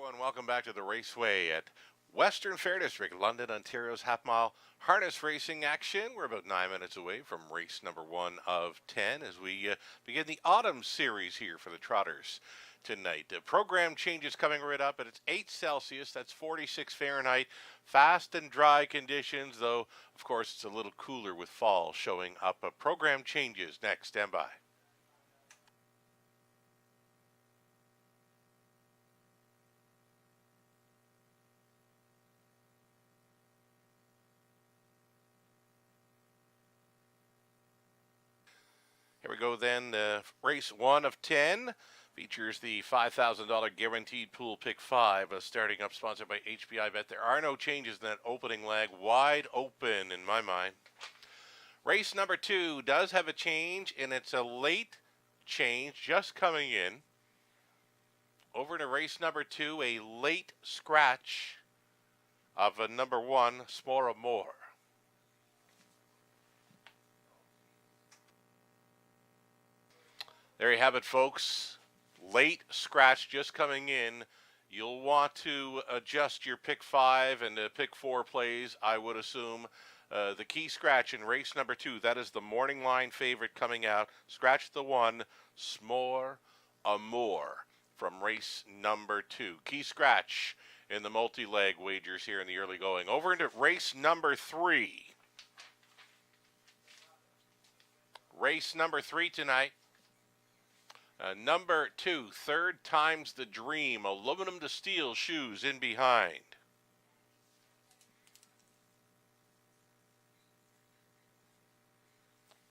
everyone, welcome back to the Raceway at Western Fair District, London, Ontario's half-mile harness racing action. We're about 9 minutes away from race number 1 of 10 as we begin the autumn series here for the Trotters tonight. Program changes coming right up, and it's 8 Celsius, that's 46 Fahrenheit. Fast and dry conditions, though, of course, it's a little cooler with fall showing up. Program changes next. Stand by. Here we go then. Race 1 of 10 features the $5,000 guaranteed pool pick 5, starting up, sponsored by HPI Bet. There are no changes in that opening leg, wide open in my mind. Race number 2 does have a change, and it's a late change just coming in. Over to race number 2, a late scratch of number 1, S'more More. There you have it, folks. Late scratch just coming in. You'll want to adjust your pick 5 and pick 4 plays, I would assume. The key scratch in race number 2, that is the morning line favorite coming out. Scratch the 1, S'more More from race number 2. Key scratch in the multi-leg wagers here in the early going. Over into race number 3. Race number 3 tonight. Number 2, Third Time's the Dream, aluminum to steel shoes in behind.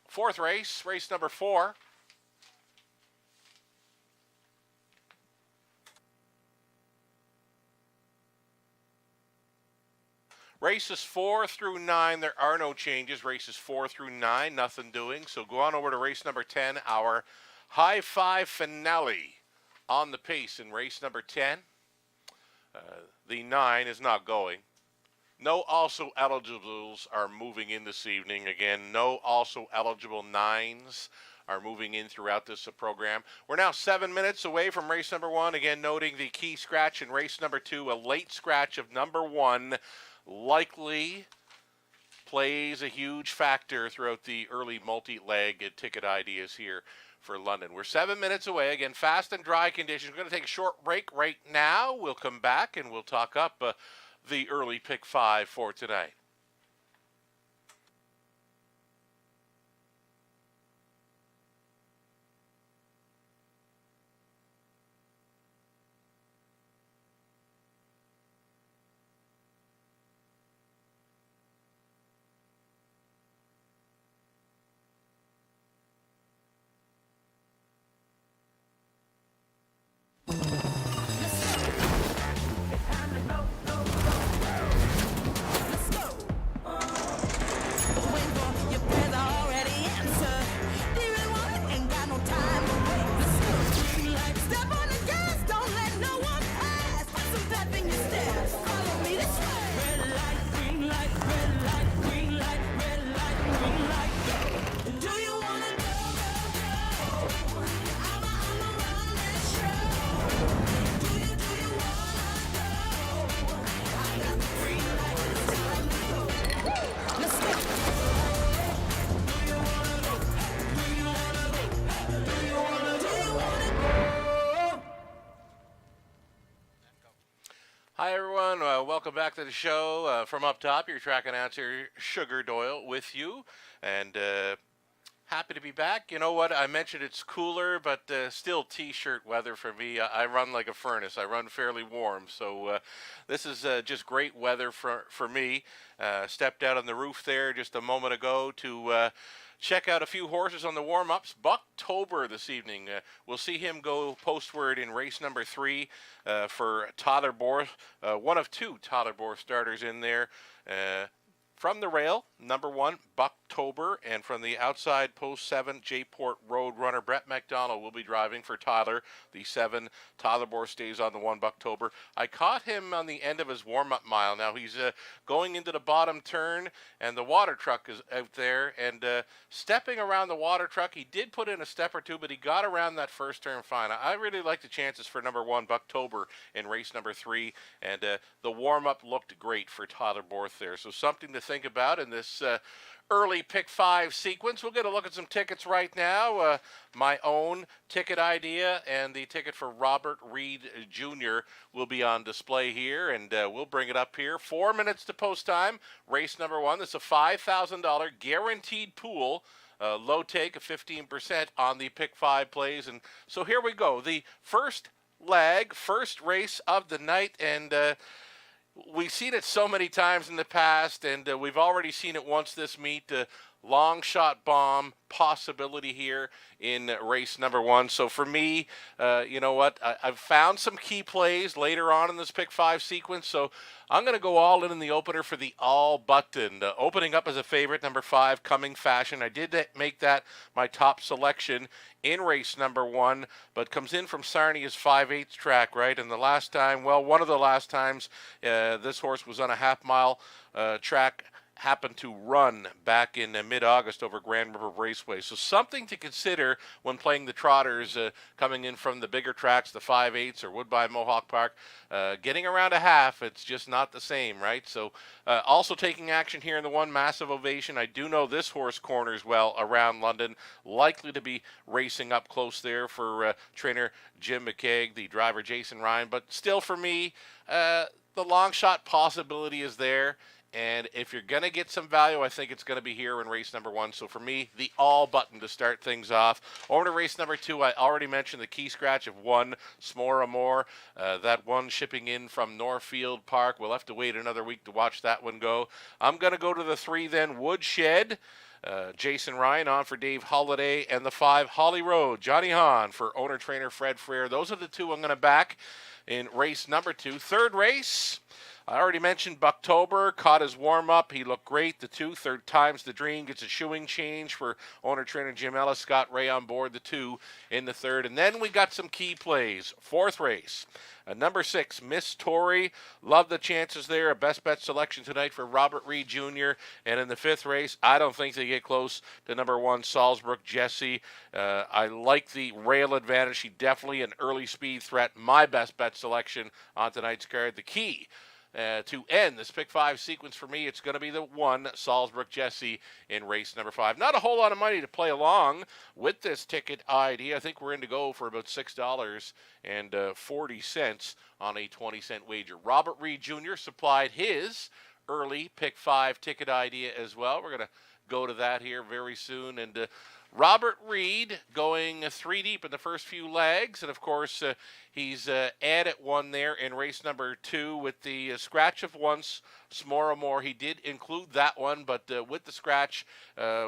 Fourth race, race number 4. Races 4 through 9, there are no changes. Races 4 through 9, nothing doing. So go on over to race number 10, our High Five finale on the pace in race number 10. The 9 is not going. No also eligibles are moving in this evening. Again, no also eligible 9s are moving in throughout this program. We're now 7 minutes away from race number 1. Again, noting the key scratch in race number 2, a late scratch of number 1 likely plays a huge factor throughout the early multi-leg ticket ideas here for London. We're 7 minutes away. Again, fast and dry conditions. We're going to take a short break right now. We'll come back and we'll talk up the early pick 5 for tonight. Hi, everyone. Welcome back to the show. From up top, your track announcer, Sugar Doyle, with you. And happy to be back. You know what? I mentioned it's cooler, but still T-shirt weather for me. I run like a furnace. I run fairly warm. So this is just great weather for me. Stepped out on the roof there just a moment ago to check out a few horses on the warm-ups. Bucktober this evening. We'll see him go postward in race number 3 for Tyler Bohr. One of 2 Tyler Bohr starters in there. From the rail, number 1, Bucktober. October. And from the outside post 7, Jayport Road runner Brett McDonald will be driving for Tyler. The 7, Tyler Bohr stays on the 1 October. I caught him on the end of his warm-up mile. Now he's going into the bottom turn, and the water truck is out there. And stepping around the water truck, he did put in a step or two, but he got around that first turn fine. I really like the chances for number 1, Bucktober, in race number 3. And the warm-up looked great for Tyler Borth there. So something to think about in this early pick 5 sequence. We'll get a look at some tickets right now. My own ticket idea and the ticket for Robert Reed Jr. will be on display here, and we'll bring it up here. 4 minutes to post time. Race number 1. This is a $5,000 guaranteed pool. Low take of 15% on the pick 5 plays. And so here we go. The first leg, first race of the night, and we've seen it so many times in the past, and we've already seen it once this meet. Long shot bomb possibility here in race number 1. So for me, you know what? I've found some key plays later on in this pick 5 sequence. So I'm going to go all in the opener for the all button. Opening up as a favorite, number 5, Coming Fashion. I did make that my top selection in race number 1, but comes in from Sarnia's 5/8 track, right? And the last time, well, one of the last times this horse was on a half-mile track, happened to run back in mid-August over Grand River Raceway. So something to consider when playing the trotters coming in from the bigger tracks, the 5/8 or Woodbine Mohawk Park. Getting around a half, it's just not the same, right? So also taking action here in the 1, Massive Ovation. I do know this horse corners well around London. Likely to be racing up close there for trainer Jim McKaig, the driver Jason Ryan. But still for me, the long shot possibility is there. And if you're going to get some value, I think it's going to be here in race number 1. So for me, the all button to start things off. Over to race number 2, I already mentioned the key scratch of 1, S'more Amore. That one shipping in from Northfield Park. We'll have to wait another week to watch that one go. I'm going to go to the 3 then, Woodshed. Jason Ryan on for Dave Holliday, and the 5, Holly Road, Johnny Hahn for owner-trainer Fred Frere. Those are the 2 I'm going to back in race number 2. Third race, I already mentioned Bucktober, caught his warm-up. He looked great. The 2, Third Time's the Dream, gets a shoeing change for owner-trainer Jim Ellis. Scott Ray on board, the 2 in the 3rd. And then we got some key plays. 4th race, number 6, Miss Tory. Love the chances there. A best bet selection tonight for Robert Reed Jr. And in the 5th race, I don't think they get close to number 1, Salzbrook Jesse. I like the rail advantage. She definitely an early speed threat. My best bet selection on tonight's card. The key to end this pick 5 sequence for me, it's going to be the 1, Salzbrook Jesse, in race number 5. Not a whole lot of money to play along with this ticket idea. I think we're in to go for about $6.40 on a 20-cent wager. Robert Reed Jr. supplied his early pick 5 ticket idea as well. We're going to go to that here very soon. And Robert Reed going 3 deep in the first few legs, and of course he's added 1 there in race number 2 with the scratch of once, S'more Amore. He did include that one, but with the scratch,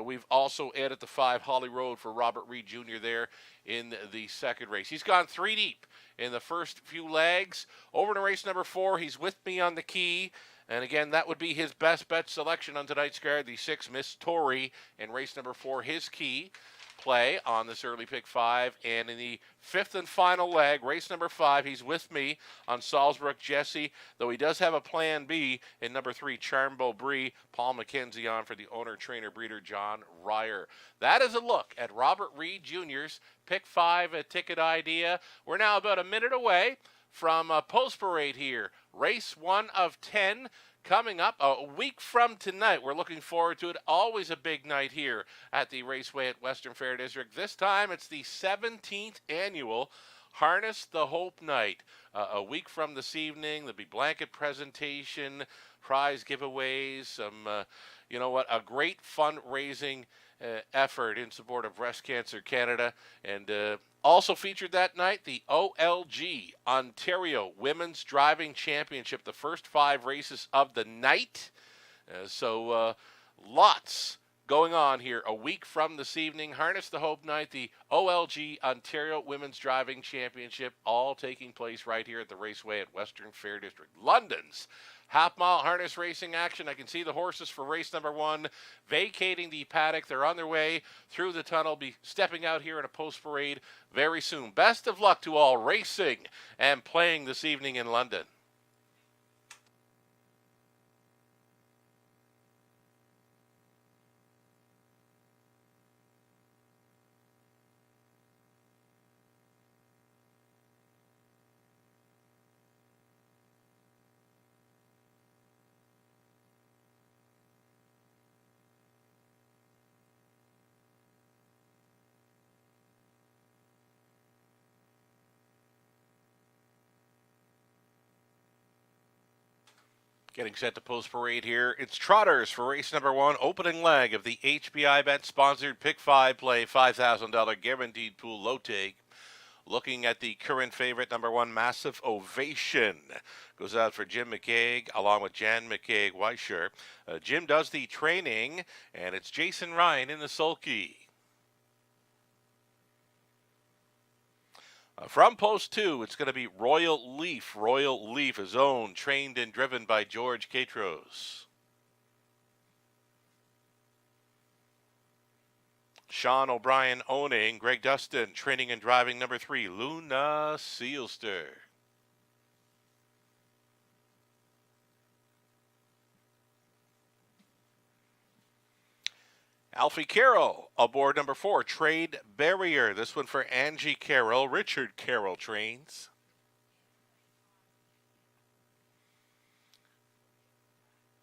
we've also added the 5, Holly Road for Robert Reed Jr. there in the 2nd race. He's gone 3 deep in the first few legs. Over to race number 4, he's with me on the key. And again, that would be his best bet selection on tonight's card, the 6, Miss Tory, in race number 4, his key play on this early pick 5. And in the 5th and final leg, race number 5, he's with me on Salzbrook Jesse, though he does have a plan B in number 3, Charmbo Bree. Paul McKenzie on for the owner-trainer breeder John Ryer. That is a look at Robert Reed Jr.'s pick 5 ticket idea. We're now about a minute away from Post Parade here. Race 1 of 10 coming up a week from tonight. We're looking forward to it. Always a big night here at the Raceway at Western Fair District. This time it's the 17th annual Harness the Hope Night. A week from this evening, there'll be blanket presentation, prize giveaways, some, you know what, a great fundraising effort in support of Breast Cancer Canada. And also featured that night, the OLG Ontario Women's Driving Championship, the first 5 races of the night. So lots going on here a week from this evening. Harness the Hope Night, the OLG Ontario Women's Driving Championship, all taking place right here at the Raceway at Western Fair District. London's half-mile harness racing action. I can see the horses for race number 1 vacating the paddock. They're on their way through the tunnel, be stepping out here in a post parade very soon. Best of luck to all racing and playing this evening in London. Getting set to post parade here. It's Trotters for race number 1, opening leg of the HBI Bet sponsored Pick 5 play $5,000 guaranteed pool low take. Looking at the current favorite, number 1, Massive Ovation. Goes out for Jim McCaig along with Jan McCaig Weischer. Jim does the training, and it's Jason Ryan in the sulky. From post 2, it's going to be Royal Leaf. Royal Leaf is owned, trained, and driven by George Catros. Sean O'Brien owning. Greg Dustin training and driving number 3, Luna Sealster. Alfie Carroll aboard number 4, Trade Barrier. This one for Angie Carroll. Richard Carroll trains.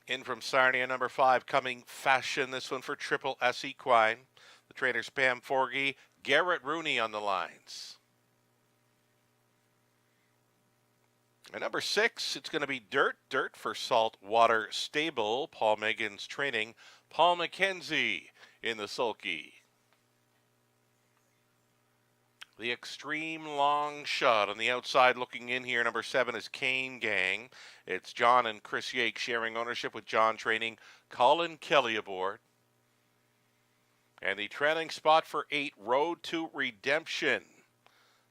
In from Sarnia, number 5, Coming Fashion. This one for Triple S Equine. The trainers Pam Forgy, Garrett Rooney on the lines. And number 6, it's going to be Dirt for Saltwater Stable. Paul Megan's training. Paul McKenzie in the sulky. The Extreme Long Shot on the outside looking in here. Number 7 is Kane Gang. It's John and Chris Yake sharing ownership with John training. Colin Kelly aboard. And the trailing spot for 8, Road to Redemption.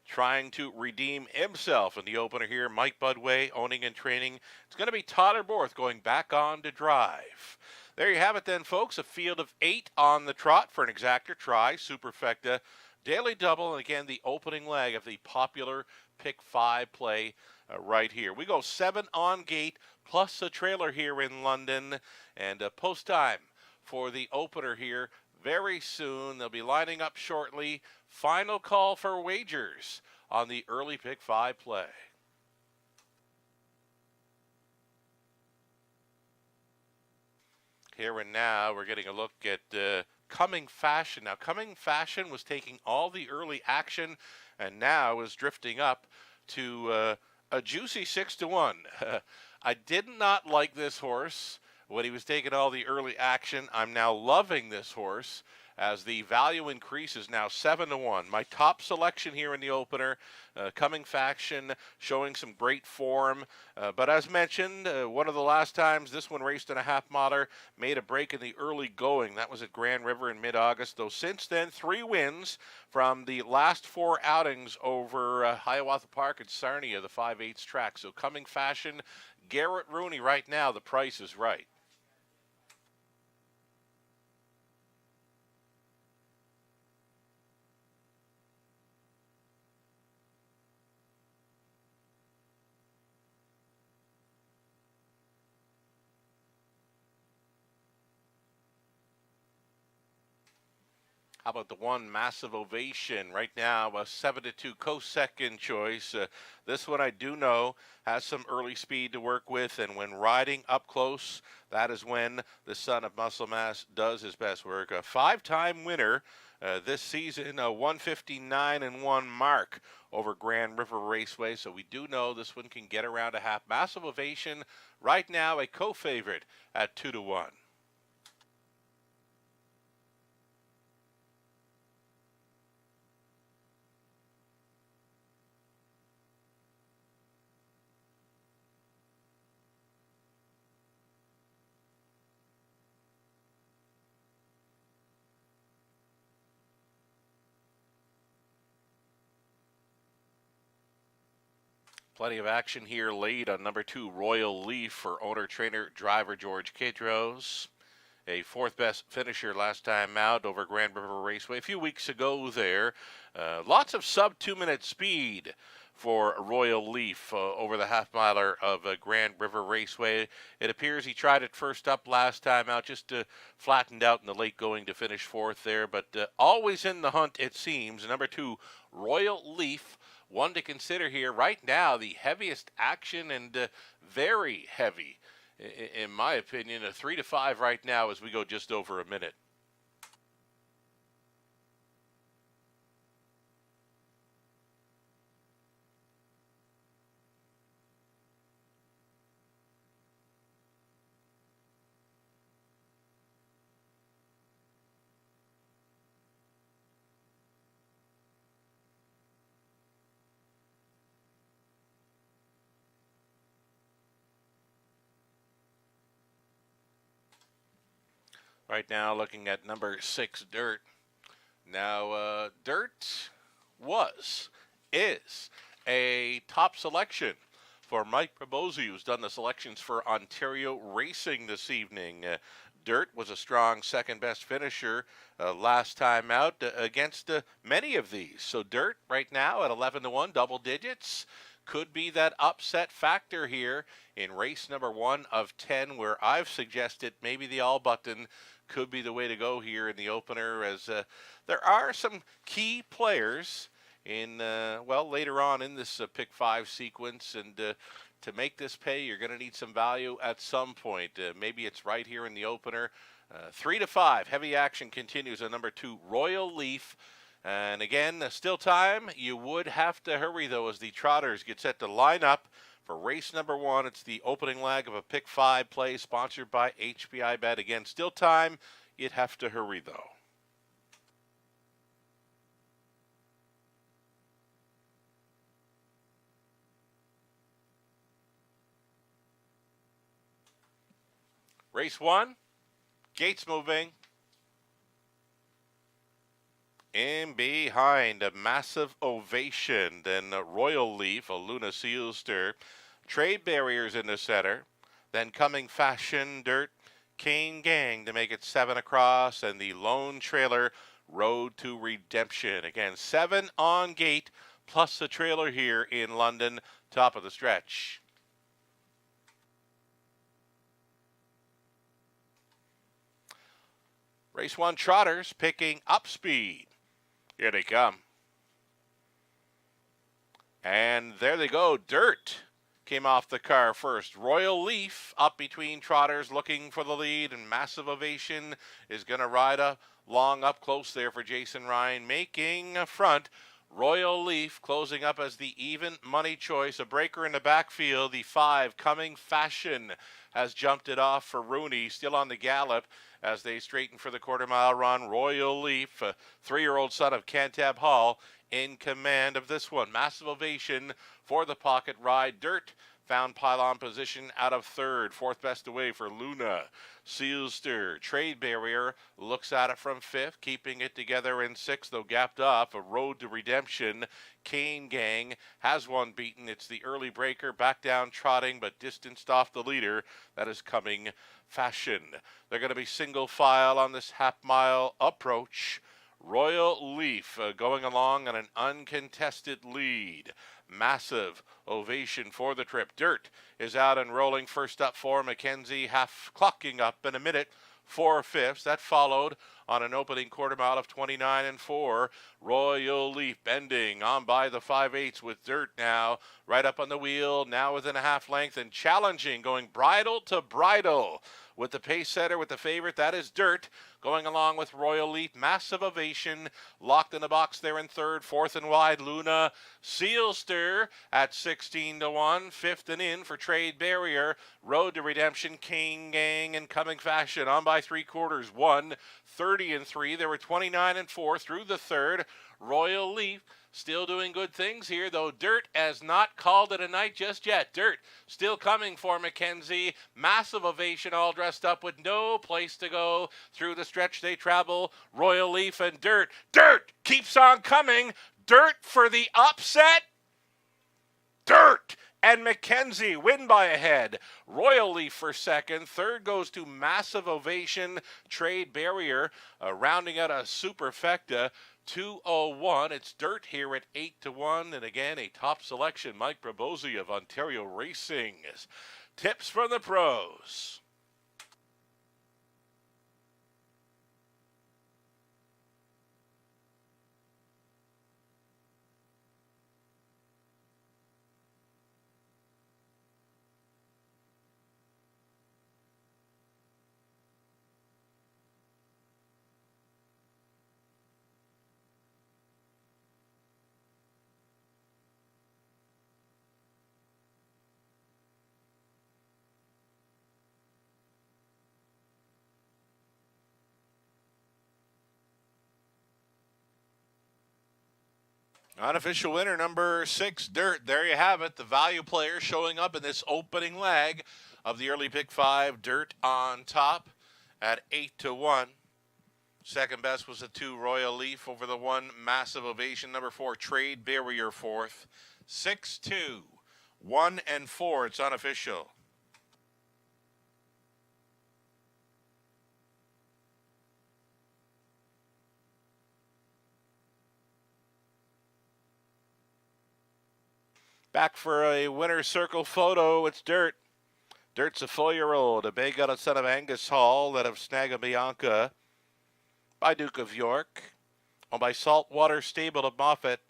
Trying to redeem himself in the opener here. Mike Budway owning and training. It's going to be Tyler Borth going back on to drive. There you have it then, folks. A field of 8 on the trot for an exactor try. Superfecta daily double. And again, the opening leg of the popular Pick 5 play right here. We go 7 on gate plus a trailer here in London. And post time for the opener here very soon. They'll be lining up shortly. Final call for wagers on the early Pick 5 play. Here and now, we're getting a look at Coming Fashion. Now, Coming Fashion was taking all the early action and now is drifting up to a juicy 6-1. I did not like this horse when he was taking all the early action. I'm now loving this horse as the value increases now 7-1. My top selection here in the opener, Coming Fashion, showing some great form. But as mentioned, one of the last times this one raced in a half miler, made a break in the early going. That was at Grand River in mid-August. Though since then, 3 wins from the last 4 outings over Hiawatha Park and Sarnia, the 5/8 track. So Coming Fashion, Garrett Rooney right now, the price is right. How about the one Massive Ovation right now, a 7-2 co-second choice. This one I do know has some early speed to work with, and when riding up close, that is when the son of Muscle Mass does his best work. A 5-time winner this season, a 159-1 mark over Grand River Raceway, so we do know this one can get around a half. Massive Ovation right now a co-favorite at 2-1. Plenty of action here late on number 2, Royal Leaf, for owner, trainer, driver George Kidros. A fourth best finisher last time out over Grand River Raceway a few weeks ago there. Lots of sub 2 minute speed for Royal Leaf over the half miler of Grand River Raceway. It appears he tried it first up last time out, just flattened out in the late going to finish fourth there, but always in the hunt it seems. Number 2, Royal Leaf, one to consider here. Right now, the heaviest action and very heavy, in my opinion. A 3 to 5 right now as we go just over a minute. Right now, looking at number 6, Dirt. Now, Dirt is a top selection for Mike Probozzi, who's done the selections for Ontario Racing this evening. Dirt was a strong second-best finisher last time out against many of these. So Dirt right now at 11 to 1, double digits. Could be that upset factor here in race number 1 of 10, where I've suggested maybe the all button could be the way to go here in the opener, as there are some key players in, later on in this pick 5 sequence, and to make this pay, you're going to need some value at some point. Maybe it's right here in the opener. 3 to 5, heavy action continues on number 2, Royal Leaf. And again, still time. You would have to hurry, though, as the Trotters get set to line up for race number 1. It's the opening leg of a pick 5 play sponsored by HPI Bet. Again, still time. You'd have to hurry, though. Race 1, gates moving. In behind, a massive ovation. Then Royal Leaf, a Luna Sealster. Trade Barriers in the center. Then Coming Fashion, Dirt, Cane Gang to make it 7 across. And the lone trailer, Road to Redemption. Again, 7 on gate, plus the trailer here in London, top of the stretch. Race 1, Trotters picking up speed. Here they come. And there they go. Dirt came off the car first. Royal Leaf up between Trotters looking for the lead, and Massive Ovation is going to ride along up close there for Jason Ryan, making a front. Royal Leaf closing up as the even money choice. A breaker in the backfield. The 5, Coming Fashion, has jumped it off for Rooney, still on the gallop as they straighten for the quarter-mile run. Royal Leaf, a 3-year-old son of Cantab Hall, in command of this one. Massive Ovation for the pocket ride. Dirt found pylon position out of 3rd. 4th best away for Luna Sealster. Trade Barrier looks at it from 5th, keeping it together in 6th, though gapped off. A Road to Redemption. Cane Gang has one beaten. It's the early breaker, back down trotting, but distanced off the leader. That is Coming Fashion. They're going to be single file on this half-mile approach. Royal Leaf going along on an uncontested lead. Massive Ovation for the trip. Dirt is out and rolling. First up for Mackenzie, half clocking up in a minute. 4/5. That followed on an opening quarter mile of 29 and 4. Royal Leaf bending on by the 5/8 with Dirt now right up on the wheel, now within a half length, and challenging, going bridle to bridle with the pace setter, with the favorite. That is Dirt going along with Royal Leaf. Massive Ovation locked in the box there in 3rd. 4th and wide, Luna Sealster at 16 to 1. 5th and in for Trade Barrier. Road to Redemption, Cane Gang, and Coming Fashion on by 3/4. 1:30 and 3. There were 29 and 4 through the 3rd. Royal Leaf still doing good things here, though Dirt has not called it a night just yet. Dirt still coming for Mackenzie. Massive Ovation all dressed up with no place to go. Through the stretch they travel. Royal Leaf and Dirt. Dirt keeps on coming. Dirt for the upset. Dirt and Mackenzie win by a head. Royal Leaf for second. Third goes to Massive Ovation. Trade Barrier rounding out a superfecta. 201. It's Dirt here at 8-1. And again, a top selection. Mike Probosi of Ontario Racing. Tips from the pros. Unofficial winner number 6, Dirt. There you have it. The value player showing up in this opening leg of the early pick 5. Dirt on top at 8-1. Second best was the 2 Royal Leaf over the 1 Massive Ovation. Number 4 Trade Barrier fourth. 6-2. 1 and 4. It's unofficial. Back for a winner's circle photo. It's Dirt. Dirt's a 4-year-old, a bay got son of Angus Hall, that of Snagabianca, by Duke of York, owned by Saltwater Stable of Moffat.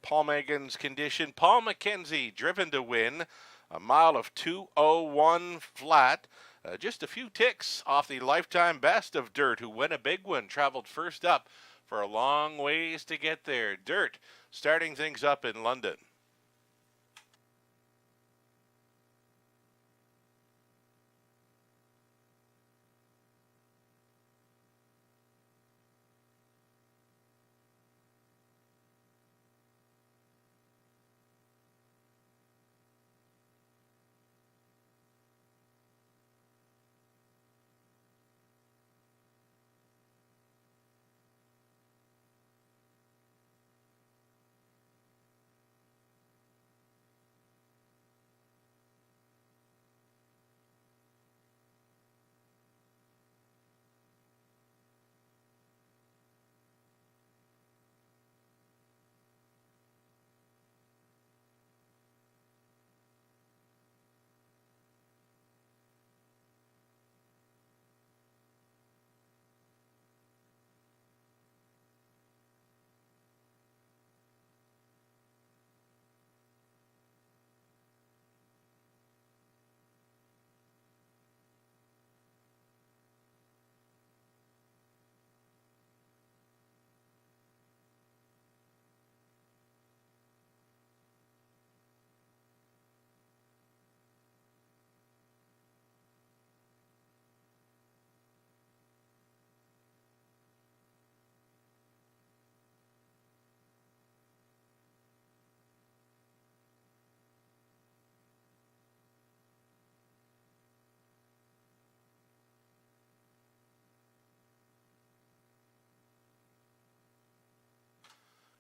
Paul Megan's condition. Paul Mackenzie driven to win a mile of 2:01 flat. Just a few ticks off the lifetime best of Dirt, who won a big one, traveled first up for a long ways to get there. Dirt starting things up in London.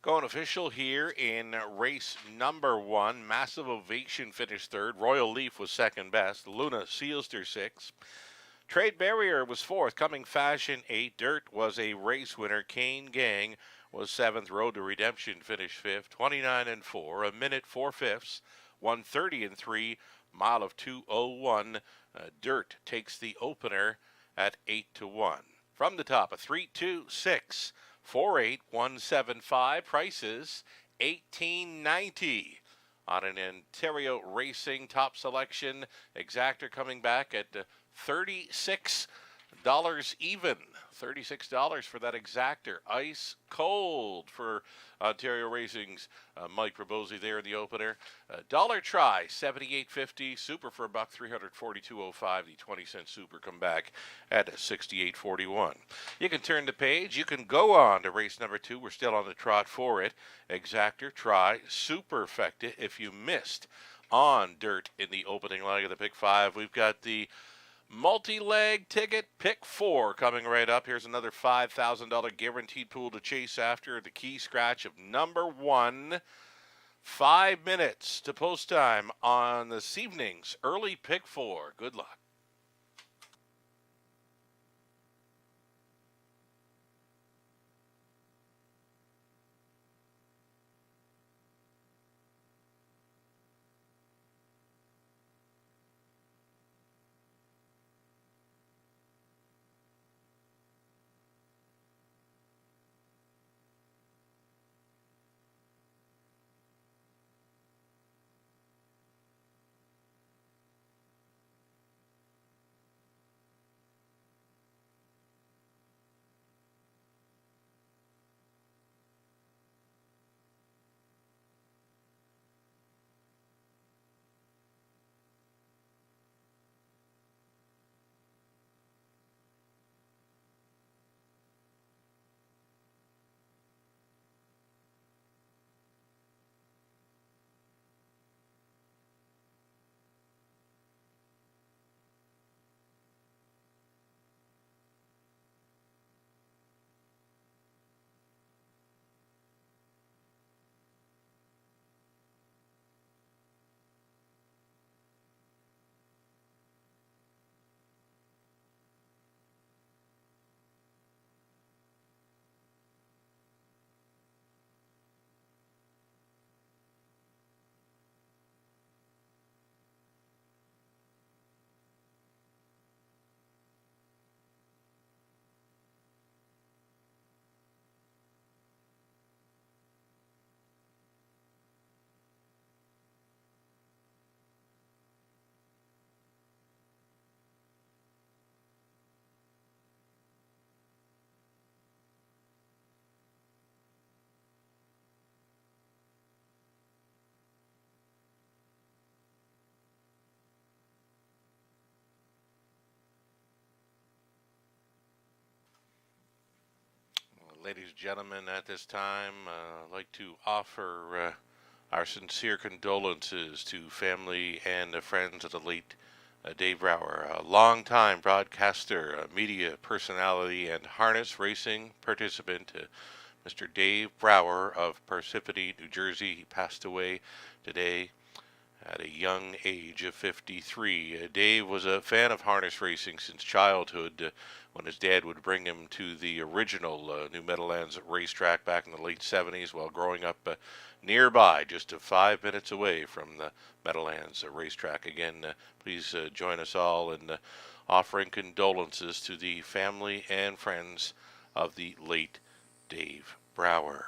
Going official here in race number 1. Massive Ovation finished third. Royal Leaf was second best. Luna Sealster 6th. Trade Barrier was 4th. Coming Fashion 8. Dirt was a race winner. Kane Gang was 7th. Road to Redemption finished 5th. 29 and 4. A minute 4/5. 1:30 and 3. Mile of 2:01. Dirt takes the opener at 8-1. From the top, a 3-2-6. 48175. Prices $18.90 on an Ontario Racing top selection. Exactor coming back at $36 even. $36 for that Exactor. Ice cold for Ontario Racing's Mike Probosi there in the opener. Dollar try, $78.50. Super for $1, $342.05. The 20-cent super come back at $68.41. You can turn the page. You can go on to race number 2. We're still on the trot for it. Exactor, try, superfecta. If you missed on Dirt in the opening leg of the Pick 5, we've got the multi-leg ticket, pick 4 coming right up. Here's another $5,000 guaranteed pool to chase after. The key scratch of number 1. 5 minutes to post time on this evening's early pick four. Good luck. Ladies and gentlemen, at this time, I'd like to offer our sincere condolences to family and friends of the late Dave Brower, a longtime broadcaster, media personality, and harness racing participant. Mr. Dave Brower of Parsippany, New Jersey. He passed away today at a young age of 53. Dave was a fan of harness racing since childhood when his dad would bring him to the original New Meadowlands racetrack back in the late 70s while growing up nearby, just 5 minutes away from the Meadowlands racetrack. Again, please join us all in offering condolences to the family and friends of the late Dave Brower.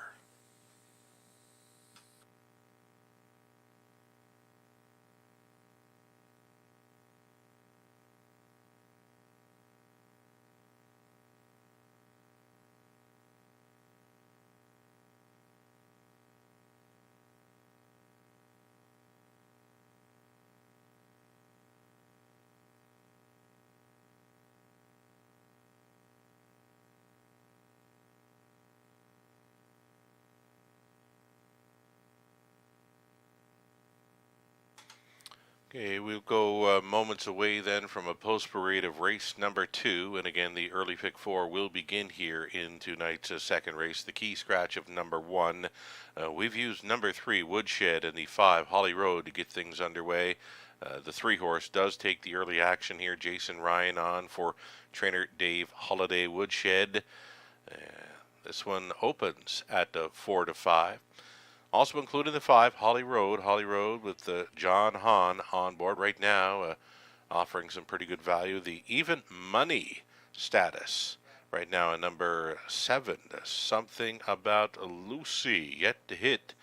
Okay, we'll go moments away then from a post parade of race number 2. And again, the early pick 4 will begin here in tonight's second race. The key scratch of number 1. We've used number 3, Woodshed, and the 5, Holly Road, to get things underway. The 3 horse does take the early action here. Jason Ryan on for trainer Dave Holiday. Woodshed. This one opens at 4 to 5. Also included in the 5, Holly Road with John Hahn on board right now, offering some pretty good value. The even money status right now at number 7, Something About Lucy, yet to hit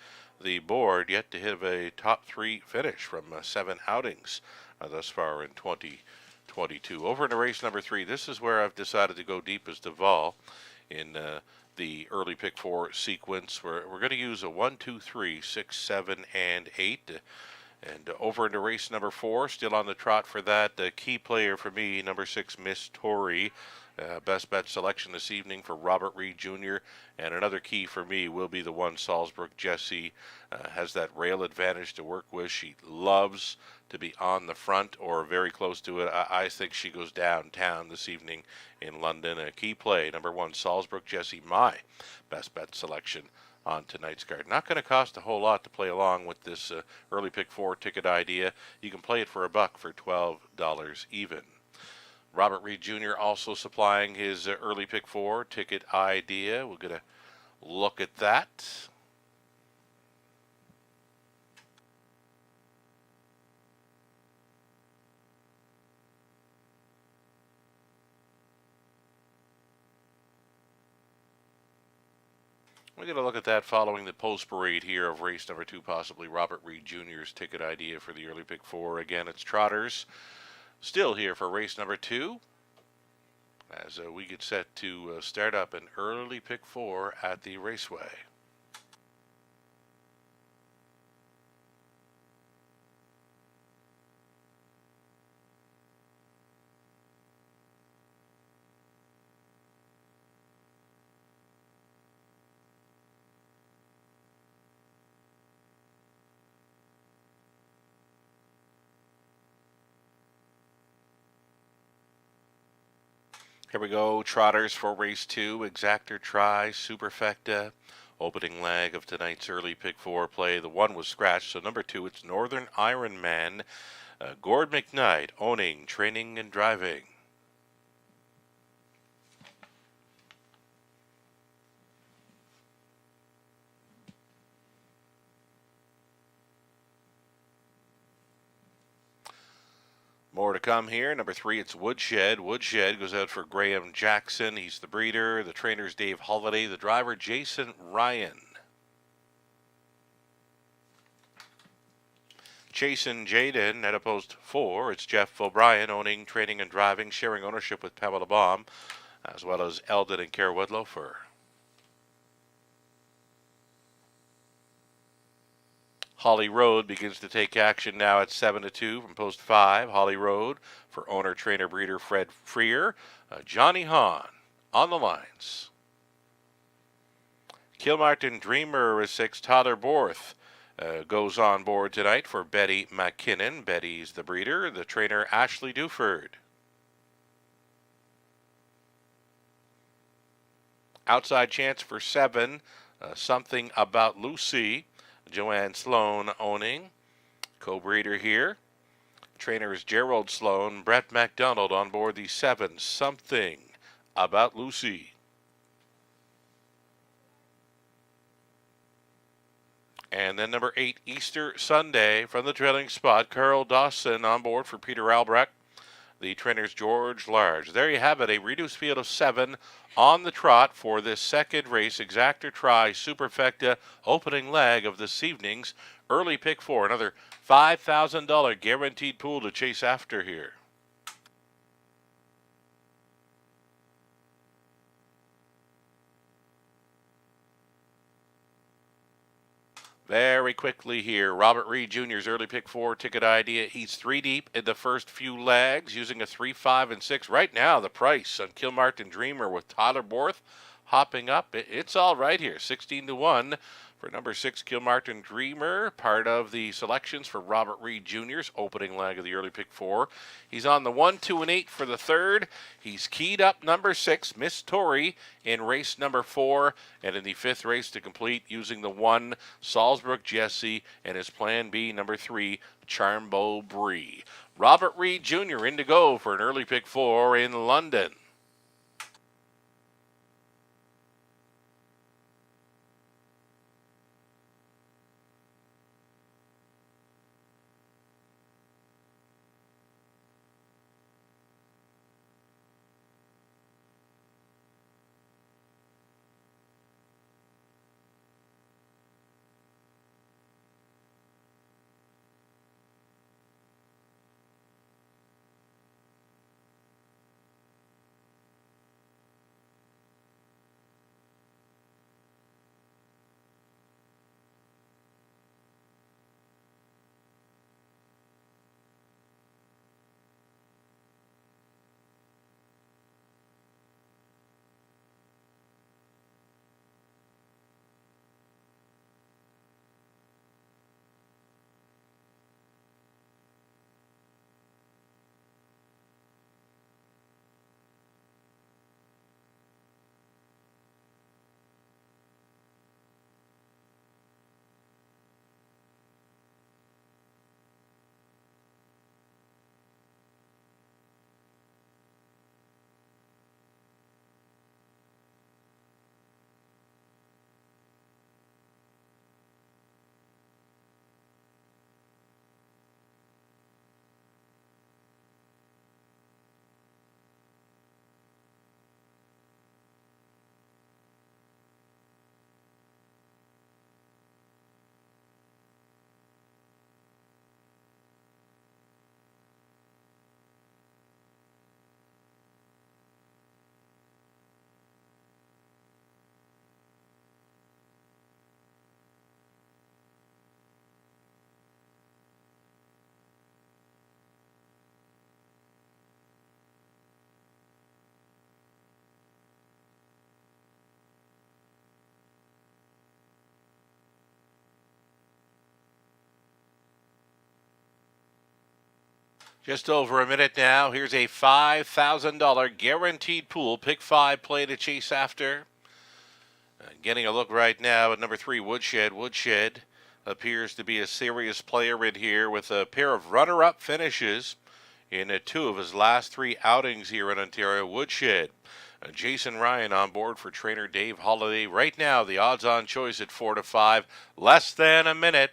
the board, yet to hit a top 3 finish from 7 outings thus far in 2022. Over into race number 3, this is where I've decided to go deep as Duval in the early pick 4 sequence. We're going to use a 1, 2, 3, 6, 7, and 8. And over into race number 4, still on the trot for that. Key player for me, number 6, Miss Tory. Best bet selection this evening for Robert Reed Jr. And another key for me will be the 1, Salzburg Jessie. Has that rail advantage to work with. She loves to be on the front or very close to it. I think she goes downtown this evening in London. A key play, number 1, Salzburg Jessie, my best bet selection on tonight's card. Not going to cost a whole lot to play along with this early pick 4 ticket idea. You can play it for $1 for $12 even. Robert Reed Jr. also supplying his early pick 4 ticket idea. We're going to look at that. We're going to look at that following the post parade here of race number 2, possibly Robert Reed Jr.'s ticket idea for the early pick 4. Again, it's Trotters still here for race number 2 as we get set to start up an early pick 4 at the raceway. Here we go, Trotters for race 2, Exactor Tri, Superfecta, opening leg of tonight's early pick 4 play. The 1 was scratched, so number 2, it's Northern Iron Man, Gord McKnight, owning, training, and driving. More to come here. Number 3, it's Woodshed. Woodshed goes out for Graham Jackson. He's the breeder. The trainer's Dave Holiday. The driver, Jason Ryan. Chasin' Jaden at a post 4. It's Jeff O'Brien, owning, training, and driving, sharing ownership with Pamela Baum, as well as Eldon and Carewood Loafer. Holly Road begins to take action now at 7-2 from post 5. Holly Road for owner, trainer, breeder Fred Freer. Johnny Hahn on the lines. Kilmartin Dreamer is 6. Tyler Borth goes on board tonight for Betty McKinnon. Betty's the breeder. The trainer, Ashley Duford. Outside chance for 7. Something About Lucy. Joanne Sloan owning. Co-breeder here. Trainer is Gerald Sloan. Brett MacDonald on board the 7. Something About Lucy. And then number 8, Easter Sunday from the trailing spot. Carl Dawson on board for Peter Albrecht. The trainer's George Large. There you have it, a reduced field of 7 on the trot for this second race. Exactor Tri Superfecta opening leg of this evening's early pick 4. Another $5,000 guaranteed pool to chase after here. Very quickly here, Robert Reed Jr.'s early pick 4 ticket idea. He's 3 deep in the first few legs using a 3, 5, and 6. Right now, the price on Kilmartin Dreamer with Tyler Borth hopping up. It's all right here, 16-1 for number 6 Kilmartin Dreamer, part of the selections for Robert Reed Jr.'s opening leg of the early pick 4. He's on the 1, 2, and 8 for the third. He's keyed up number 6, Miss Tori, in race number 4, and in the 5th race to complete using the 1, Salzburg Jesse, and his plan B, number 3, Charmbo Bree. Robert Reed Jr. in to go for an early pick 4 in London. Just over a minute now. Here's a $5,000 guaranteed pool. Pick 5, play to chase after. Getting a look right now at number 3, Woodshed. Woodshed appears to be a serious player in here with a pair of runner-up finishes in 2 of his last 3 outings here in Ontario. Woodshed. Jason Ryan on board for trainer Dave Holiday. Right now, the odds-on choice at 4 to 5. Less than a minute.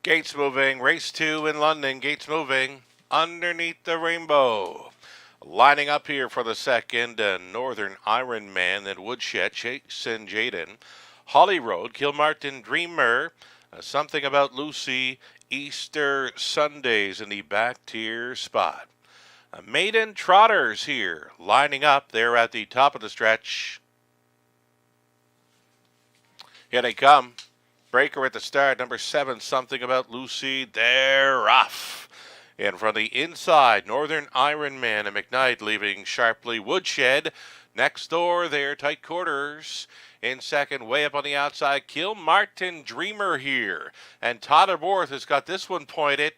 Gates moving. Race 2 in London. Gates moving. Underneath the rainbow. Lining up here for the second, Northern Iron Man, then Woodshed, Jason Jaden, Holly Road, Kilmartin Dreamer, Something About Lucy, Easter Sundays in the back tier spot. Maiden Trotters here, lining up there at the top of the stretch. Here they come. Breaker at the start, number 7, Something About Lucy. They're off. And from the inside, Northern Iron Man and McKnight leaving sharply. Woodshed next door there, tight quarters. In second, way up on the outside, Kilmartin Dreamer here. And Totterborth has got this one pointed.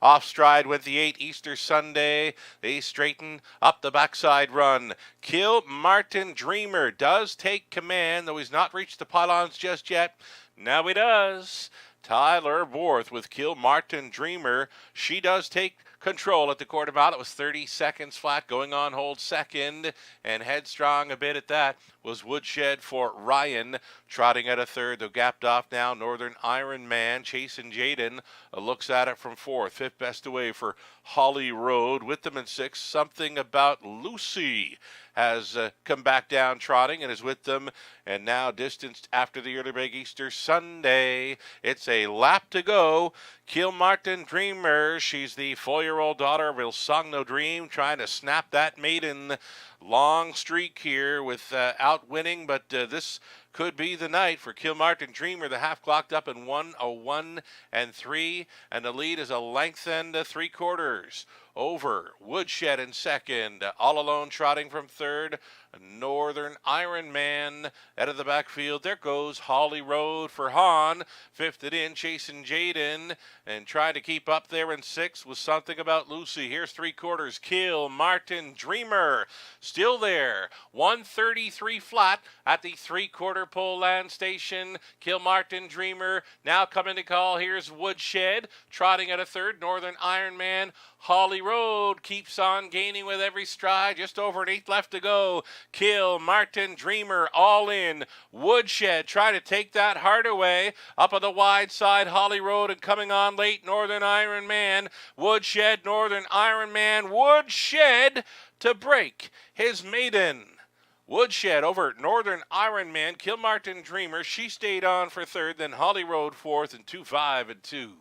Off stride went the 8, Easter Sunday. They straighten up the backside run. Kilmartin Dreamer does take command, though he's not reached the pylons just yet. Now he does. Tyler Worth with Kilmartin Dreamer. She does take control at the quarter mile. It was 30 seconds flat going on hold second, and headstrong a bit at that was Woodshed for Ryan. Trotting at a third, though gapped off now. Northern Iron Man, Chasin' Jaden looks at it from 4th. 5th best away for Holly Road. With them in 6th, Something About Lucy has come back down trotting and is with them, and now distanced after the early break Easter Sunday. It's a lap to go. Kilmartin Dreamer, she's the 4-year-old daughter of Il Sogno Dream, trying to snap that maiden long streak here with outwinning, but this could be the night for Kilmartin Dreamer. The half clocked up in 1:01 and 3, and the lead is a length and 3/4 over Woodshed in second. All alone trotting from third, Northern Iron Man out of the backfield. There goes Holly Road for Hahn. 5th it in, Chasin' Jaden, and trying to keep up there in 6th was Something About Lucy. Here's 3/4. Kilmartin Dreamer still there. 1:33 flat at the 3/4 pole land station. Kilmartin Dreamer now coming to call. Here's Woodshed trotting at a third. Northern Iron Man. Holly Road keeps on gaining with every stride. Just over an 8th left to go. Kilmartin Dreamer all in. Woodshed trying to take that heart away. Up on the wide side, Holly Road, and coming on late, Northern Iron Man. Woodshed, Northern Iron Man. Woodshed to break his maiden. Woodshed over Northern Iron Man. Kilmartin Dreamer, she stayed on for third. Then Holly Road 4th and 2-5 and 2.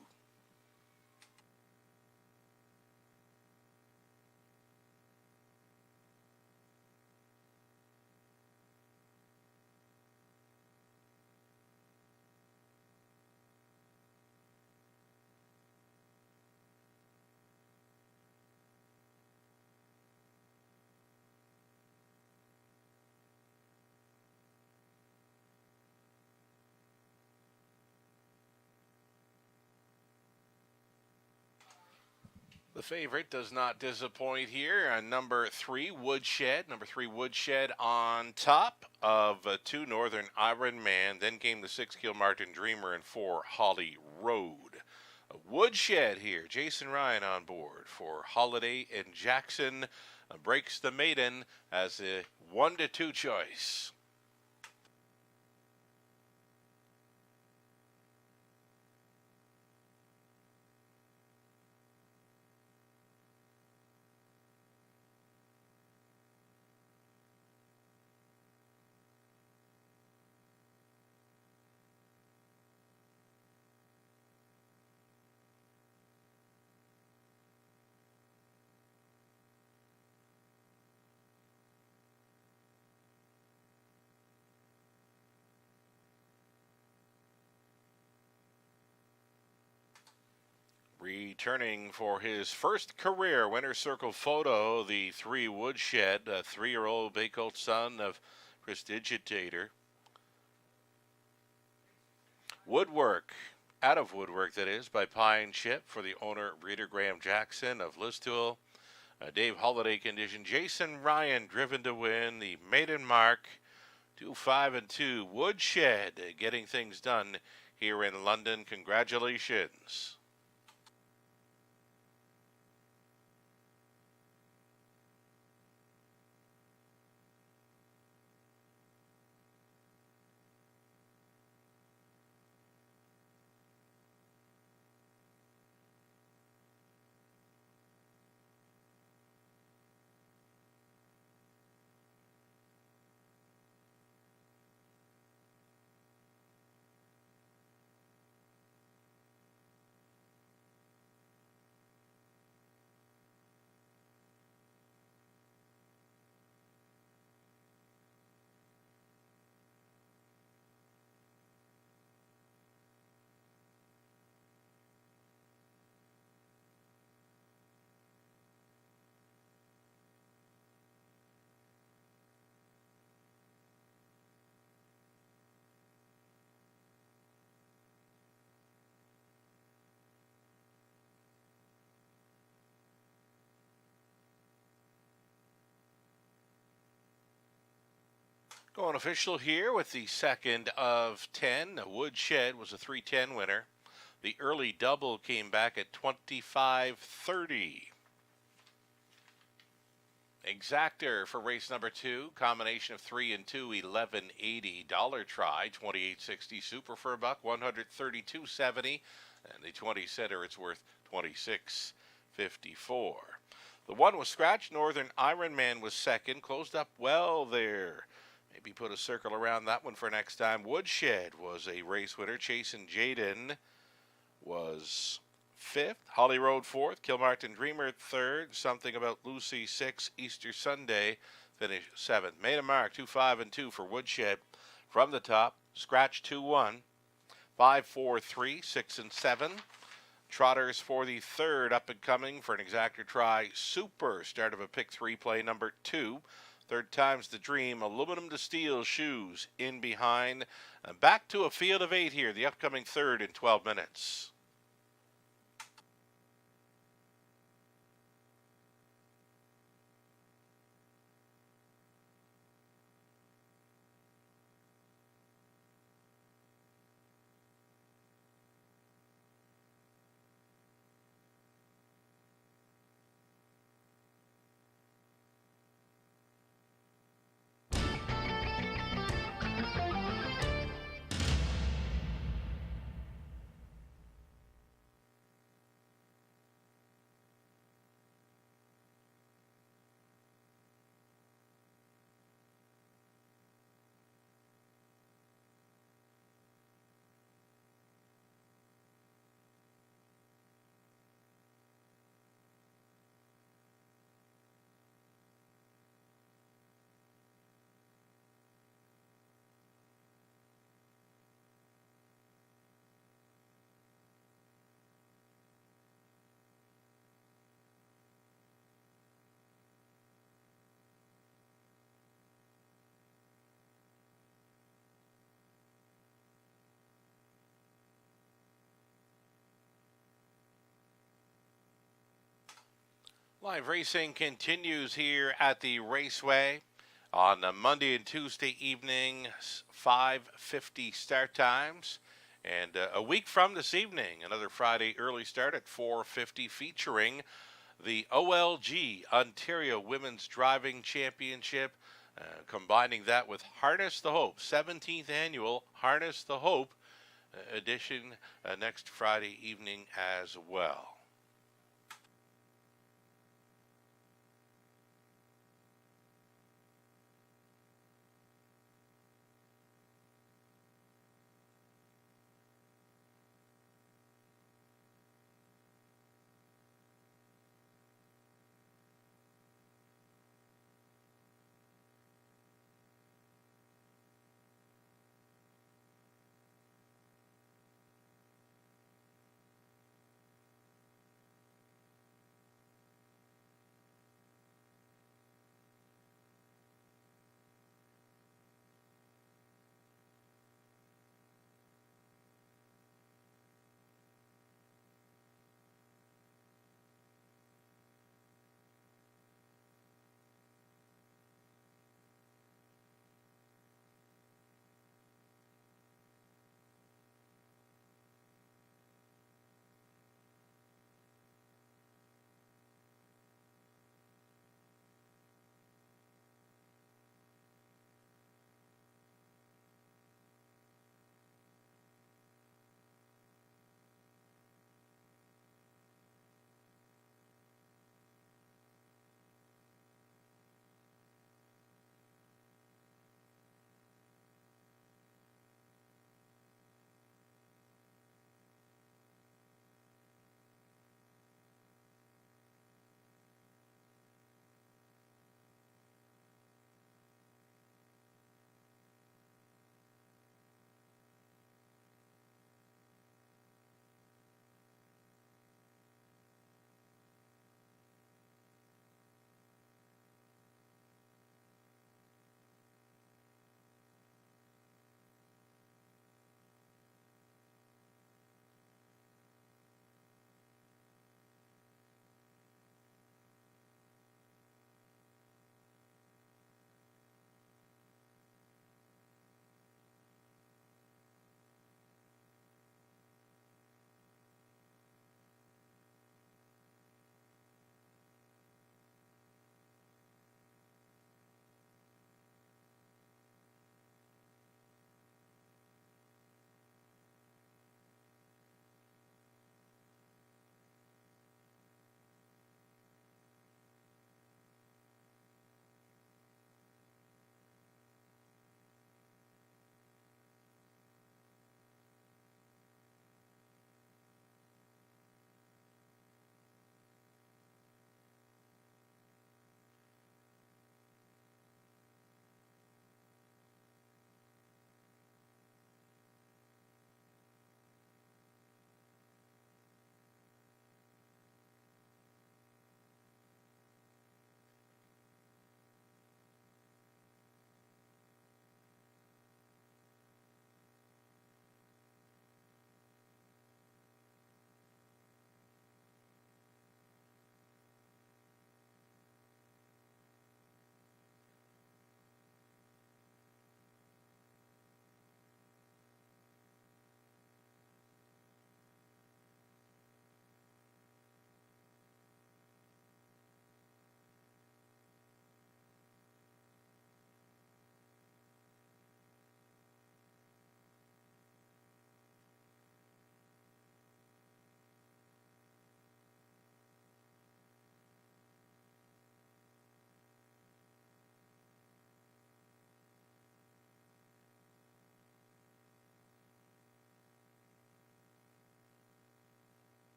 The favorite does not disappoint here. Number 3, Woodshed. Number 3, Woodshed on top of 2, Northern Iron Man. Then came the 6, Kilmartin Dreamer, and 4, Holly Road. Woodshed here. Jason Ryan on board for Holiday and Jackson. Breaks the maiden as a 1-2 choice. Returning for his first career winner's circle photo, the 3 Woodshed, a 3-year-old Bay Colt son of Prestidigitator. Woodwork, out of woodwork that is, by Pine Chip for the owner, Reader Graham Jackson of Listool. Dave Holiday condition. Jason Ryan driven to win the maiden mark. 2-5-2. Woodshed getting things done here in London. Congratulations. Going official here with the second of 10. Woodshed was a 310 winner. The early double came back at 25-30. Exactor for race number 2. Combination of 3 and 2, $11.80. Dollar try, $28.60. Super for a buck, $132.70. And the 20 center, it's worth $26.54. The 1 was scratched. Northern Ironman was second. Closed up well there. Maybe put a circle around that one for next time. Woodshed was a race winner. Chasin' Jaden was 5th. Holly Road 4th. Kilmartin Dreamer 3rd. Something About Lucy 6th. Easter Sunday finished 7th. Made a mark. 2-5-2 for Woodshed. From the top, scratch 2-1. 5-4-3, 6 and 7. Trotters for the 3rd up and coming for an exactor try. Super. Start of a pick 3 play number 2. Third time's the dream. Aluminum to steel shoes in behind. And back to a field of 8 here. The upcoming 3rd in 12 minutes. Live racing continues here at the Raceway on Monday and Tuesday evening, 5:50 start times. And a week from this evening, another Friday early start at 4:50 featuring the OLG Ontario Women's Driving Championship, combining that with Harness the Hope, 17th annual Harness the Hope edition next Friday evening as well.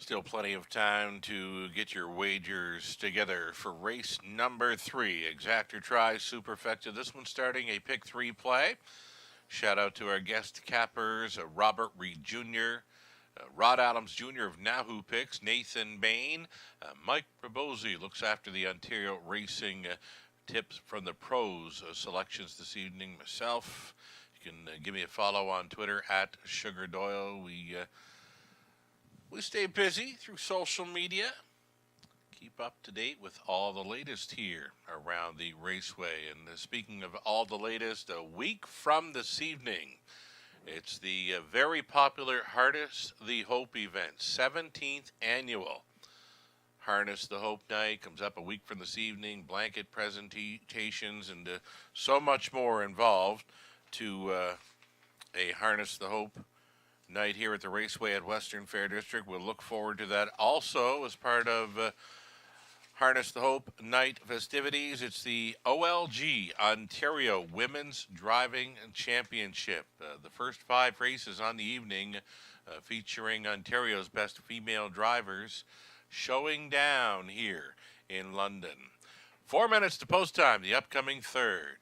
Still plenty of time to get your wagers together for race number 3. Exactor Try Superfecta. This one starting a pick 3 play. Shout out to our guest cappers, Robert Reed Jr., Rod Adams Jr. of Nahu Picks, Nathan Bain, Mike Probosi looks after the Ontario Racing tips from the pros selections this evening. Myself, you can give me a follow on Twitter at Sugar Doyle. We stay busy through social media. Keep up to date with all the latest here around the raceway. And speaking of all the latest, a week from this evening, it's the very popular Harness the Hope event, 17th annual. Harness the Hope night comes up a week from this evening, blanket presentations, and so much more involved to a Harness the Hope night here at the Raceway at Western Fair District. We'll look forward to that. Also, as part of Harness the Hope night festivities, it's the OLG Ontario Women's Driving Championship. The first 5 races on the evening featuring Ontario's best female drivers showing down here in London. 4 minutes to post time, the upcoming third.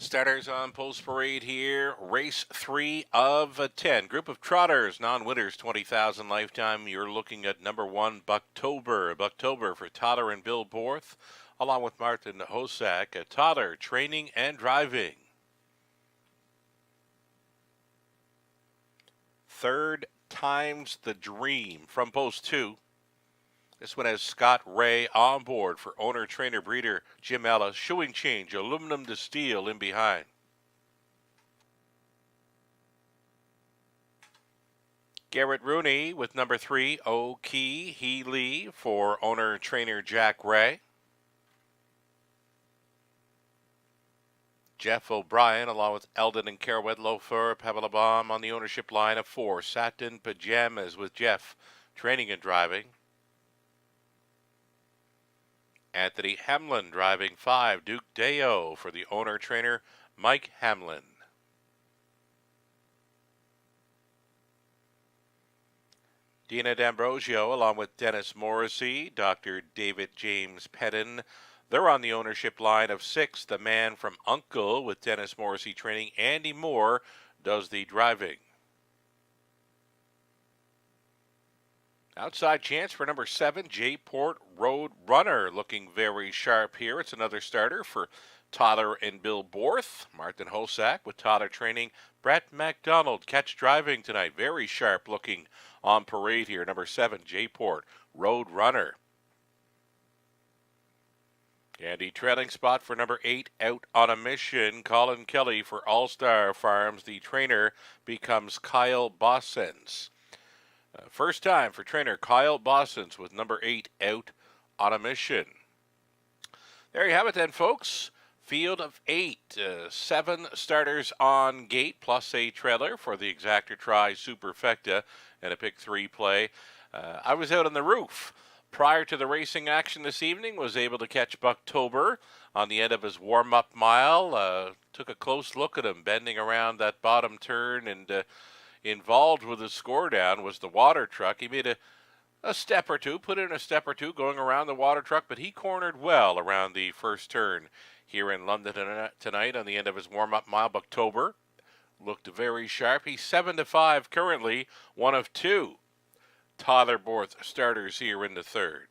Starters on Post Parade here. Race 3 of 10. Group of trotters, non-winners, 20,000 lifetime. You're looking at number 1, Bucktober. Bucktober for Totter and Bill Borth, along with Martin Hosack. Totter, training and driving. Third Time's the Dream from Post 2. This one has Scott Ray on board for owner, trainer, breeder Jim Ellis. Shoeing change, aluminum to steel in behind. Garrett Rooney with number 3, O'Key Healy for owner, trainer Jack Ray. Jeff O'Brien along with Eldon and Carawet for Pebblebomb on the ownership line of 4. Satin Pajamas with Jeff, training and driving. Anthony Hamlin driving 5. Duke Deo for the owner-trainer Mike Hamlin. Dina D'Ambrosio along with Dennis Morrissey, Dr. David James Pedden. They're on the ownership line of 6. The Man from Uncle with Dennis Morrissey training. Andy Moore does the driving. Outside chance for number 7, J-Port Road Runner, looking very sharp here. It's another starter for Totter and Bill Borth. Martin Hosack with Totter training. Brett McDonald catch driving tonight. Very sharp looking on parade here. Number 7, J-Port Road Runner. Andy trailing spot for number 8, Out on a Mission. Colin Kelly for All-Star Farms. The trainer becomes Kyle Bossens. First time for trainer Kyle Bossens with number 8, Out on a Mission. There you have it then, folks. Field of 8. 7 starters on gate, plus a trailer for the Exactor Tri Superfecta and a pick 3 play. I was out on the roof prior to the racing action this evening, was able to catch Bucktober on the end of his warm-up mile. Took a close look at him bending around that bottom turn, and involved with the score down was the water truck. He made a step or two, put in a step or two going around the water truck, but he cornered well around the first turn here in London tonight on the end of his warm-up mile. Bucktober looked very sharp. He's 7-5 currently, one of 2 Totter Borth starters here in the third.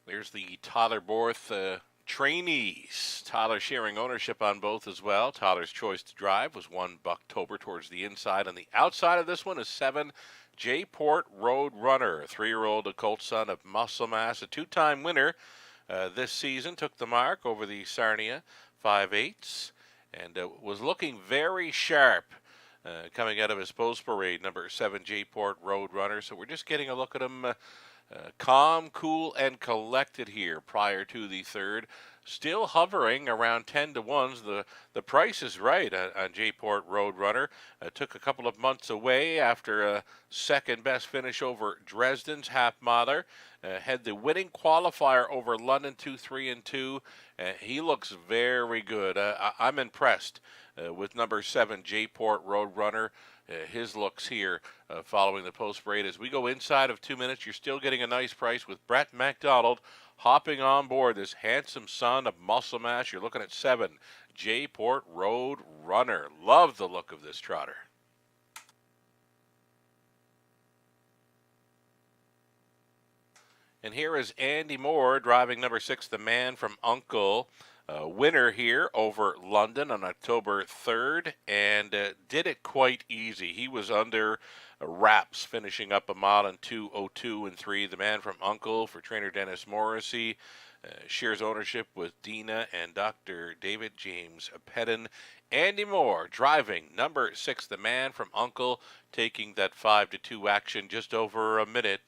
There's the Totter Borth trainees. Totter sharing ownership on both as well. Totter's choice to drive was 1 Bucktober towards the inside. On the outside of this one is 7 J-Port Road Runner, a 3-year-old colt son of Muscle Mass, a 2-time winner this season. Took the mark over the Sarnia 5/8 and was looking very sharp coming out of his post parade. Number 7 J-Port Road Runner. So we're just getting a look at him. Calm, cool, and collected here prior to the third. Still hovering around 10-1s. The price is right on J-Port Road Runner. Took a couple of months away after a second-best finish over Dresden's Half Mother. Had the winning qualifier over London 2-3-2. He looks very good. I'm impressed with number 7 J-Port Road Runner. His looks here following the post parade. As we go inside of 2 minutes, you're still getting a nice price with Brett McDonald hopping on board this handsome son of Muscle Mass. You're looking at 7 J-Port Road Runner. Love the look of this trotter. And here is Andy Moore driving number 6, the Man from Uncle. Winner here over London on October 3rd, and did it quite easy. He was under wraps, finishing up a mile in 2:02 and 3. The Man from Uncle for trainer Dennis Morrissey. Shares ownership with Dina and Dr. David James Pedden. Andy Moore driving number 6, the man from Uncle, taking that 5-2 action just over a minute.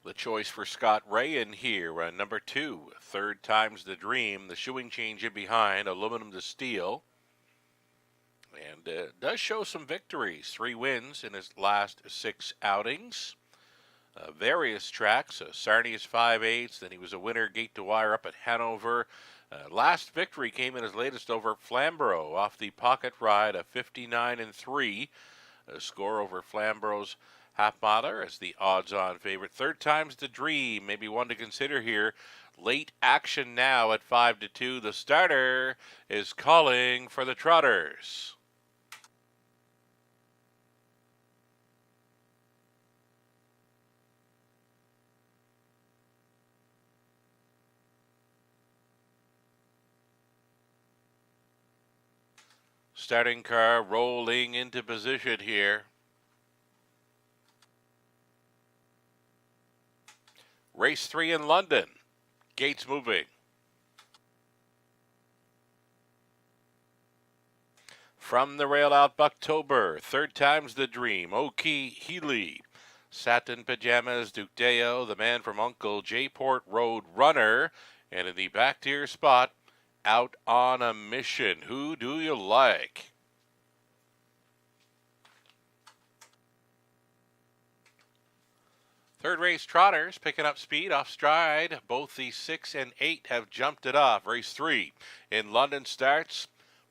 The choice for Scott Ray in here, number 2, Third Time's the Dream. The shoeing change in behind, aluminum to steel. And does show some victories. 3 wins in his last 6 outings. Various tracks. Sarnia's 5/8. Then he was a winner, gate to wire up at Hanover. Last victory came in his latest over Flamborough off the pocket ride, a 59-3. Score over Flamborough's half miler as the odds-on favorite. Third Time's the Dream, maybe one to consider here. Late action now at 5-2. The starter is calling for the Trotters. Starting car rolling into position here. Race 3 in London. Gates moving. From the rail out, Bucktober. Third Time's the Dream. Oki Healy. Satin Pajamas, Duke Deo, the man from Uncle, J-Port Road Runner. And in the back tier spot, Out on a Mission. Who do you like? Third race, Trotters picking up speed off stride. Both the 6 and 8 have jumped it off. Race 3 in London starts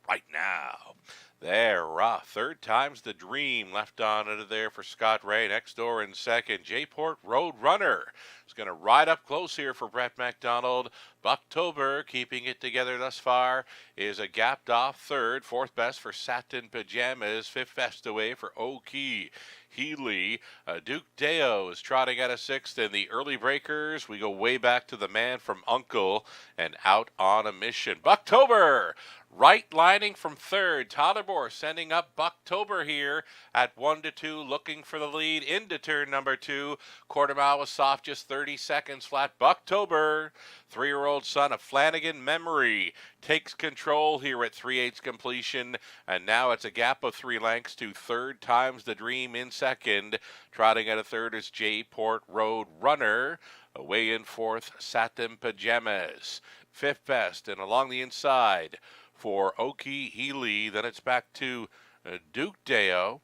right now. There, Third Time's the Dream left on into there for Scott Ray. Next door in second, J-Port Road Runner is going to ride up close here for Brett McDonald. Bucktober keeping it together thus far is a gapped off third. Fourth best for Satin Pajamas. Fifth best away for Oki Healy. Duke Deo is trotting at a sixth. In the early breakers, we go way back to the man from Uncle and Out on a Mission. Bucktober right lining from third. Todderbor sending up Bucktober here at 1-2, looking for the lead into turn number 2. Quarter mile was soft, just 30 seconds flat. Bucktober, 3-year-old son of Flanagan Memory, takes control here at 3/8 completion, and now it's a gap of 3 lengths to Third Time's the Dream in second. Trotting at a third is J-Port Road Runner. Away in fourth, Satin Pajamas. Fifth best, and along the inside for Oki Healy. Then it's back to Duke Deo,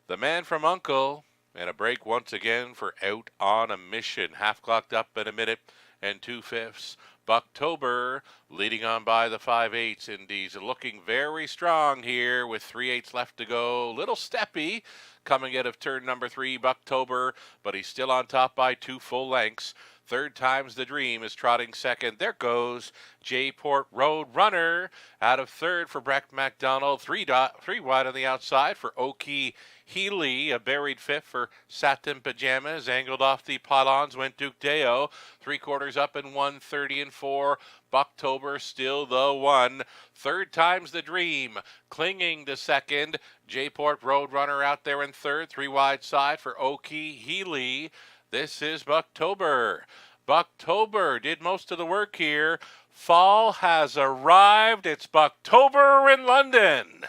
the man from Uncle, and a break once again for Out on a Mission. Half clocked up in a minute and 2/5. Bucktober leading on by the 5/8 Indies, looking very strong here with 3/8 left to go. Little steppy coming out of turn number 3, Bucktober, but he's still on top by 2 full lengths. Third Time's the Dream is trotting second. There goes J-Port Road Runner out of third for Brett McDonald. Three wide on the outside for Oki Healy. A buried fifth for Satin Pajamas. Angled off the pylons went Duke Deo. 3/4 up in 1:30-4. Bucktober still the one. Third Time's the Dream clinging to second. J-Port Road Runner out there in third. 3 wide side for Oki Healy. This is Bucktober. Bucktober did most of the work here. Fall has arrived. It's Bucktober in London.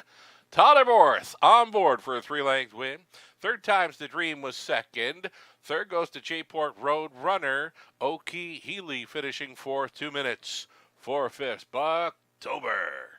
Todderborth on board for a 3-length win. Third Time's the Dream was second. Third goes to J-Port Road Runner. Oki Healy finishing fourth, 2 minutes, 4/5. Bucktober.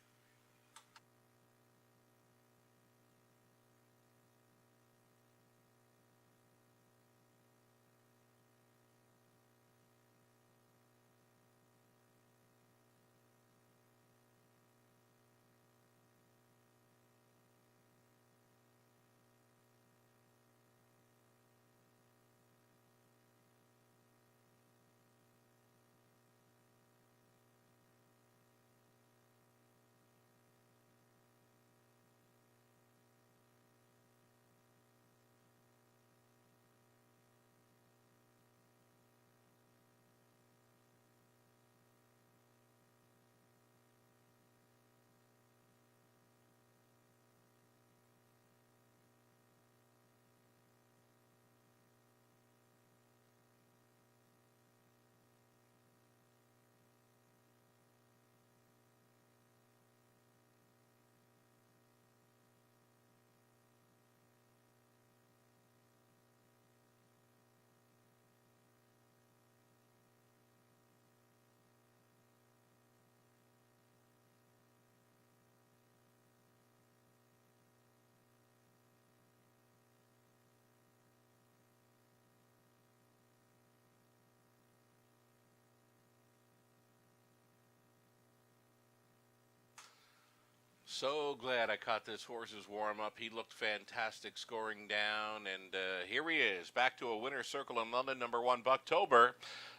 So glad I caught this horse's warm up. He looked fantastic scoring down, and here he is, back to a winner's circle in London, number 1, Bucktober.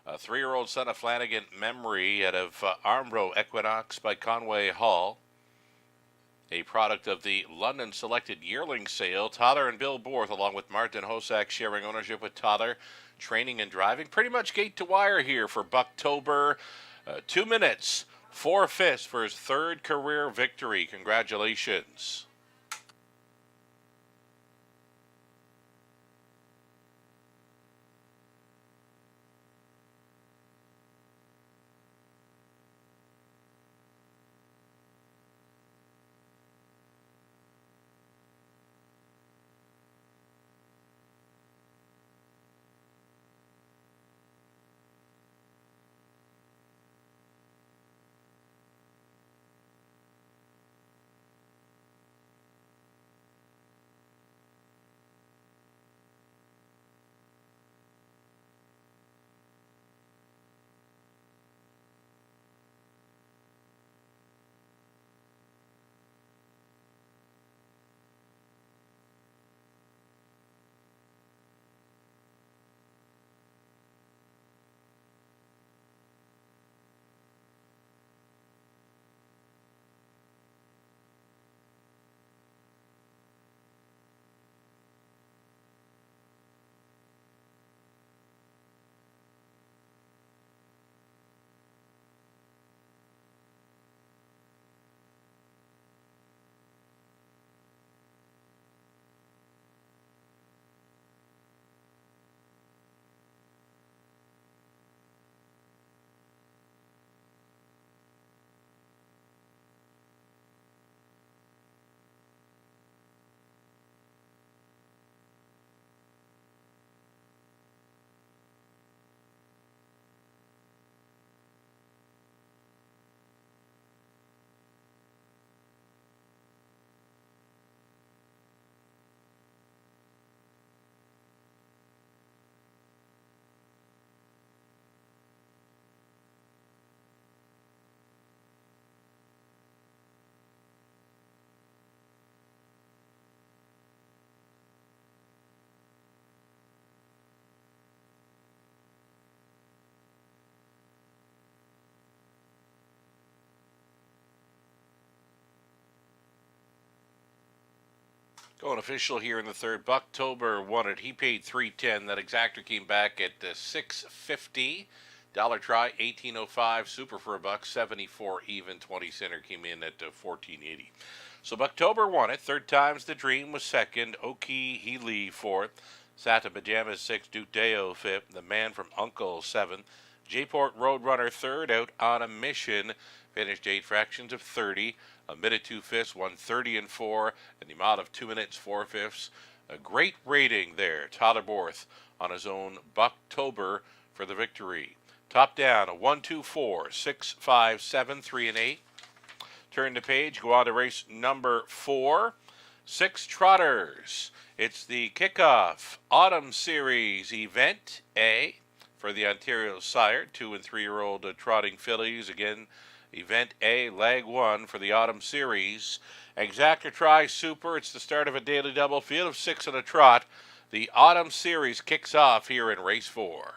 A 3-year-old son of Flanagan Memory out of Armbro Equinox by Conway Hall. A product of the London Selected Yearling Sale. Tyler and Bill Borth, along with Martin Hosak, sharing ownership with Tyler. Training and driving pretty much gate to wire here for Bucktober. 2 minutes, 4/5 for his 3rd career victory. Congratulations. Going official here in the 3rd. Bucktober won it. He paid $3.10. That exactor came back at $6.50. Dollar try, $18.05. Super for $1, 74 even. 20 center came in at $14.80. So Bucktober won it. 3rd time's the dream was 2nd. Oki Healy 4th. Sata Pajamas 6th. Duke Deo 5th. The Man from Uncle 7th. Jport Roadrunner 3rd, out on a mission. Finished 8 fractions of 30. A minute 2/5, 1:30 and 4, and the amount of 2 minutes 4/5. A great rating there. Tyler Borth on his own Bucktober for the victory. Top down, a 1, 2, 4, 6, 5, 7, 3, and 8. Turn the page, go on to race number 4. 6 trotters. It's the kickoff Autumn Series Event A for the Ontario Sire, 2 and 3-year-old trotting fillies. Again, Event A, Leg 1 for the Autumn Series. Exactor Try Super. It's the start of a daily double, field of 6 and a trot. The Autumn Series kicks off here in race 4.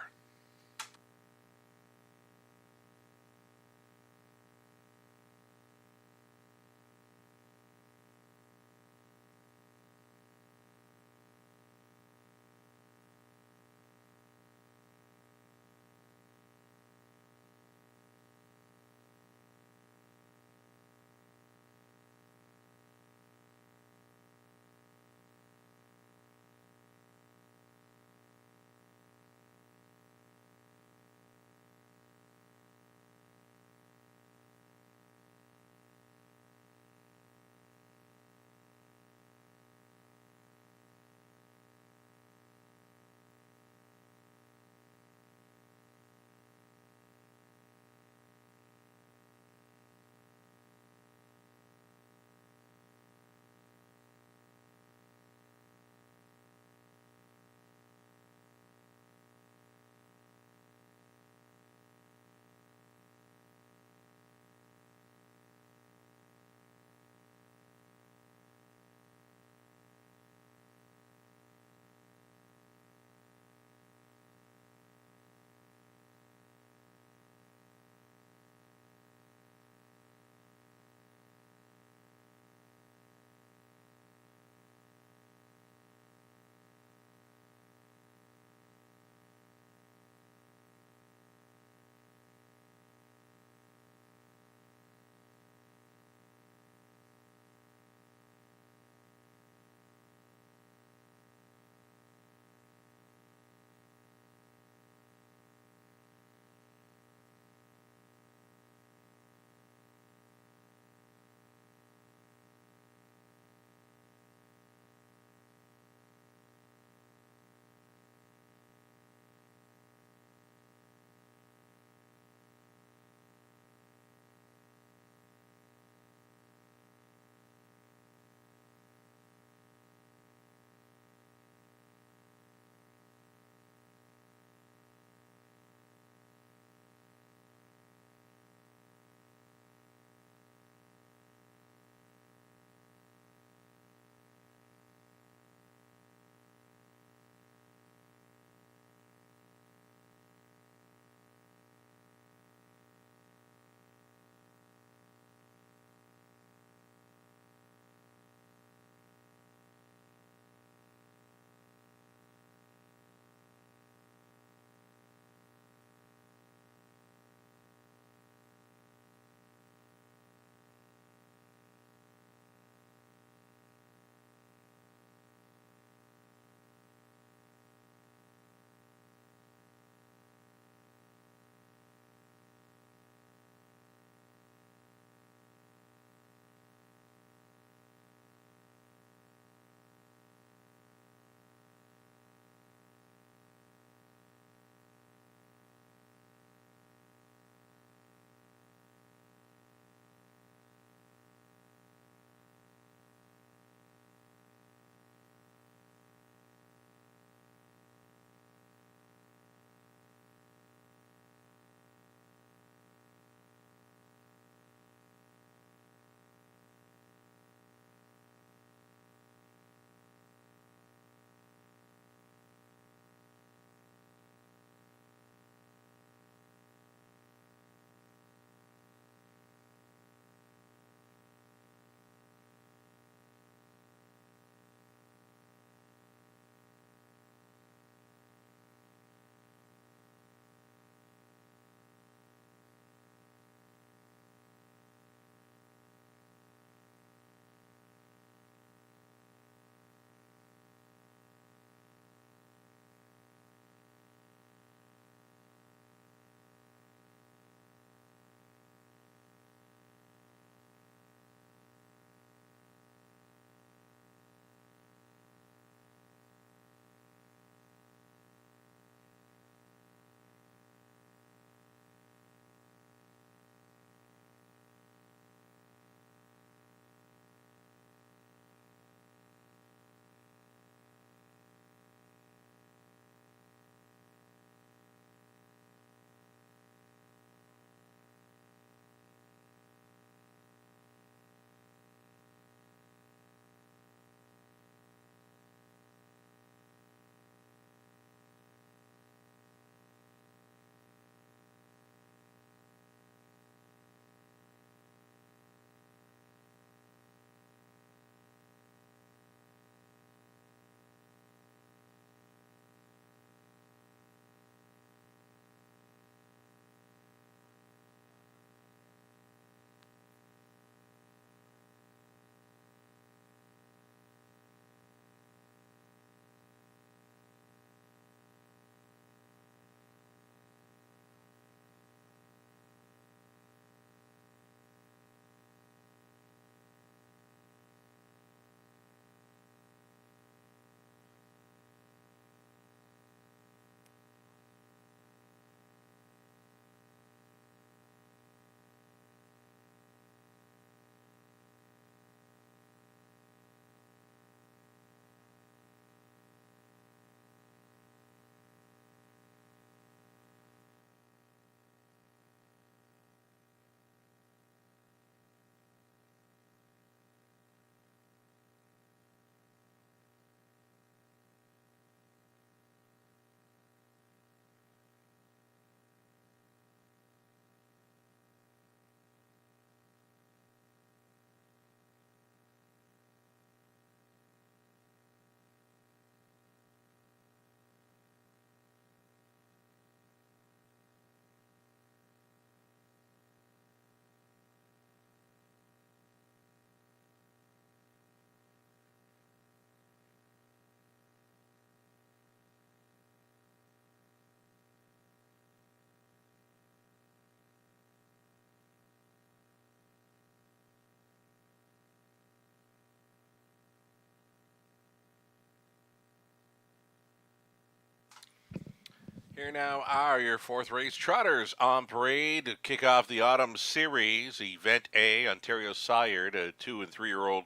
Here now are your fourth race trotters on parade to kick off the autumn series. Event A, Ontario sired, 2 and 3-year-old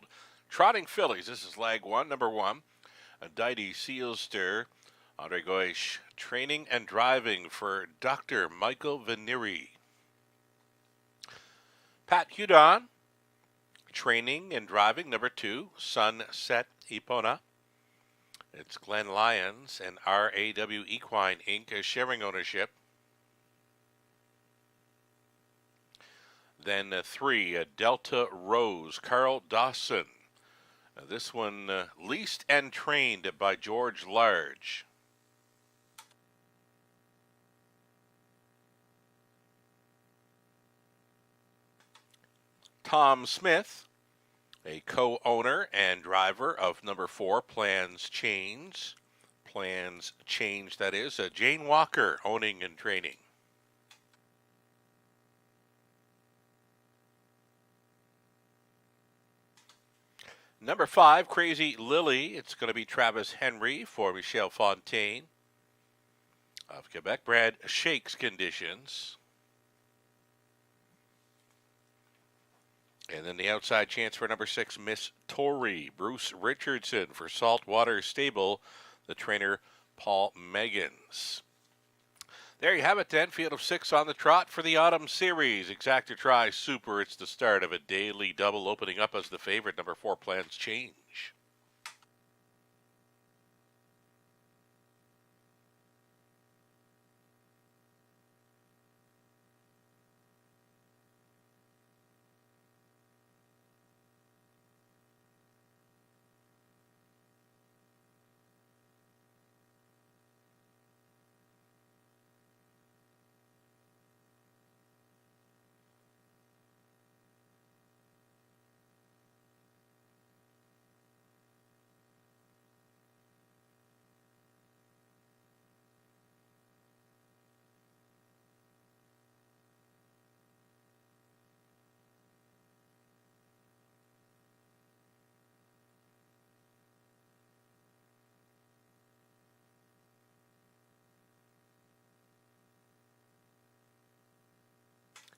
trotting fillies. This is lag one, number one. Didy Sealster, Andre Goish, training and driving for Dr. Michael Veneri. Pat Hudon, training and driving, number two, Sunset Epona. It's Glenn Lyons and RAW Equine Inc. sharing ownership. Then three, Delta Rose, Carl Dawson. This one leased and trained by George Large. Tom Smith, a co-owner and driver of number four, Plans Change. Plans Change, that is. Jane Walker, owning and training. Number five, Crazy Lily. It's going to be Travis Henry for Michelle Fontaine of Quebec. Brad Shakes conditions. And then the outside chance for number six, Miss Tory. Bruce Richardson for Saltwater Stable, the trainer Paul Meggins. There you have it then. Field of six on the trot for the autumn series. Exacta Tri Super. It's the start of a daily double, opening up as the favorite. Number four, Plans Change.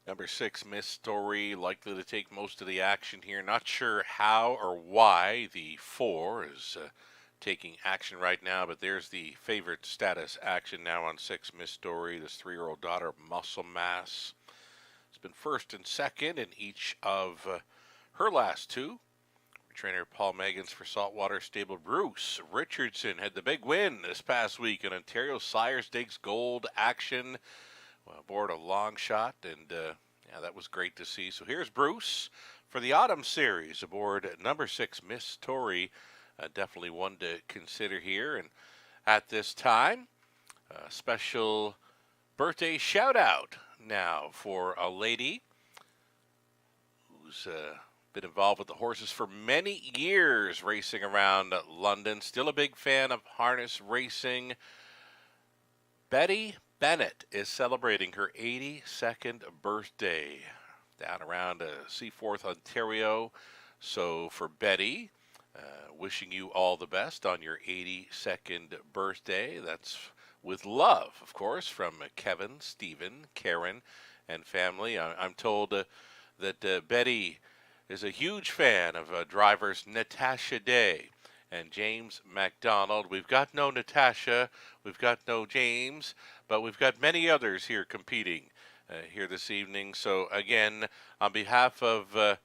Number six, Miss Story, likely to take most of the action here. Not sure how or why the four is taking action right now, but there's the favorite status action now on six, Miss Story, this 3-year-old daughter of Muscle Mass. It's been first and second in each of her last two. Trainer Paul Meggins for Saltwater Stable. Bruce Richardson had the big win this past week in Ontario Sire Stakes Gold action. Aboard a long shot, and yeah, that was great to see. So here's Bruce for the autumn series aboard number six, Miss Tory. Definitely one to consider here. And at this time, a special birthday shout out now for a lady who's been involved with the horses for many years, racing around London. Still a big fan of harness racing. Betty Bennett is celebrating her 82nd birthday down around Seaforth, Ontario. So for Betty, wishing you all the best on your 82nd birthday. That's with love, of course, from Kevin, Stephen, Karen, and family. I'm told that Betty is a huge fan of drivers Natasha Day and James MacDonald. We've got no Natasha, we've got no James, but we've got many others here competing here this evening. So again, on behalf of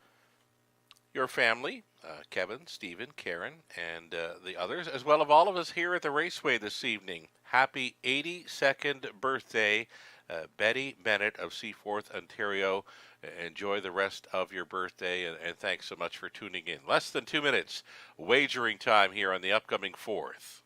your family, Kevin, Stephen, Karen, and the others, as well as all of us here at the Raceway this evening, happy 82nd birthday, Betty Bennett of Seaforth, Ontario. Enjoy the rest of your birthday, and thanks so much for tuning in. Less than 2 minutes wagering time here on the upcoming fourth.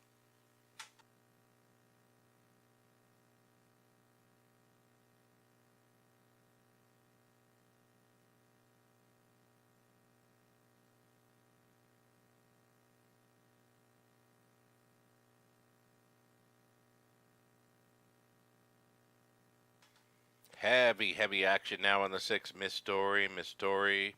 Heavy action now on the six, Miss Story. Miss Story,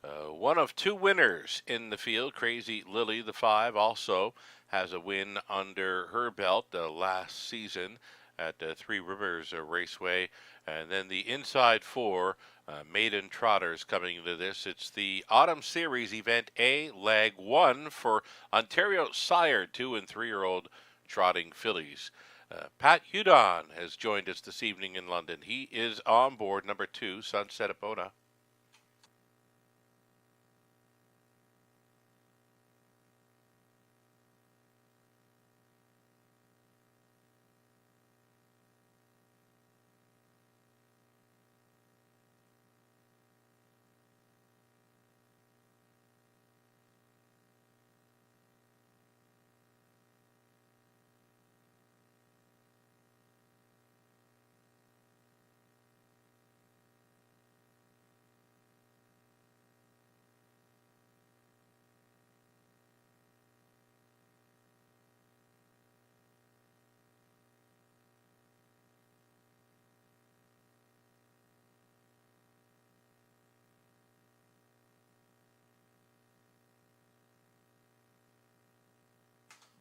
one of two winners in the field. Crazy Lily, the five, also has a win under her belt last season at Three Rivers Raceway. And then the inside four maiden trotters coming into this. It's the Autumn Series Event A, Leg 1 for Ontario Sire 2 and 3-year-old trotting fillies. Pat Hudon has joined us this evening in London. He is on board number 2, Sunset Epona.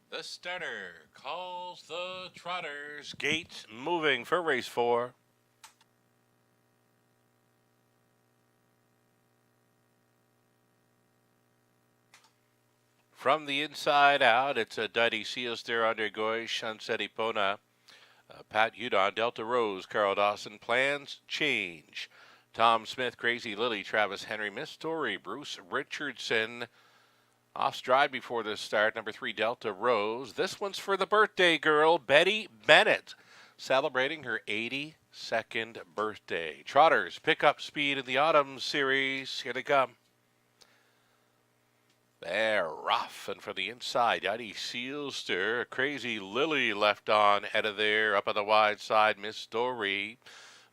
The starter calls the trotters. Gates moving for race 4. From the inside out, it's a Duddy Seals there under Goy, Sunset Epona, Pat Hudon, Delta Rose, Carl Dawson. Plans change. Tom Smith, Crazy Lily, Travis Henry, Miss Story, Bruce Richardson. Off stride before this start, number 3, Delta Rose. This one's for the birthday girl, Betty Bennett, celebrating her 82nd birthday. Trotters pick up speed in the Autumn Series. Here they come. They're rough, and for the inside, Eddie Sealster, Crazy Lily left on head of there, up on the wide side, Miss Story,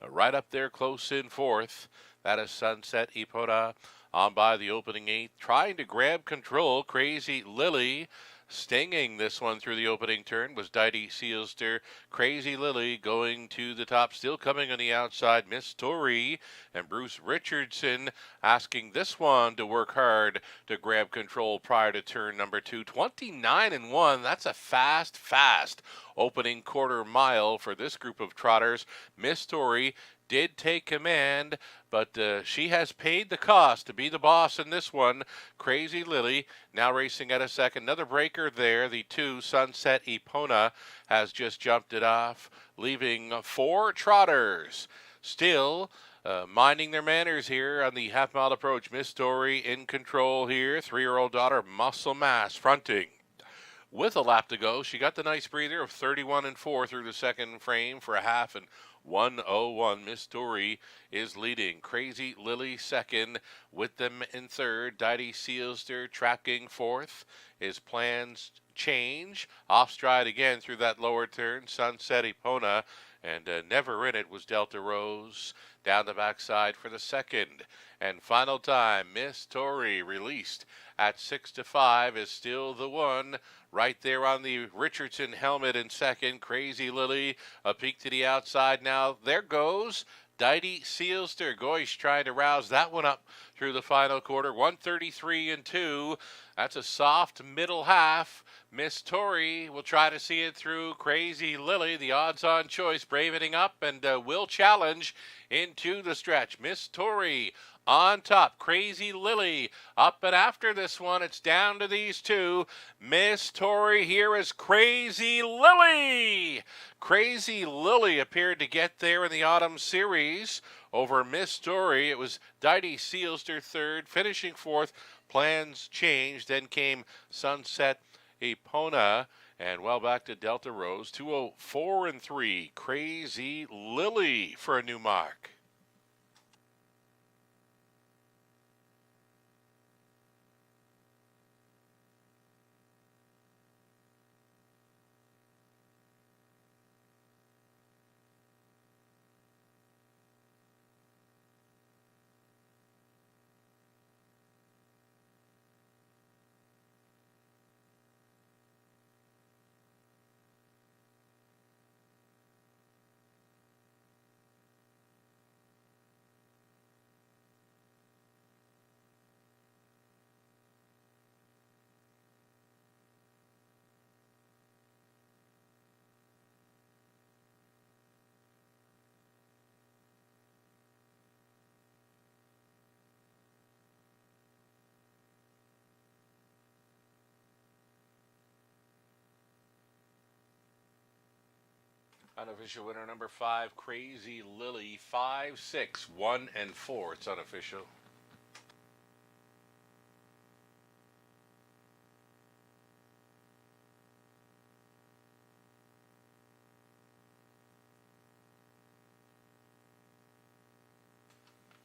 right up there close in 4th. That is Sunset Epona. On by the opening 8th, trying to grab control. Crazy Lily stinging this one through the opening turn was Didie Sealster. Crazy Lily going to the top, still coming on the outside. Miss Tory and Bruce Richardson asking this one to work hard to grab control prior to turn number 2. 29-1. That's a fast opening quarter mile for this group of trotters. Miss Tory did take command, but she has paid the cost to be the boss in this one. Crazy Lily now racing at a second. Another breaker there. The 2, Sunset Epona, has just jumped it off, leaving 4 trotters still minding their manners here on the half-mile approach. Miss Story in control here. 3-year-old daughter, Muscle Mass, fronting. With a lap to go, she got the nice breather of 31-4 through the second frame for a half, and 1:01. Miss Story is leading. Crazy Lily second, with them in third. Didie Sealster tracking fourth. His plans change. Off stride again through that lower turn. Sunset Epona, and never in it was Delta Rose. Down the backside for the second and final time. Miss Tory released at 6-5 is still the one. Right there on the Richardson helmet in second. Crazy Lily, a peek to the outside now. There goes Didie Sealster. Goish trying to rouse that one up through the final quarter. 133-2. That's a soft middle half. Miss Tory will try to see it through. Crazy Lily, the odds-on choice, bravening up and will challenge into the stretch. Miss Tory on top. Crazy Lily up and after this one. It's down to these two. Miss Tory, here is Crazy Lily. Crazy Lily appeared to get there in the Autumn Series over Miss Tory. It was Didie Sealster third, finishing fourth. Plans changed. Then came Sunset Epona. And well back to Delta Rose. 2:04-3. Crazy Lily for a new mark. Unofficial winner number 5, Crazy Lily, 5, 6, 1, and 4. It's unofficial.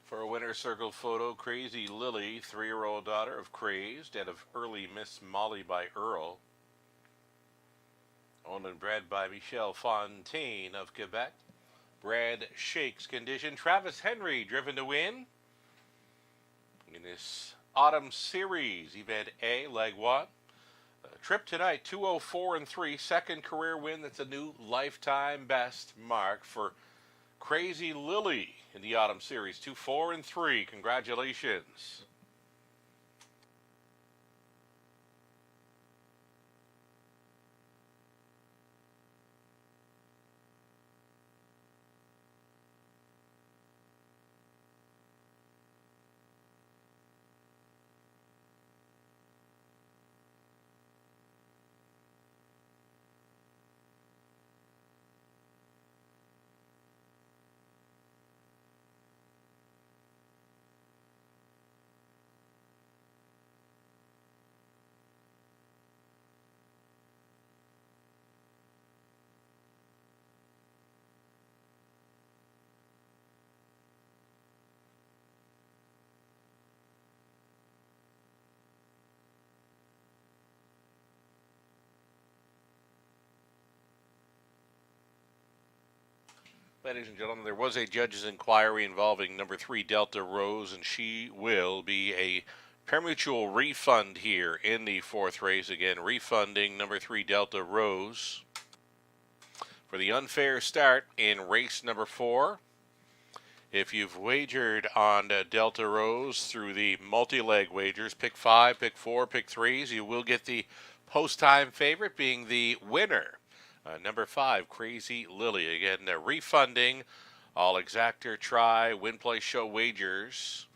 For a winner circle photo, Crazy Lily, 3-year-old daughter of Crazed and of early Miss Molly by Earl. Owned and bred by Michelle Fontaine of Quebec. Brad Shakes condition. Travis Henry driven to win in this autumn series. Event A, leg 1. Trip tonight, 2:04 and 3. Second career win. That's a new lifetime best mark for Crazy Lily in the autumn series. 2:04 and 3. Congratulations. Ladies and gentlemen, there was a judge's inquiry involving number 3 Delta Rose, and she will be a pari-mutuel refund here in the 4th race. Again, refunding number 3 Delta Rose for the unfair start in race number 4. If you've wagered on Delta Rose through the multi-leg wagers, pick 5, pick 4, pick 3s, you will get the post-time favorite being the winner. Number 5, Crazy Lily. Again, refunding all Exactor Try Win Play Show wagers.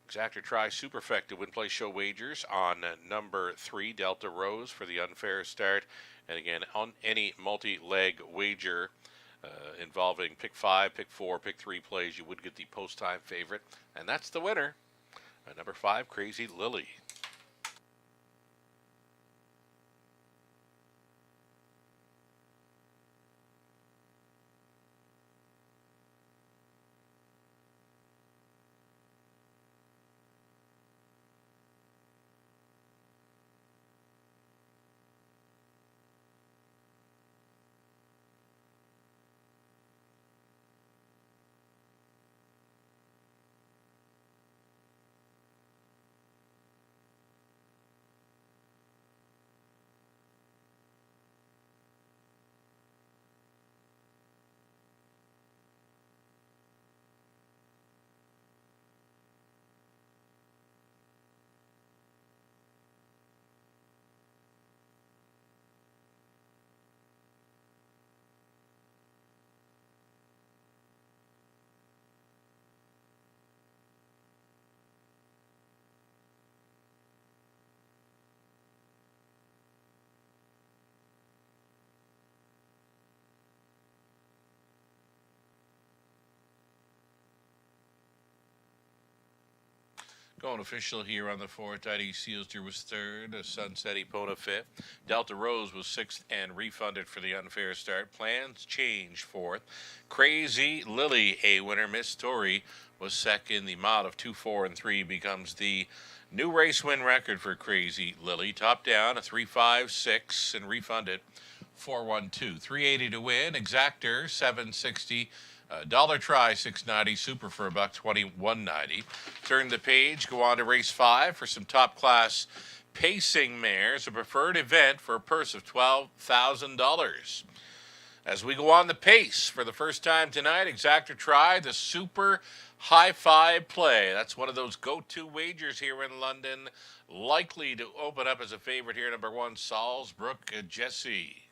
Exactor Try Superfecta Win Play Show wagers on number 3, Delta Rose, for the unfair start. And again, on any multi-leg wager involving pick 5, pick 4, pick 3 plays, you would get the post-time favorite. And that's the winner. Number 5, Crazy Lily. Going official here on the 4th. ID Sealster was 3rd. Sunset Epona 5th. Delta Rose was 6th and refunded for the unfair start. Plans changed 4th. Crazy Lily, a winner. Miss Story was 2nd. The mod of 2, 4, and 3 becomes the new race win record for Crazy Lily. Top down, a 3, 5, 6, and refunded 4, 1, 2. 380 to win. Exactor, 760. Dollar Try, $6.90. Super for $1.20, $1.90. Turn the page, go on to race 5 for some top class pacing mares, a preferred event for a purse of $12,000. As we go on the pace for the first time tonight, Exactor Try, the Super High Five play. That's one of those go-to wagers here in London. Likely to open up as a favorite here, number 1, Salzbrook Jesse.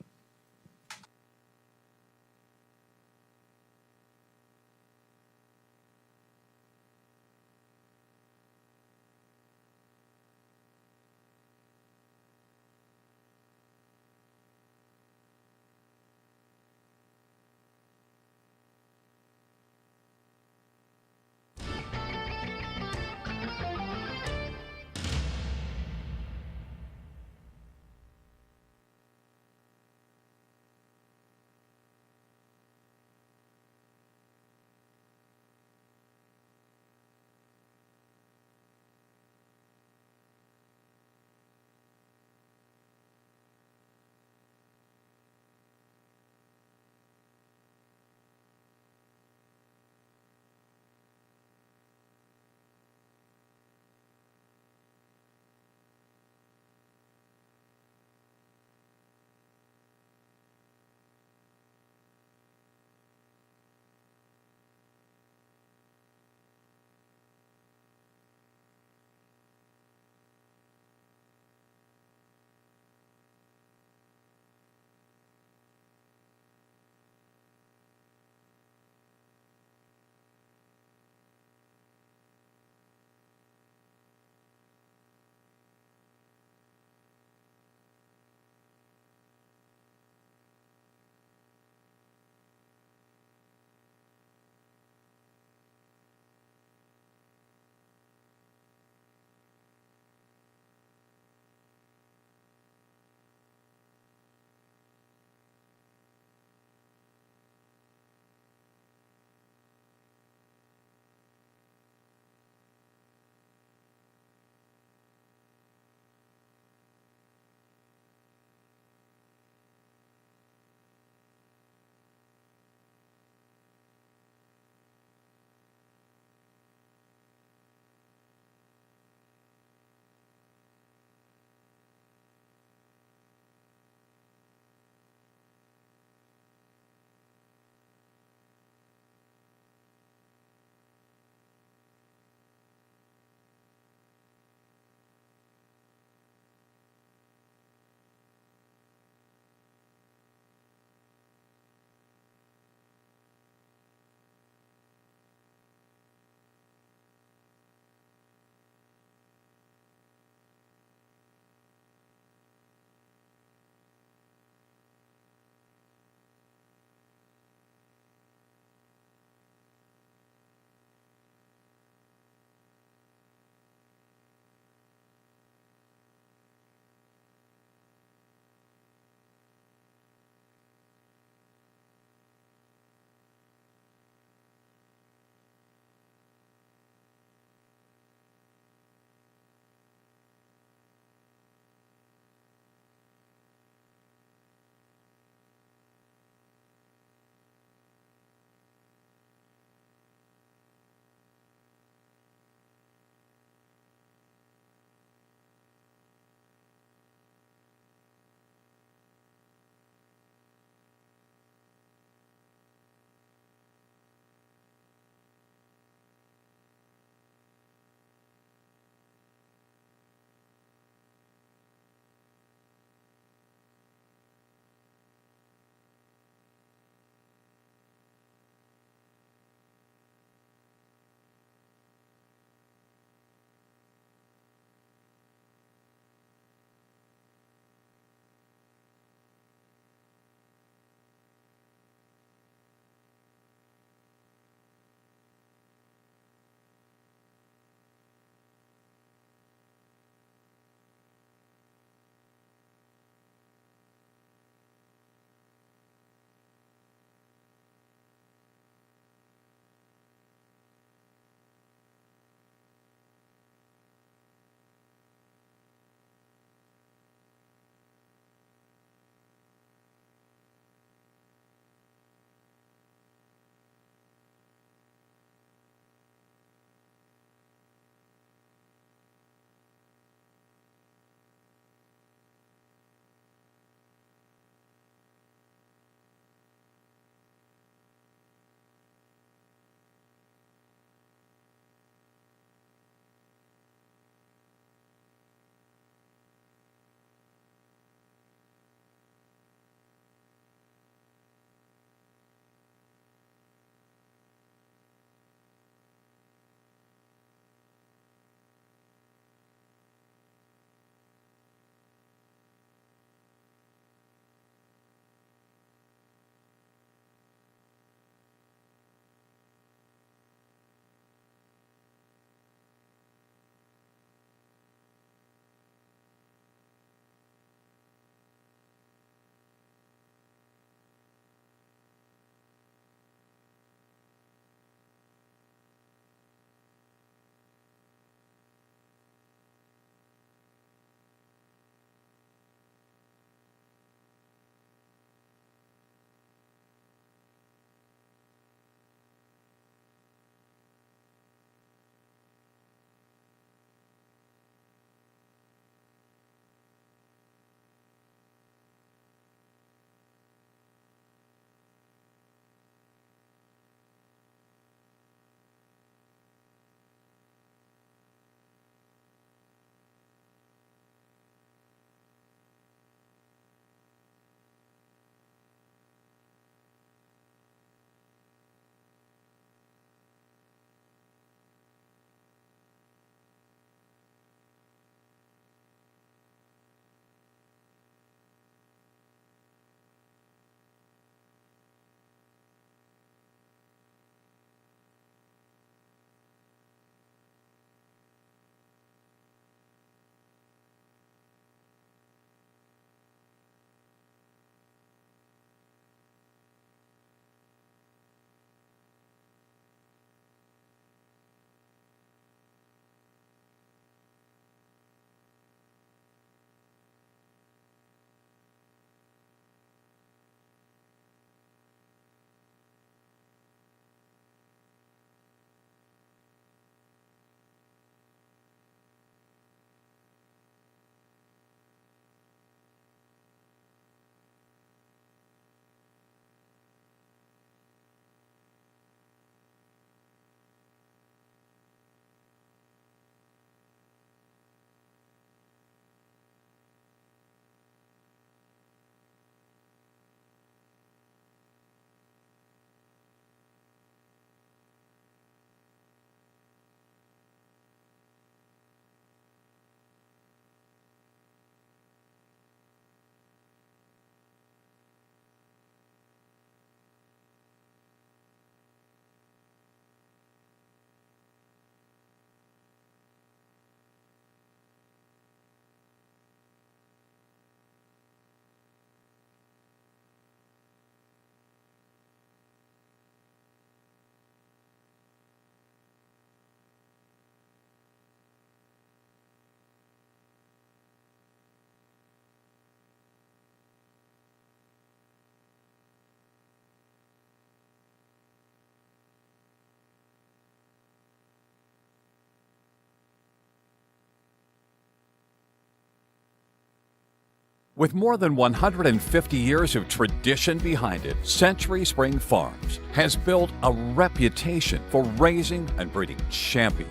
With more than 150 years of tradition behind it, Century Spring Farms has built a reputation for raising and breeding champions.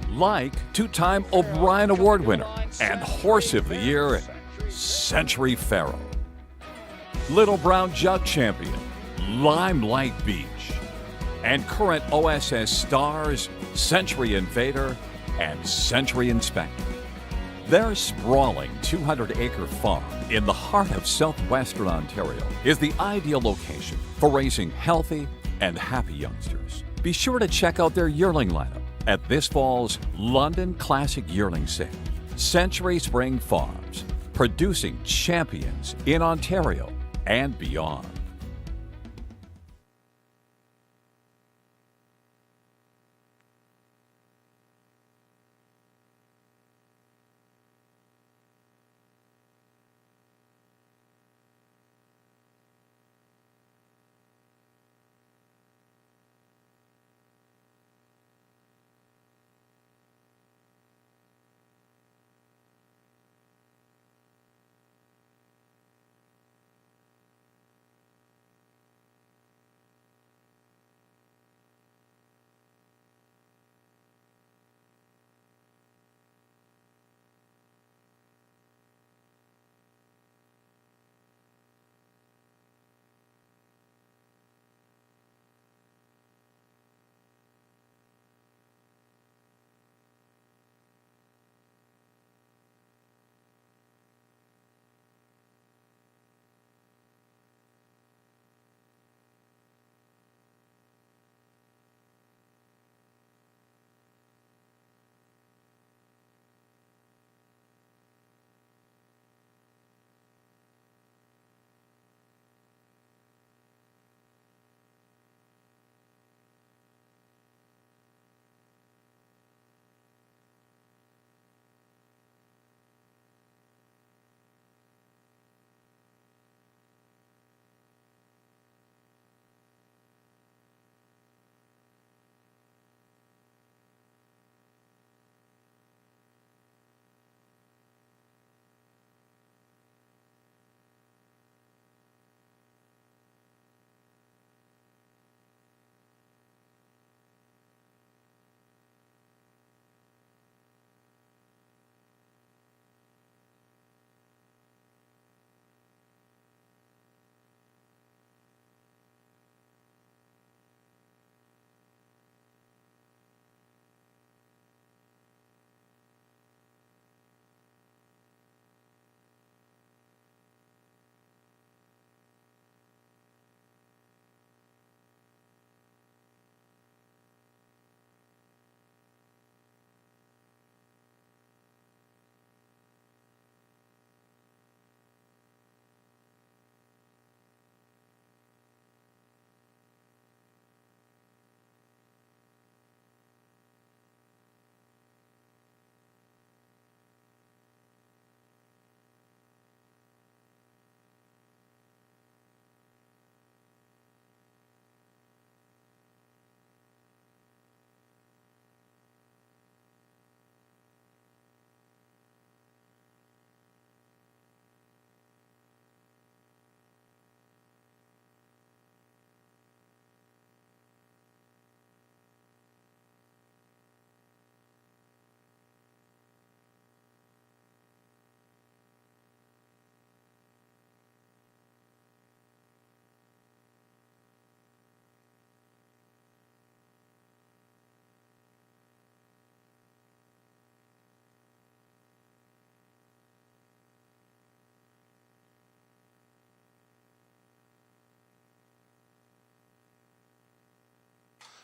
Like two-time O'Brien Award winner and Horse of the Year, Century Pharoah. Little Brown Jug champion, Limelight Beach. And current OSS stars, Century Invader and Century Inspector. Their sprawling 200-acre farm in the heart of southwestern Ontario is the ideal location for raising healthy and happy youngsters. Be sure to check out their yearling lineup at this fall's London Classic Yearling Sale. Century Spring Farms, producing champions in Ontario and beyond.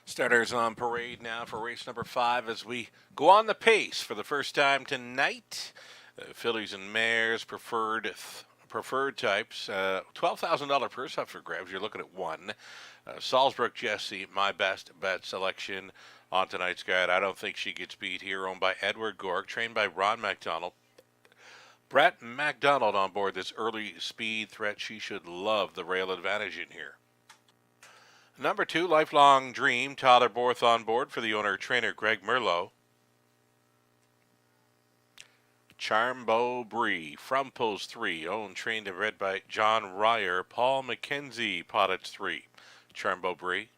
Starters on parade now for race number 5 as we go on the pace for the first time tonight. Fillies and mares, preferred types. $12,000 purse up for grabs. You're looking at one. Salzbrook Jessie, my best bet selection on tonight's guide. I don't think she gets beat here. Owned by Edward Gork, trained by Ron MacDonald. Brett MacDonald on board this early speed threat. She should love the rail advantage in here. Number 2, Lifelong Dream, Tyler Borth on board for the owner-trainer Greg Merlot. Charmbo Bree from Post 3, owned, trained, and bred by John Ryer. Paul McKenzie, pottage 3. Charmbo Bree.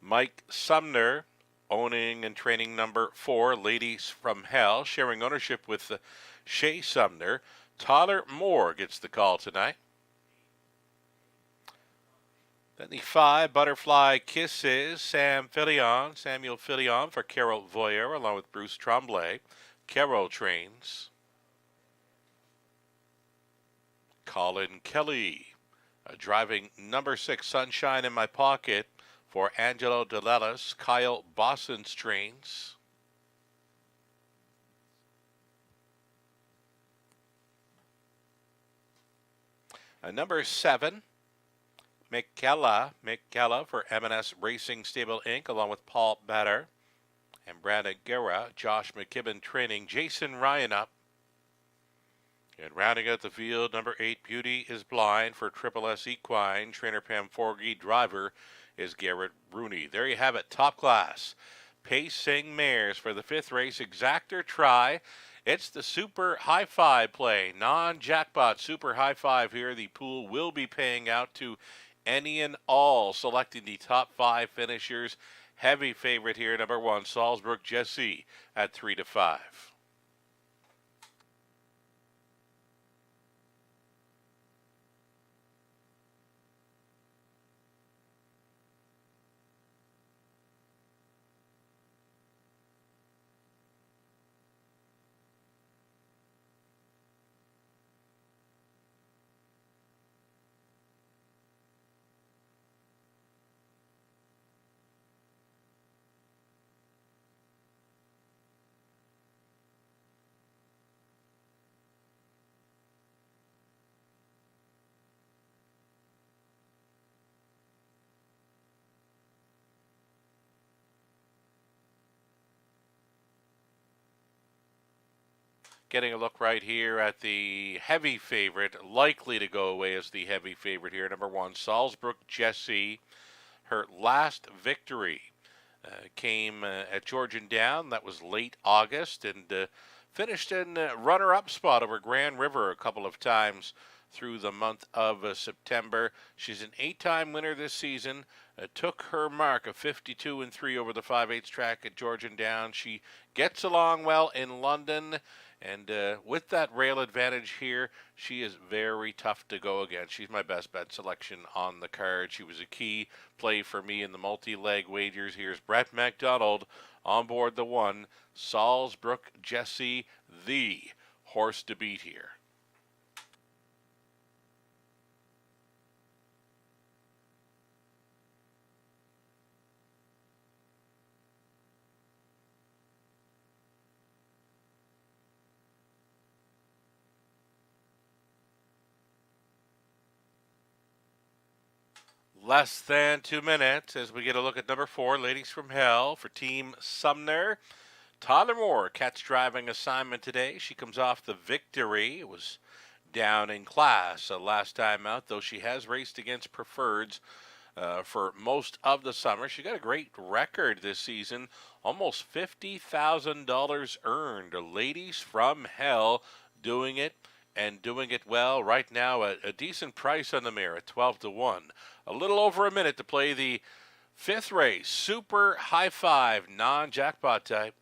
Mike Sumner, owning and training number 4, Ladies from Hell, sharing ownership with Shay Sumner. Tyler Moore gets the call tonight. Then the 5, Butterfly Kisses, Samuel Filion for Carol Voyer, along with Bruce Tremblay. Carol trains. Colin Kelly, driving number 6, Sunshine in My Pocket, for Angelo DeLellis. Kyle Bosson trains. Number 7, McKella for M&S Racing Stable Inc., along with Paul Batter and Brandon Guerra. Josh McKibben training. Jason Ryan up. And rounding out the field, number 8, Beauty is Blind for Triple S Equine. Trainer Pam Forgey. Driver is Garrett Rooney. There you have it, top class pacing mares for the 5th race. Exactor try. It's the Super High Five play, non-jackpot Super High Five here. The pool will be paying out to any and all, selecting the top 5 finishers. Heavy favorite here, number 1, Salzburg Jesse at 3-5. Getting a look right here at the heavy favorite, likely to go away as the heavy favorite here, number 1, Salzburg Jesse. Her last victory came at Georgian Down. That was late August, and finished in runner-up spot over Grand River a couple of times through the month of September. She's an 8-time winner this season. Took her mark of 52-3 over the 5/8 track at Georgian Down. She gets along well in London. And with that rail advantage here, she is very tough to go against. She's my best bet selection on the card. She was a key play for me in the multi-leg wagers. Here's Brett McDonald on board the 1, Salzburg Jesse, the horse to beat here. Less than 2 minutes as we get a look at number 4, Ladies from Hell for Team Sumner. Tyler Moore, catch driving assignment today. She comes off the victory. It was down in class last time out, though she has raced against preferreds for most of the summer. She got a great record this season, almost $50,000 earned. Ladies from Hell doing it, and doing it well right now. A decent price on the mare at 12-1. A little over a minute to play the 5th race, Super High Five, non-jackpot type.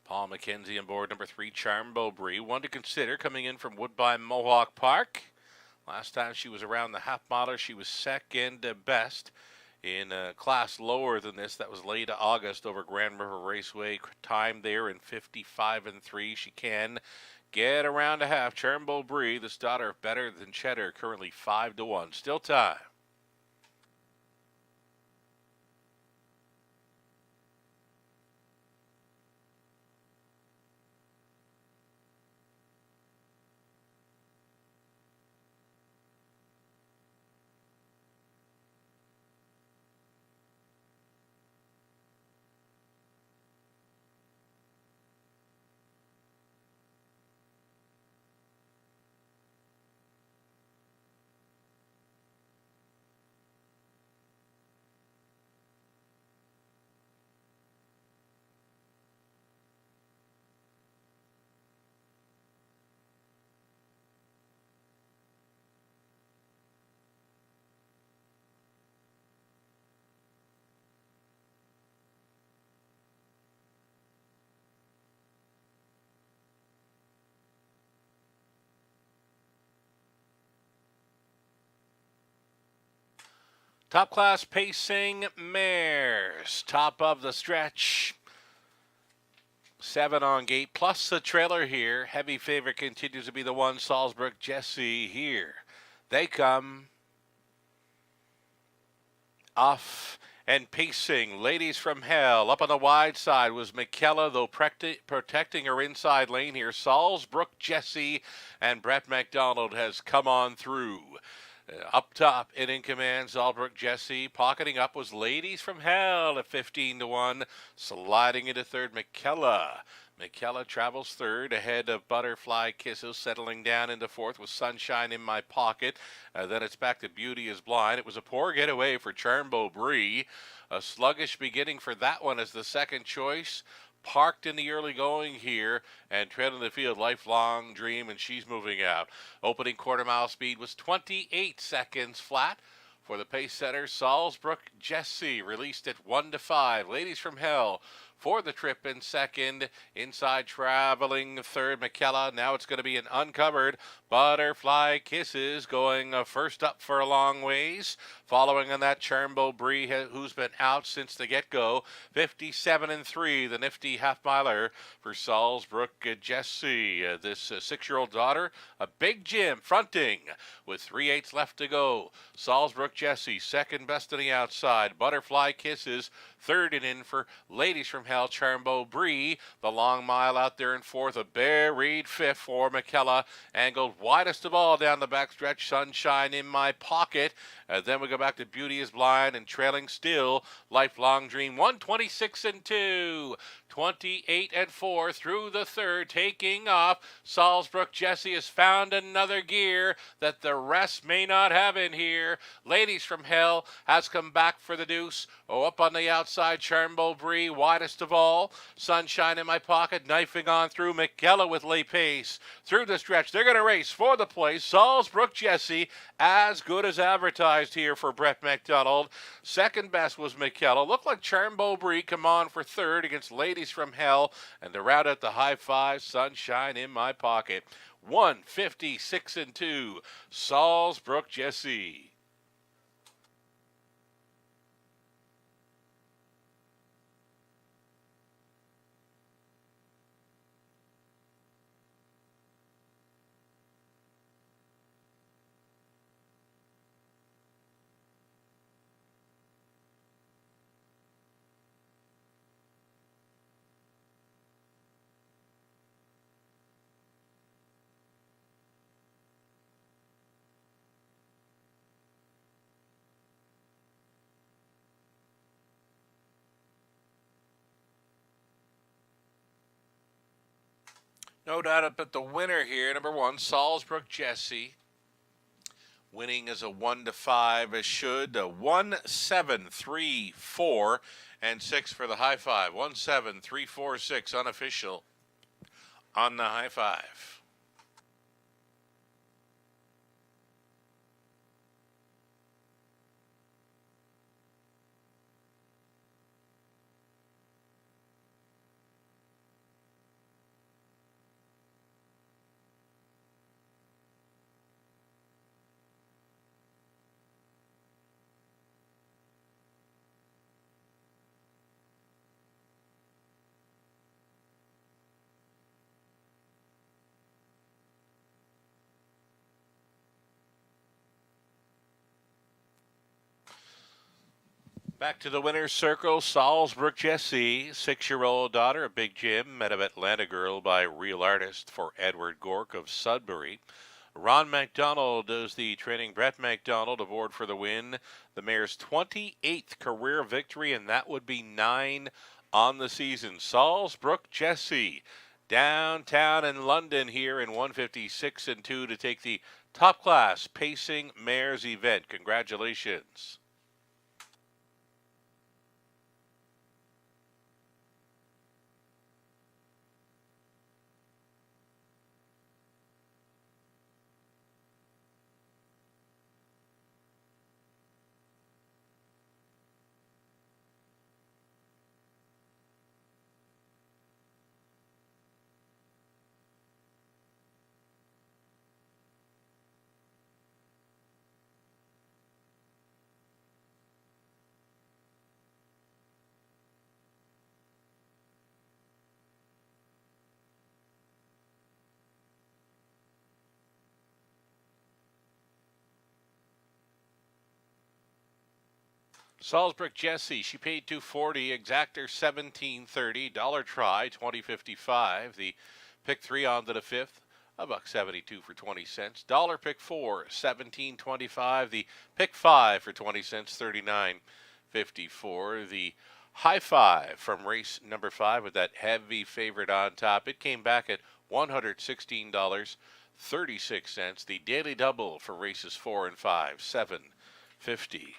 Paul McKenzie on board number 3, Charmbo Bree. One to consider coming in from Woodbine Mohawk Park. Last time she was around the half mile, she was second best in a class lower than this. That was late August over Grand River Raceway. Time there in 55-3. She can get around a half. Charmbo Bree, this daughter of Better Than Cheddar, currently 5-1. Still time. Top class pacing mares. Top of the stretch. 7 on gate plus the trailer here. Heavy favorite continues to be the one, Salzburg Jesse here. They come off and pacing. Ladies from Hell. Up on the wide side was McKella, though protecting her inside lane here. Salzburg Jesse and Brett McDonald has come on through. Up top and in command, Salzburg Jesse. Pocketing up was Ladies from Hell at 15-1. Sliding into third, McKella. McKella travels third ahead of Butterfly Kisses. Settling down into fourth with Sunshine in My Pocket. Then it's back to Beauty is Blind. It was a poor getaway for Charmbo Bree. A sluggish beginning for that one as the second choice. Parked in the early going here and trailing the field, Lifelong Dream, and she's moving out. Opening quarter mile speed was 28 seconds flat for the pace setter, Salzburg Jesse, released at 1-5. Ladies from Hell for the trip in second. Inside traveling third, McKella. Now it's going to be an uncovered Butterfly Kisses going first up for a long ways. Following on that, Charmbo Bree, who's been out since the get-go. 57-3, the nifty half-miler for Salzburg Jesse. This 6-year-old daughter, a big Jim fronting with 3/8 left to go. Salzburg Jesse, second best on the outside. Butterfly Kisses, third and in for Ladies from Hell, Charmbo Bree. The long mile out there in fourth, a buried fifth for McKella. Angled widest of all down the backstretch, Sunshine in My Pocket. Then we go back to Beauty is Blind and trailing still, Lifelong Dream. 126-2. 28-4 through the third, taking off. Salzburg Jesse has found another gear that the rest may not have in here. Ladies from Hell has come back for the deuce. Oh, up on the outside, Charmbo Bree, widest of all. Sunshine in My Pocket, knifing on through. McKella with lay pace through the stretch. They're going to race for the place. Salzburg Jesse, as good as advertised here for Brett McDonald. Second best was McKella. Looked like Charmbo Bree come on for third against Ladies from Hell, and to round out the high five, Sunshine in My Pocket. 156-2, Salzburg Jesse. No doubt about the winner here, number one, Salzburg Jesse. Winning as a 1-5 as should. 1, 7, 3, 4, and 6 for the high five. 1, 7, 3, 4, 6 unofficial on the high five. Back to the winner's circle, Salzburg Jesse, 6-year-old daughter of Big Jim, met of Atlanta Girl by Real Artist for Edward Gork of Sudbury. Ron McDonald does the training. Brett McDonald aboard for the win. The mare's 28th career victory, and that would be 9 on the season. Salzburg Jesse, downtown in London here in 156-2 to take the top class pacing mares event. Congratulations. Salzburg Jesse, she paid $2.40. Exactor $17.30. Dollar Try $20.55. The pick 3 on to the 5th. $1.72 for 20 cents. Dollar pick 4, $17.25. The pick 5 for 20 cents, $39.54. The high 5 from race number 5 with that heavy favorite on top. It came back at $116.36. The daily double for races 4 and 5, $7.50.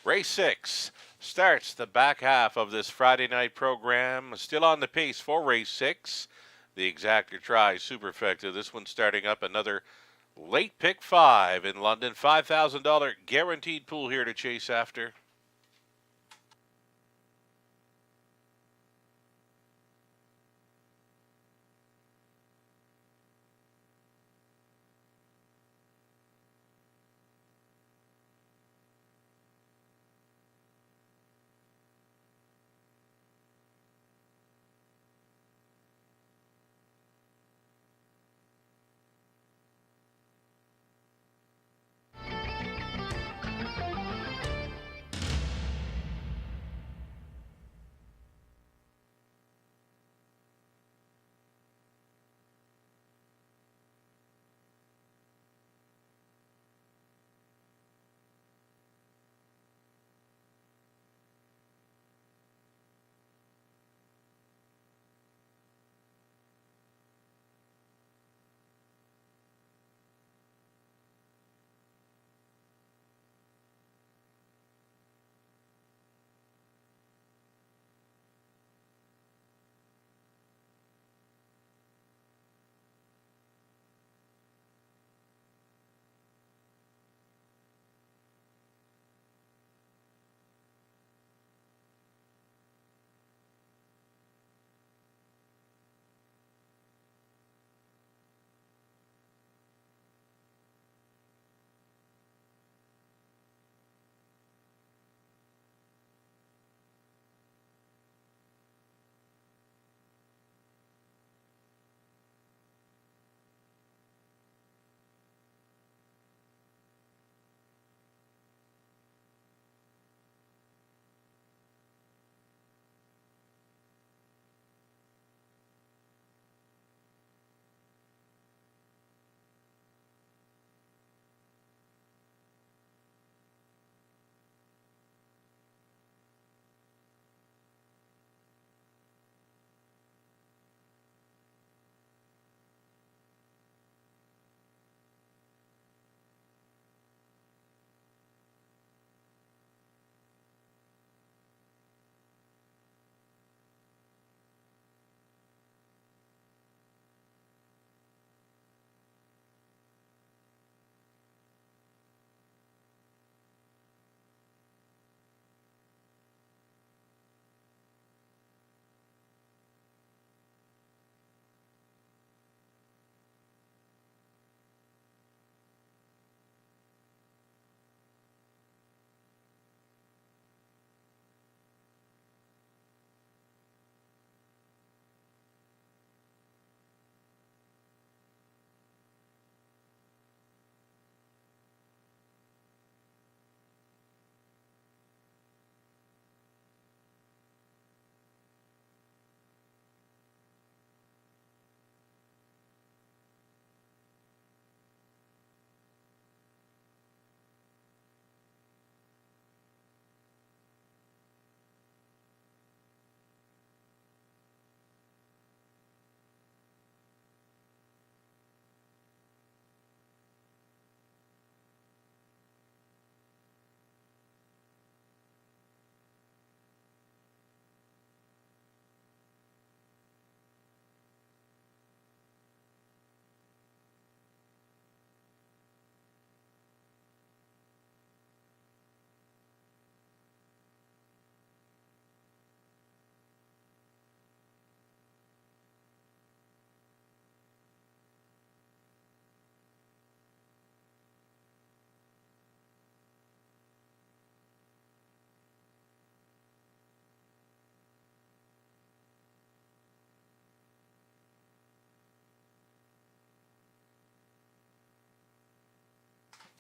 Race 6 starts the back half of this Friday night program. Still on the pace for race 6. The Exactor Try Superfecta. This one starting up another late pick 5 in London. $5,000 guaranteed pool here to chase after.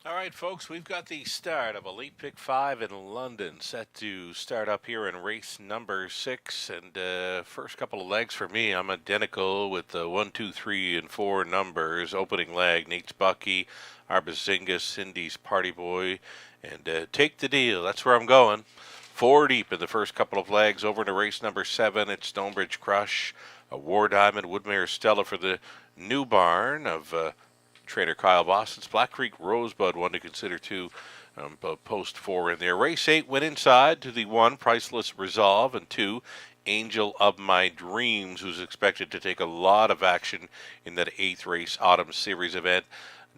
All right, folks, we've got the start of a late pick 5 in London set to start up here in race number 6. And first couple of legs for me, I'm identical with the 1, 2, 3, and 4 numbers. Opening leg, Nate's Bucky, Arbazinga, Cindy's Party Boy, and Take the Deal. That's where I'm going. 4 deep in the first couple of legs. Over to race number 7, it's Stonebridge Crush, a War Diamond, Woodmere Stella for the new barn of trainer Kyle Boston's Black Creek Rosebud, one to consider too. Post 4 in there. Race 8 went inside to the 1, Priceless Resolve, and 2, Angel of My Dreams, who's expected to take a lot of action in that 8th race Autumn Series event.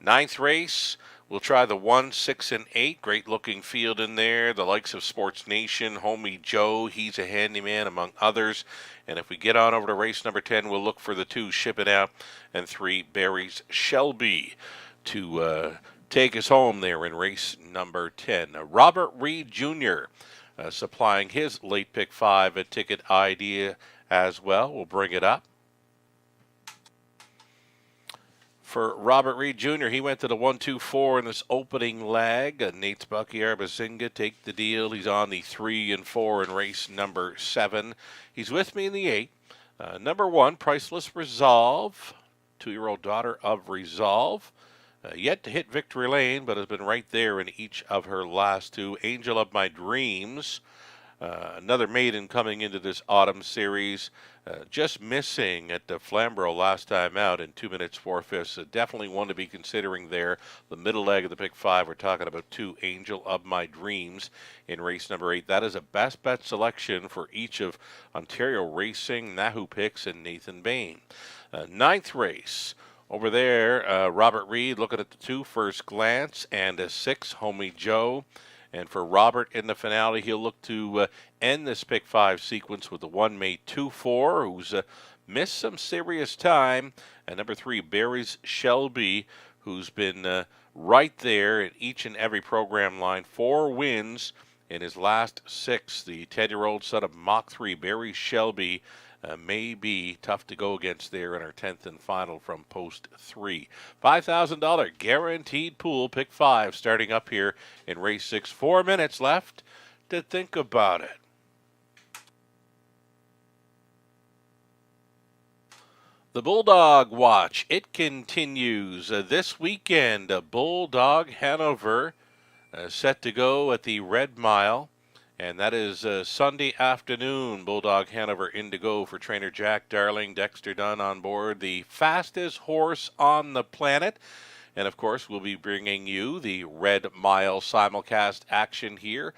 9th race, we'll try the 1, 6, and 8. Great looking field in there. The likes of Sports Nation, Homie Joe, he's a handyman, among others. And if we get on over to race number 10, we'll look for the 2, Ship It Out, and 3, Barry's Shelby to take us home there in race number 10. Robert Reed Jr. Supplying his late pick 5 a ticket idea as well. We'll bring it up. For Robert Reed Jr., he went to the 1, 2, 4 in this opening leg. Nate's Bucky, Arbazinga, Take the Deal. He's on the 3 and 4 in race number 7. He's with me in the 8. Number 1, Priceless Resolve, 2-year-old daughter of Resolve. Yet to hit victory lane, but has been right there in each of her last 2. Angel of My Dreams, another maiden coming into this autumn series. Just missing at the Flamborough last time out in 2 minutes 4/5. Definitely one to be considering there. The middle leg of the pick 5, we're talking about 2, Angel of My Dreams in race number 8. That is a best bet selection for each of Ontario Racing, Nahu Picks, and Nathan Bain. 9th race. Over there, Robert Reed looking at the 2, First Glance, and a 6, Homie Joe. And for Robert in the finale, he'll look to end this pick 5 sequence with the 1, May 2-4, who's missed some serious time. And number 3, Barry's Shelby, who's been right there in each and every program line. 4 wins in his last 6. The 10-year-old son of Mach 3, Barry Shelby, may be tough to go against there in our 10th and final from post 3. $5,000 guaranteed pool, pick 5, starting up here in race 6. 4 minutes left to think about it. The Bulldog Watch, it continues this weekend. Bulldog Hanover set to go at the Red Mile. And that is Sunday afternoon. Bulldog Hanover Indigo for trainer Jack Darling, Dexter Dunn on board, the fastest horse on the planet. And of course, we'll be bringing you the Red Mile simulcast action here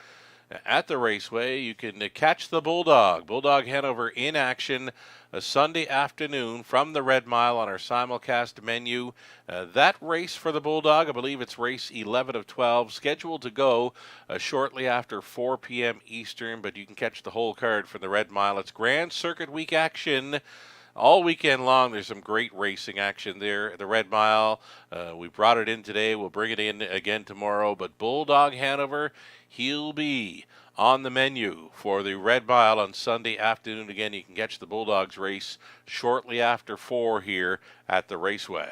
at the Raceway. You can catch the Bulldog Hanover in action a Sunday afternoon from the Red Mile on our simulcast menu. That race for the Bulldog, I believe it's race 11 of 12, scheduled to go shortly after 4 p.m. Eastern, but you can catch the whole card from the Red Mile. It's Grand Circuit Week action all weekend long. There's some great racing action there. The Red Mile, we brought it in today. We'll bring it in again tomorrow. But Bulldog Hanover, he'll be on the menu for the Red Mile on Sunday afternoon. Again, you can catch the Bulldogs race shortly after 4 here at the Raceway.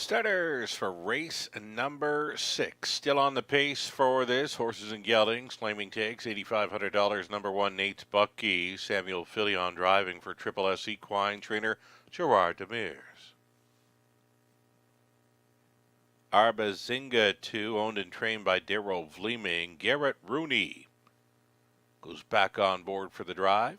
Starters for race number 6. Still on the pace for this. Horses and Geldings claiming takes $8,500. Number 1, Nate's Bucky. Samuel Filion driving for Triple S Equine. Trainer Gerard Demers. Arbazinga 2, owned and trained by Darrell Vleeming. Garrett Rooney goes back on board for the drive.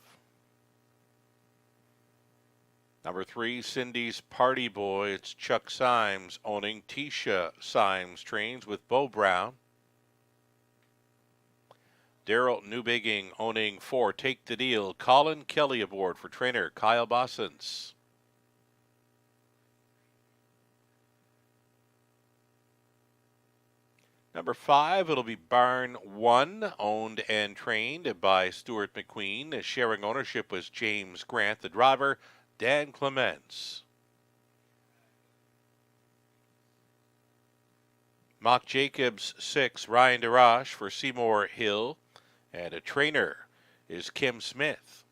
Number 3, Cindy's Party Boy. It's Chuck Symes owning. Tisha Symes trains with Bo Brown. Daryl Newbigging owning 4, Take the Deal. Colin Kelly aboard for trainer Kyle Bossens. Number 5, it'll be Barn 1, owned and trained by Stuart McQueen. Sharing ownership was James Grant. The driver, Dan Clements. Mock Jacobs 6, Ryan DeRoche for Seymour Hill. And a trainer is Kim Smith.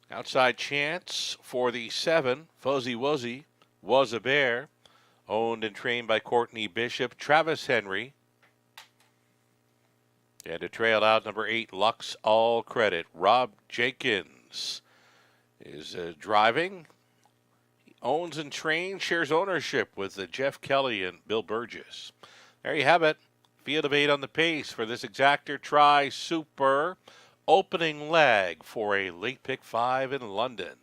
Outside chance for the 7, Fuzzy Wuzzy was a bear. Owned and trained by Courtney Bishop, Travis Henry. And to trail out, number 8, Lux All Credit. Rob Jenkins is driving. He owns and trains, shares ownership with Jeff Kelly and Bill Burgess. There you have it. Field of 8 on the pace for this Exactor Tri Super opening leg for a late pick 5 in London.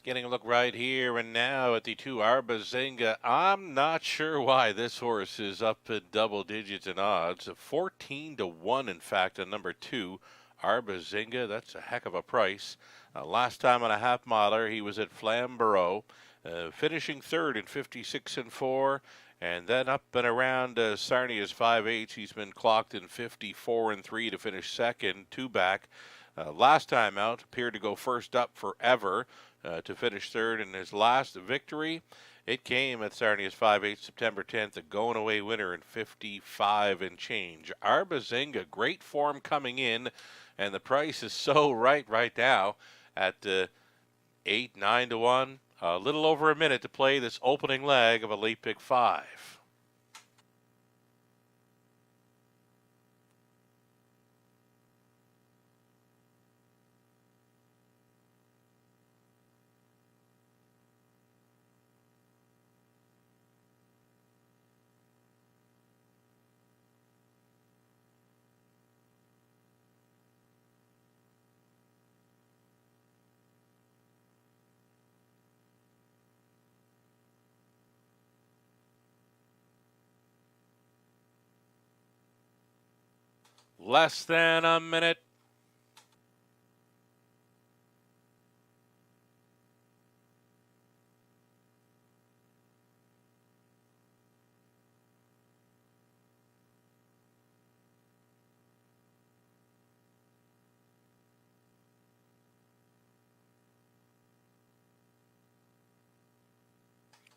Getting a look right here and now at the 2, Arbazinga. I'm not sure why this horse is up in double digits in odds. 14-1, in fact, on number 2, Arbazinga. That's a heck of a price. Last time on a half miler, he was at Flamborough, finishing 3rd in 56-4. And then up and around Sarnia's 5/8, he's been clocked in 54-3 to finish 2nd, 2 back. Last time out, appeared to go first up forever. To finish 3rd in his last victory. It came at Sarnia's 5/8, September 10th, a going-away winner in 55 and change. Arbazinga, great form coming in, and the price is so right now at 8-9-1. A little over a minute to play this opening leg of a late pick 5. Less than a minute.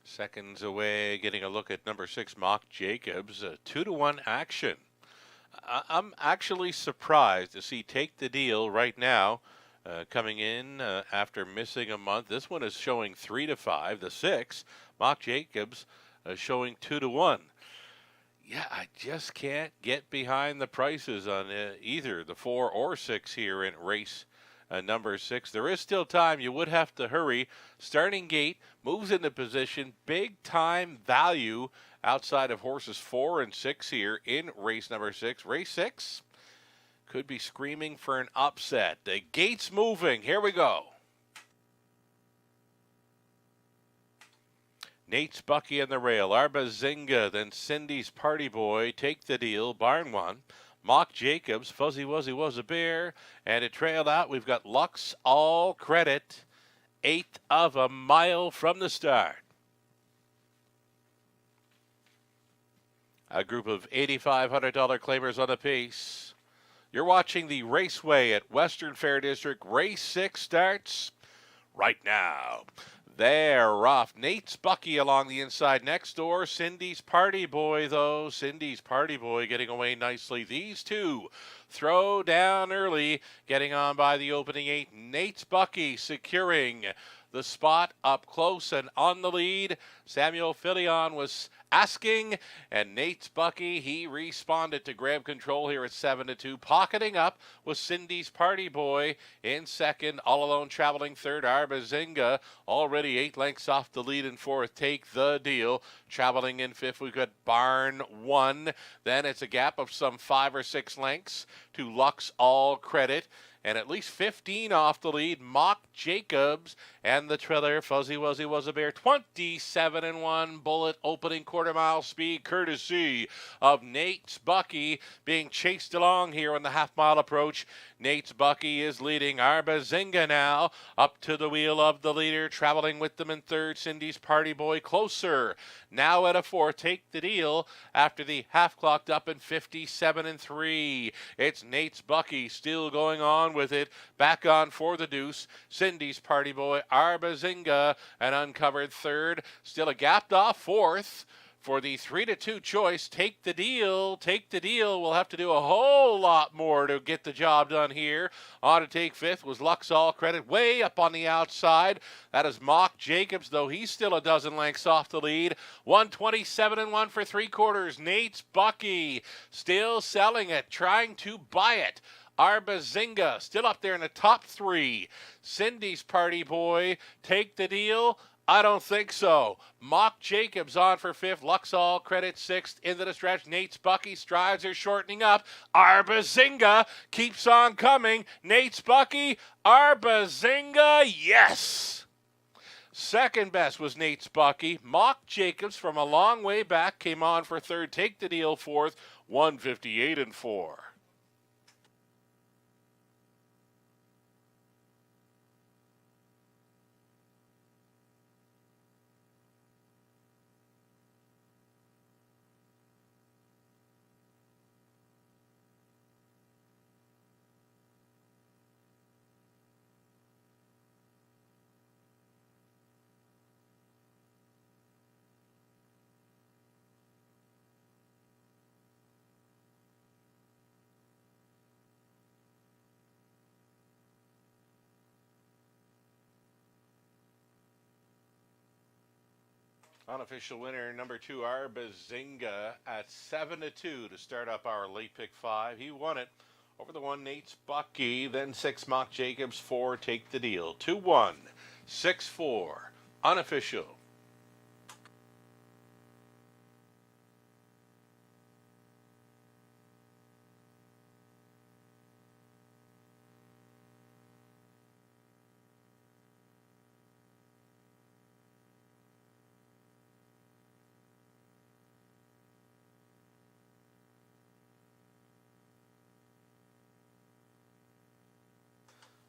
Seconds away, getting a look at number 6, Mock Jacobs. 2-1 action. I'm actually surprised to see Take the Deal right now coming in after missing a month. This one is showing 3-5. The 6, Mock Jacobs, showing 2-1. Yeah, I just can't get behind the prices on either the 4 or 6 here in race number 6. There is still time. You would have to hurry. Starting gate moves into position. Big time value outside of horses 4 and 6 here in race number 6. Race 6 could be screaming for an upset. The gate's moving. Here we go. Nate's Bucky on the rail. Arbazinga, then Cindy's Party Boy, Take the Deal, Barn One. Mock Jacobs, Fuzzy Wuzzy Was a Bear, and it trailed out. We've got Lux All Credit, 1/8 of a mile from the start. A group of $8,500 claimers on the pace. You're watching the Raceway at Western Fair District. Race 6 starts right now. They're off. Nate's Bucky along the inside next door. Cindy's Party Boy, though. Cindy's Party Boy getting away nicely. These two throw down early, getting on by the opening 8. Nate's Bucky securing the spot up close and on the lead. Samuel Filion was asking, and Nate's Bucky, he responded to grab control here at 7-2. Pocketing up was Cindy's Party Boy in second. All alone traveling third, Arbazinga, already 8 lengths off the lead in fourth. Take the Deal. Traveling in fifth, we've got Barn One. Then it's a gap of some 5 or 6 lengths to Lux All Credit. And at least 15 off the lead, Mock Jacobs, and the trailer, Fuzzy Wuzzy Was a Bear, 27-1, Bullet opening quarter-mile speed, courtesy of Nate's Bucky, being chased along here on the half-mile approach. Nate's Bucky is leading. Arbazinga now up to the wheel of the leader, traveling with them in third. Cindy's Party Boy closer. Now at a 4, Take the Deal after the half clocked up in 57-3. It's Nate's Bucky still going on with it. Back on for the deuce. Cindy's Party Boy, Arbazinga, an uncovered third. Still a gapped off fourth. For the 3-2 choice, Take the Deal. Take the Deal will have to do a whole lot more to get the job done here. On to take fifth was Lux All Credit, way up on the outside. That is Mock Jacobs, though he's still a dozen lengths off the lead. 127-1 for 3/4. Nate's Bucky still selling it, trying to buy it. Arbazinga still up there in the top 3. Cindy's Party Boy, Take the Deal. I don't think so. Mock Jacobs on for 5th. Lux All Credit 6th. Into the stretch. Nate's Bucky strides are shortening up. Arbazinga keeps on coming. Nate's Bucky. Arbazinga. Yes. Second best was Nate's Bucky. Mock Jacobs from a long way back came on for 3rd. Take the Deal 4th. 158-4. Unofficial winner, number 2, Arbazinga at 7-2 to start up our late pick 5. He won it over the 1, Nate's Bucky, then 6, Mock Jacobs, 4, Take the Deal. 2-1, 6-4, unofficial.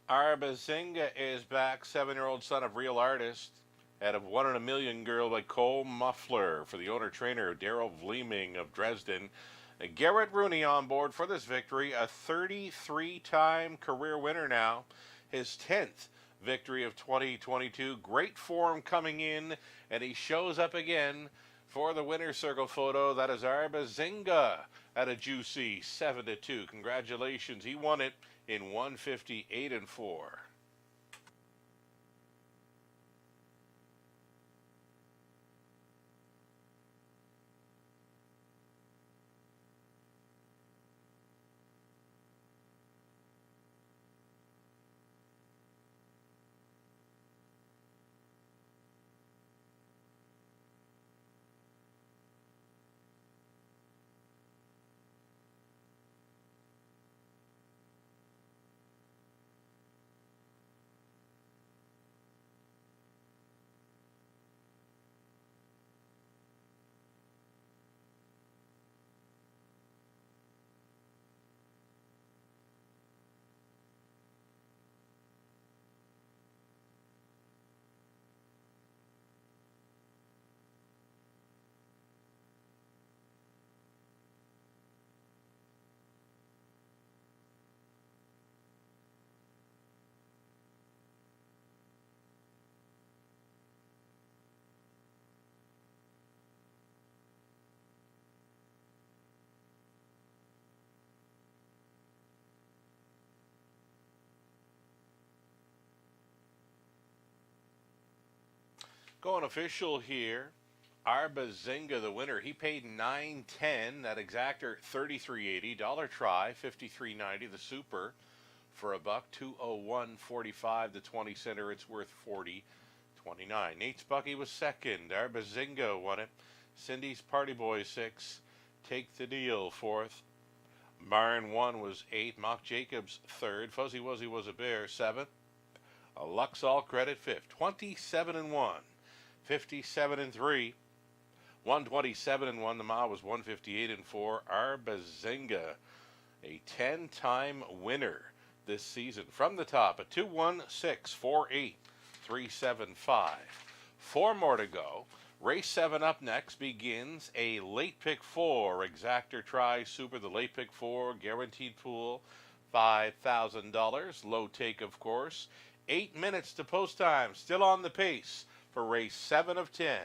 Arbazinga is back, 7-year-old son of Real Artist, out of 1 in a Million girl by Cole Muffler for the owner-trainer Daryl Vleeming of Dresden. Garrett Rooney on board for this victory, a 33-time career winner now, his 10th victory of 2022. Great form coming in, and he shows up again for the winner's circle photo. That is Arbazinga at a juicy 7-2. Congratulations. He won it in 158 and 4. Going official here. Arbazinga, the winner. He paid $9.10. That exactor $33.80. Dollar try $53.90. The super for a buck 201.45. The 20 center. It's worth $40.29. Nate's Bucky was second. Arbazinga won it. Cindy's Party Boy 6. Take the Deal fourth. Marn 1 was 8. Mock Jacobs third. Fuzzy Wuzzy was a bear 7th. A Luxall Credit 5th. 27 and 1. 57 and 3. 127 and 1. The mile was 158 and 4. Arbazinga, a 10-time winner this season. From the top, a 2-1-6-4-8-3-7-5. 4 more to go. Race 7 up next begins a late pick 4. Exactor Try Super, the late pick 4. Guaranteed pool, $5,000. Low take, of course. 8 minutes to post time. Still on the pace for race 7 of 10.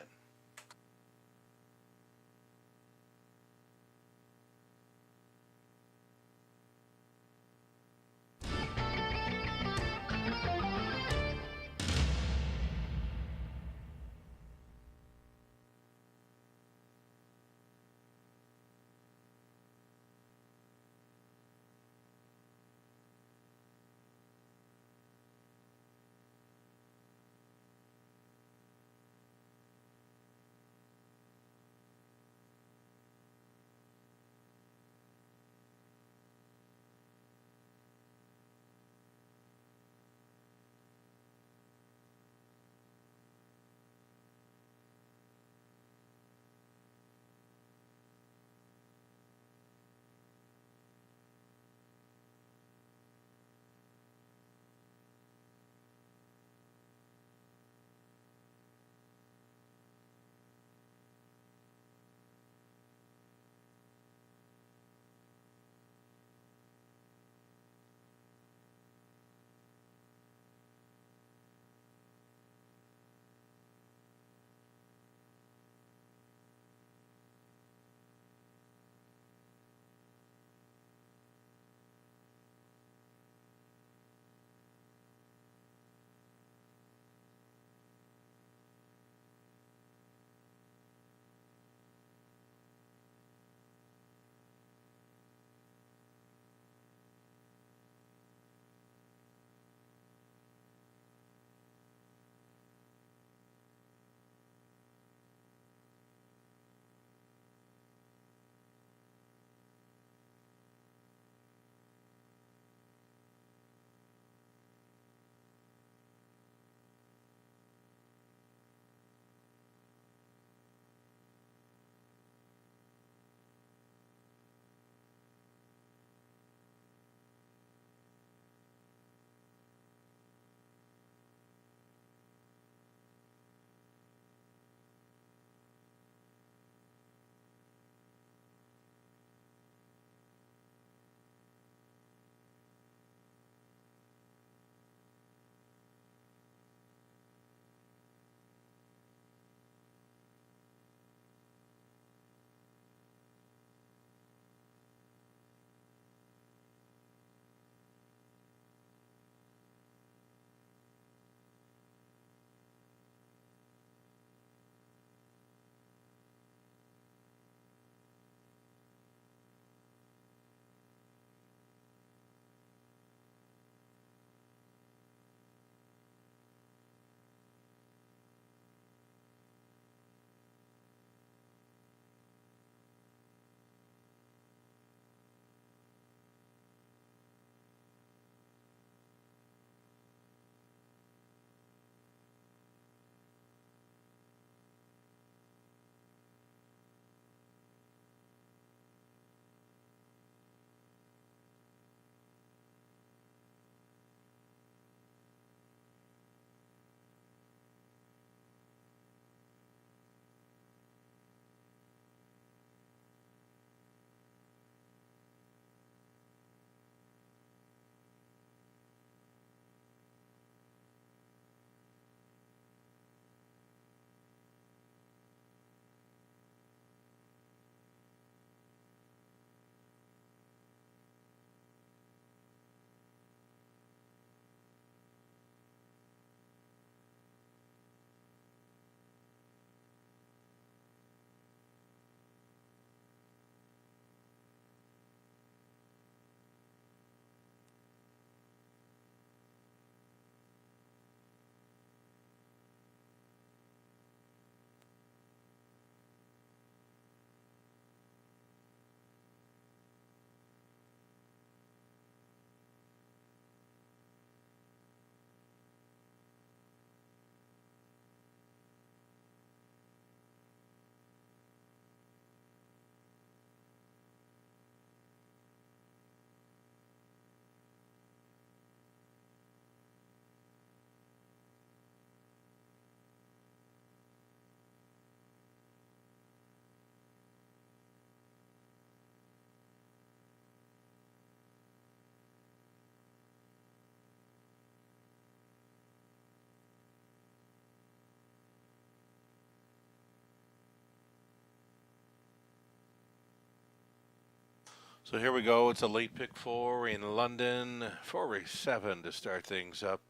So here we go. It's a late pick 4 in London for race 7 to start things up.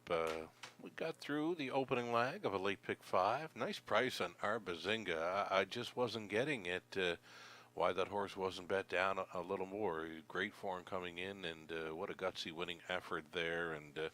We got through the opening leg of a late pick 5. Nice price on Arbazinga. I just wasn't getting it. Why that horse wasn't bet down a little more. Great form coming in, and what a gutsy winning effort there. And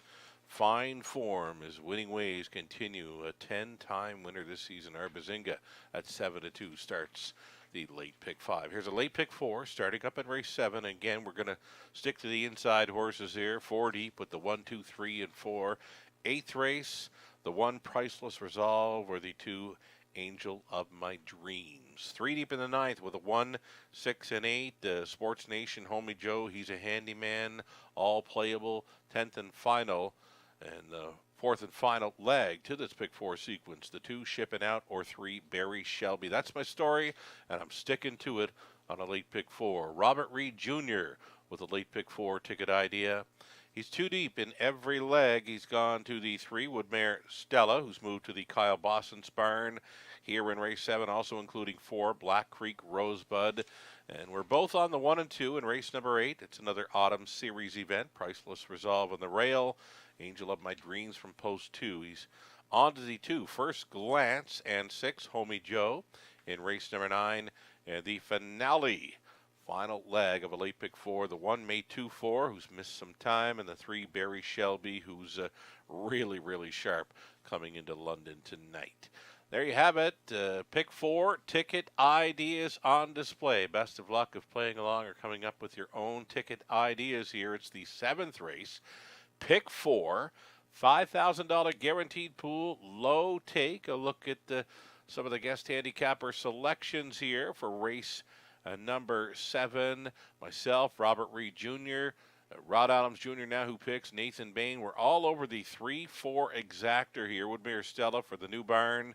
fine form as winning ways continue. A 10-time winner this season, Arbazinga, at 7-2 starts the late pick 5. Here's a late pick 4 starting up in race 7. Again, we're going to stick to the inside horses here. 4 deep with the 1, 2, 3, and 4. 8th race, the 1 Priceless Resolve or the 2 Angel of My Dreams. 3 deep in the 9th with a 1, 6, and 8. Sports Nation, Homie Joe, he's a handyman, all playable. 10th and final. And the 4th and final leg to this pick 4 sequence. The 2 Shipping Out or 3 Barry Shelby. That's my story, and I'm sticking to it on a late pick 4. Robert Reed Jr. with a late pick 4 ticket idea. He's 2 deep in every leg. He's gone to the 3 Woodmere Stella, who's moved to the Kyle Boston's barn here in race 7, also including 4 Black Creek Rosebud. And we're both on the 1 and 2 in race number 8. It's another autumn series event. Priceless Resolve on the rail. Angel of My Dreams from post 2. He's on to the 2 First Glance and 6 Homie Joe in race number 9. And the finale, final leg of a late pick 4. The 1 May 2-4, who's missed some time, and the 3 Barry Shelby, who's really, really sharp coming into London tonight. There you have it. Pick 4 ticket ideas on display. Best of luck of playing along or coming up with your own ticket ideas here. It's the 7th race. Pick 4, $5,000 guaranteed pool, low take. A look at some of the guest handicapper selections here for race number 7. Myself, Robert Reed Jr., Rod Adams Jr. now who picks, Nathan Bain. We're all over the 3-4 exactor here. Woodmere Stella for the new barn,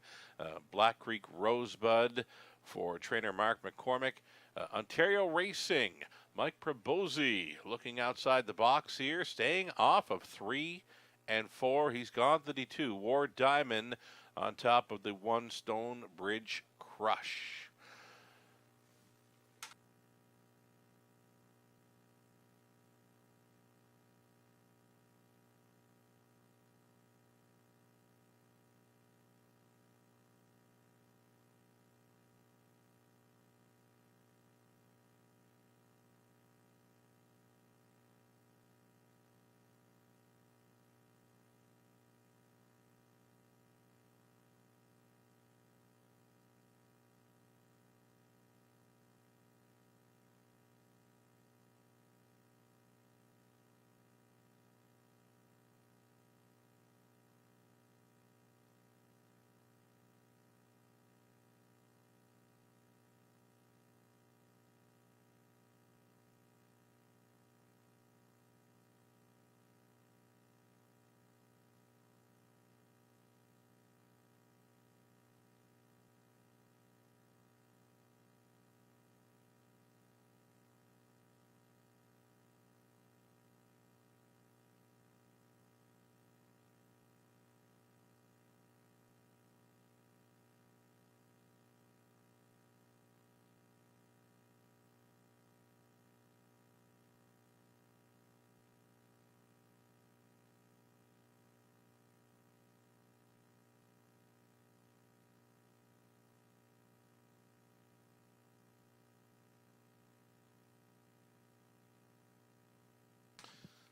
Black Creek Rosebud for trainer Mark McCormick. Ontario Racing, Mike Probozzi looking outside the box here, staying off of 3 and 4. He's gone to the 2 Ward Diamond on top of the 1 Stonebridge Crush.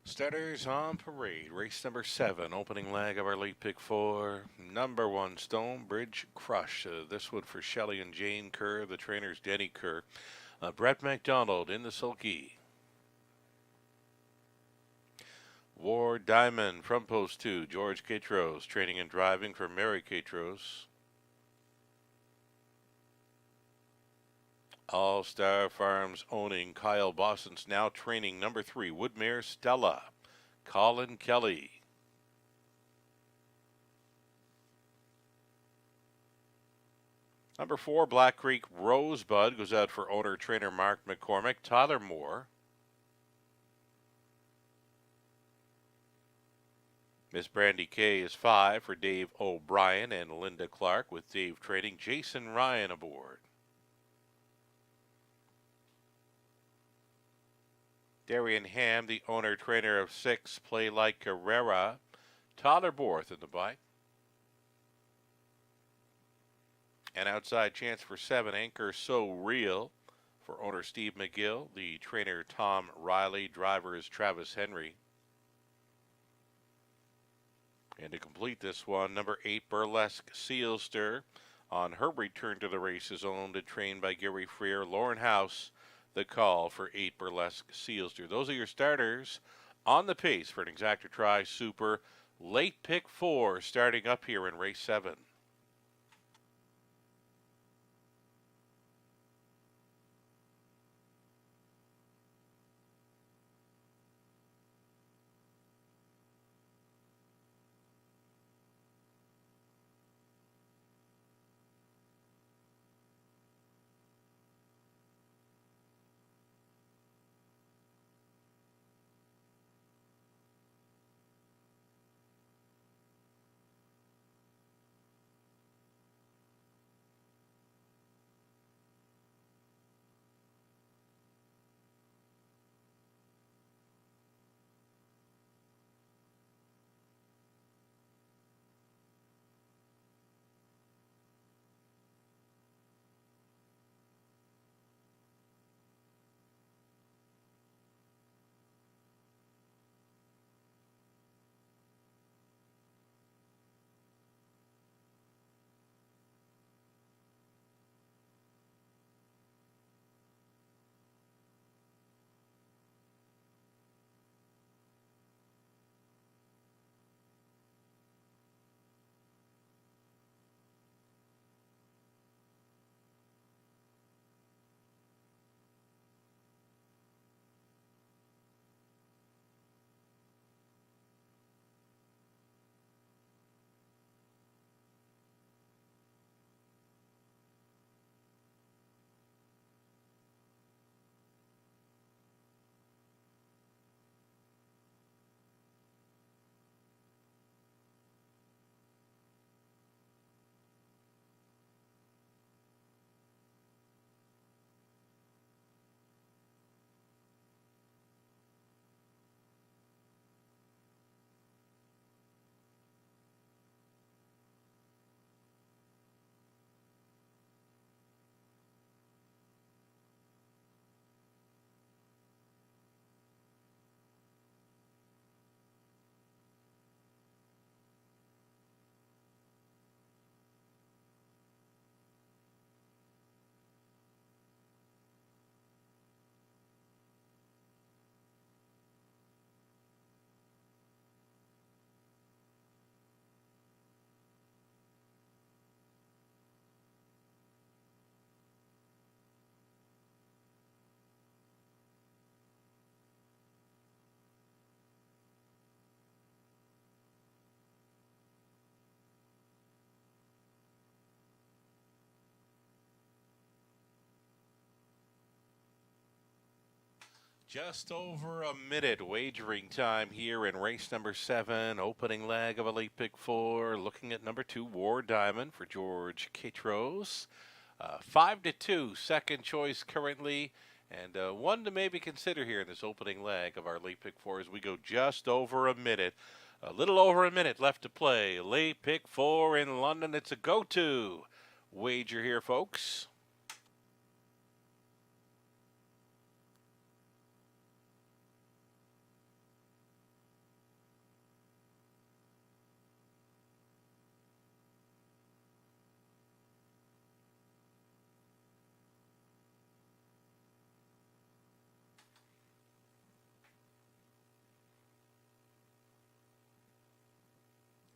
Starters on parade. Race number 7, opening leg of our late pick 4. Number 1, Stonebridge Crush. This one for Shelley and Jane Kerr. The trainers Denny Kerr. Brett McDonald in the sulky. Ward Diamond from post 2. George Catros training and driving for Mary Catros. All Star Farms owning Kyle Boston's now training number 3, Woodmere Stella, Colin Kelly. Number 4, Black Creek Rosebud goes out for owner trainer Mark McCormick. Tyler Moore. Miss Brandy K is 5 for Dave O'Brien and Linda Clark, with Dave trading Jason Ryan aboard. Darian Ham, the owner trainer of 6, Play Like Carrera. Tyler Borth in the bike. And outside chance for 7, Anchor So Real for owner Steve McGill. The trainer Tom Riley. Driver is Travis Henry. And to complete this one, number 8, Burlesque Sealster. On her return to the race is owned and trained by Gary Freer. Lauren House, the call for 8, Burlesque Sealster. Those are your starters on the pace for an Exacta Tri Super late pick 4 starting up here in race 7. Just over a minute wagering time here in race number 7, opening leg of a late pick 4. Looking at number 2, War Diamond for George Kitros. 5-2, second choice currently, and one to maybe consider here in this opening leg of our late pick 4 as we go just over a minute. A little over a minute left to play. Late pick 4 in London. It's a go-to wager here, folks.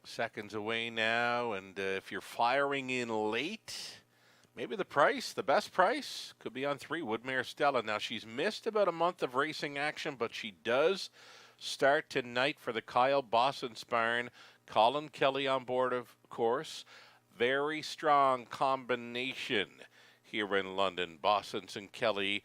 Seconds away now, and if you're firing in late, maybe the best price, could be on 3, Woodmere Stella. Now, she's missed about a month of racing action, but she does start tonight for the Kyle Bossensparen. Colin Kelly on board, of course. Very strong combination here in London. Bossens and Kelly,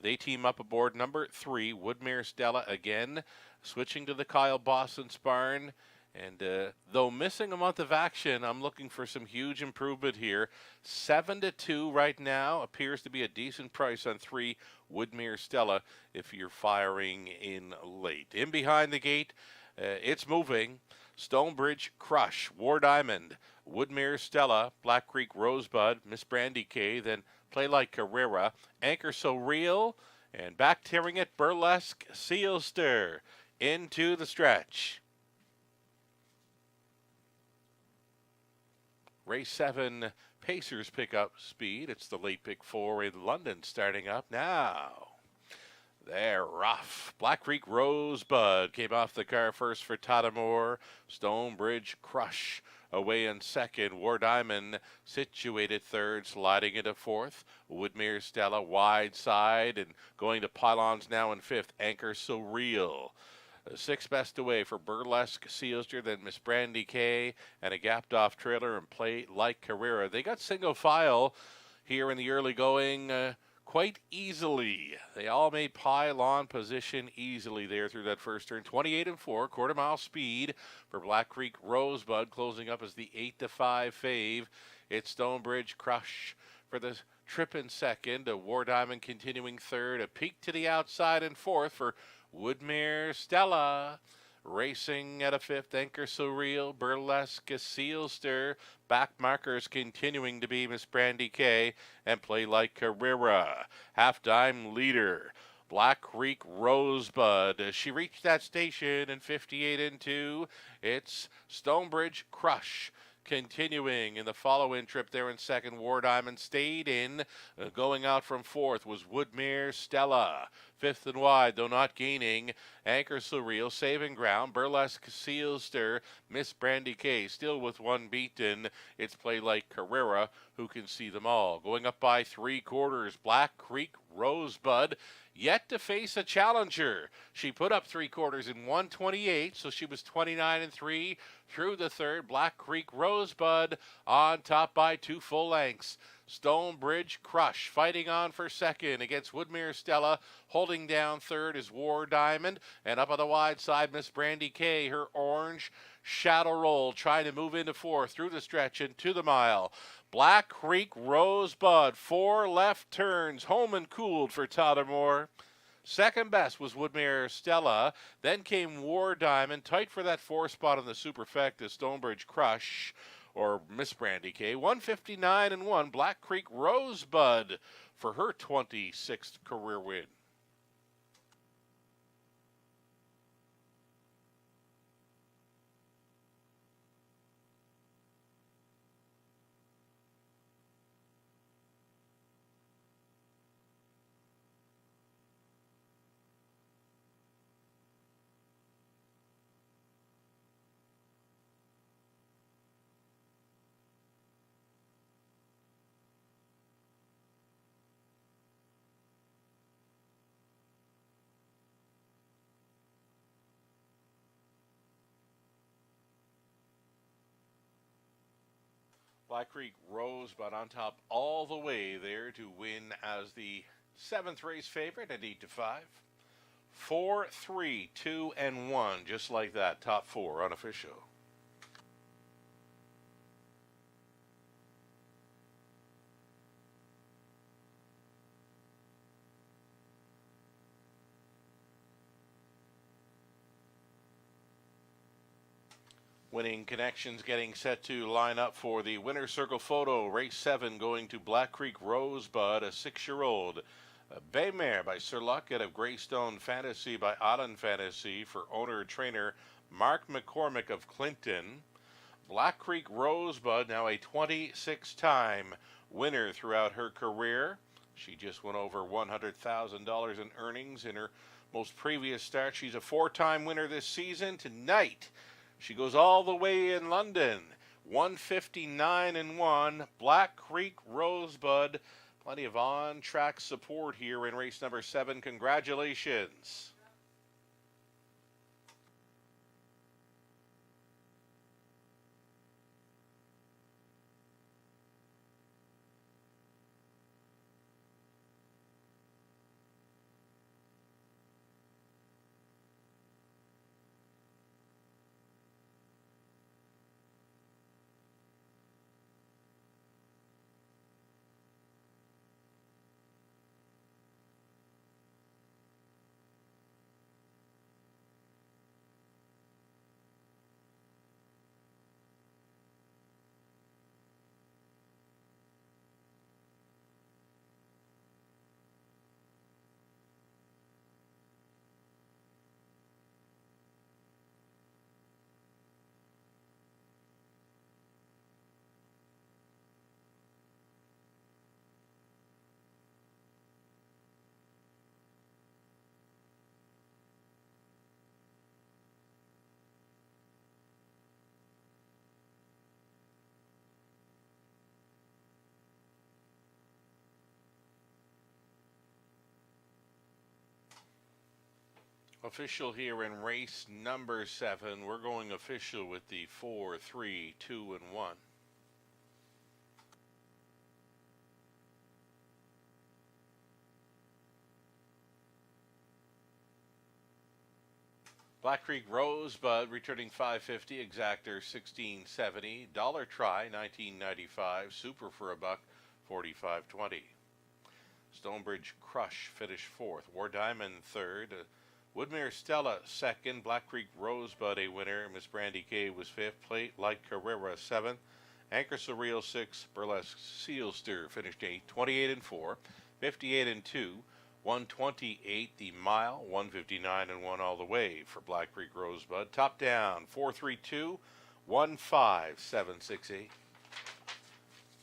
they team up aboard number 3, Woodmere Stella again, switching to the Kyle Bossensparen. And though missing a month of action, I'm looking for some huge improvement here. 7-2 right now appears to be a decent price on 3, Woodmere Stella if you're firing in late. In behind the gate, it's moving. Stonebridge Crush, War Diamond, Woodmere Stella, Black Creek Rosebud, Miss Brandy K, then Play Like Carrera, Anchor So Real, and back tearing it, Burlesque Seal Stir into the stretch. Race 7, Pacers pick up speed. It's the late pick 4 in London starting up now. They're rough. Black Creek Rosebud came off the car first for Todamore. Stonebridge Crush away in second. War Diamond situated third, sliding into fourth. Woodmere Stella wide side and going to pylons now in fifth. Anchor So Real. Sixth best away for Burlesque Sealster, then Miss Brandy K, and a gapped off trailer and Play Like Carrera. They got single file here in the early going quite easily. They all made pylon position easily there through that first turn. 28 and 4, quarter mile speed for Black Creek Rosebud, closing up as the 8-5 fave. It's Stonebridge Crush for the trip in second. A War Diamond continuing third. A peak to the outside in fourth for Woodmere Stella. Racing at a fifth, Anchor So Real, Burlesque Sealster. Back markers continuing to be Miss Brandy K and Play Like Carrera. Half-time leader, Black Creek Rosebud. As she reached that station in 58 and 2, it's Stonebridge Crush. Continuing in the follow-in trip there in second, War Diamond stayed in. Going out from fourth was Woodmere Stella. Fifth and wide, though not gaining. Anchor So Real, saving ground. Burlesque Sealster, Miss Brandy K, still with one beaten. It's Play Like Carrera, who can see them all. Going up by 3/4, Black Creek Rosebud, yet to face a challenger. She put up 3/4 in 1:28, so she was 29 and 3 through the third. Black Creek Rosebud on top by 2 full lengths. Stonebridge Crush fighting on for second against Woodmere Stella. Holding down third is War Diamond. And up on the wide side, Miss Brandy K, her orange shadow roll, trying to move into fourth through the stretch and to the mile. Black Creek Rosebud, 4 left turns, home and cooled for Todamore. Second best was Woodmere Stella. Then came War Diamond, tight for that 4 spot on the Superfecta. Stonebridge Crush, or Miss Brandy K, 159 and 1. Black Creek Rosebud for her 26th career win. Black Creek Rosebud on top all the way there to win as the 7th race favorite at 8-5. 4, 3, 2, and 1, just like that. Top 4 unofficial. Winning Connections getting set to line up for the winner's circle photo. Race 7 going to Black Creek Rosebud, a 6-year-old. Baymare by Sir Luck out of Greystone Fantasy by Auden Fantasy for owner-trainer Mark McCormick of Clinton. Black Creek Rosebud, now a 26-time winner throughout her career. She just went over $100,000 in earnings in her most previous start. She's a 4-time winner this season. Tonight, she goes all the way in London, 159 and 1. Black Creek Rosebud, plenty of on-track support here in race number 7. Congratulations. Official here in race number 7. We're going official with the 4, 3, 2, and 1. Black Creek Rosebud returning $5.50, Exactor $16.70, Dollar Try $19.95, Super for a buck $45.20. Stonebridge Crush finished 4th, War Diamond 3rd, Woodmere Stella 2nd, Black Creek Rosebud a winner, Miss Brandy K was 5th, Plate Like Carrera 7th, Anchor Surreal 6th, Burlesque Sealster finished 8th, 28 and 4, 58 and 2. 128 the mile, 159 and 1 all the way for Black Creek Rosebud. Top down, 432, 15768.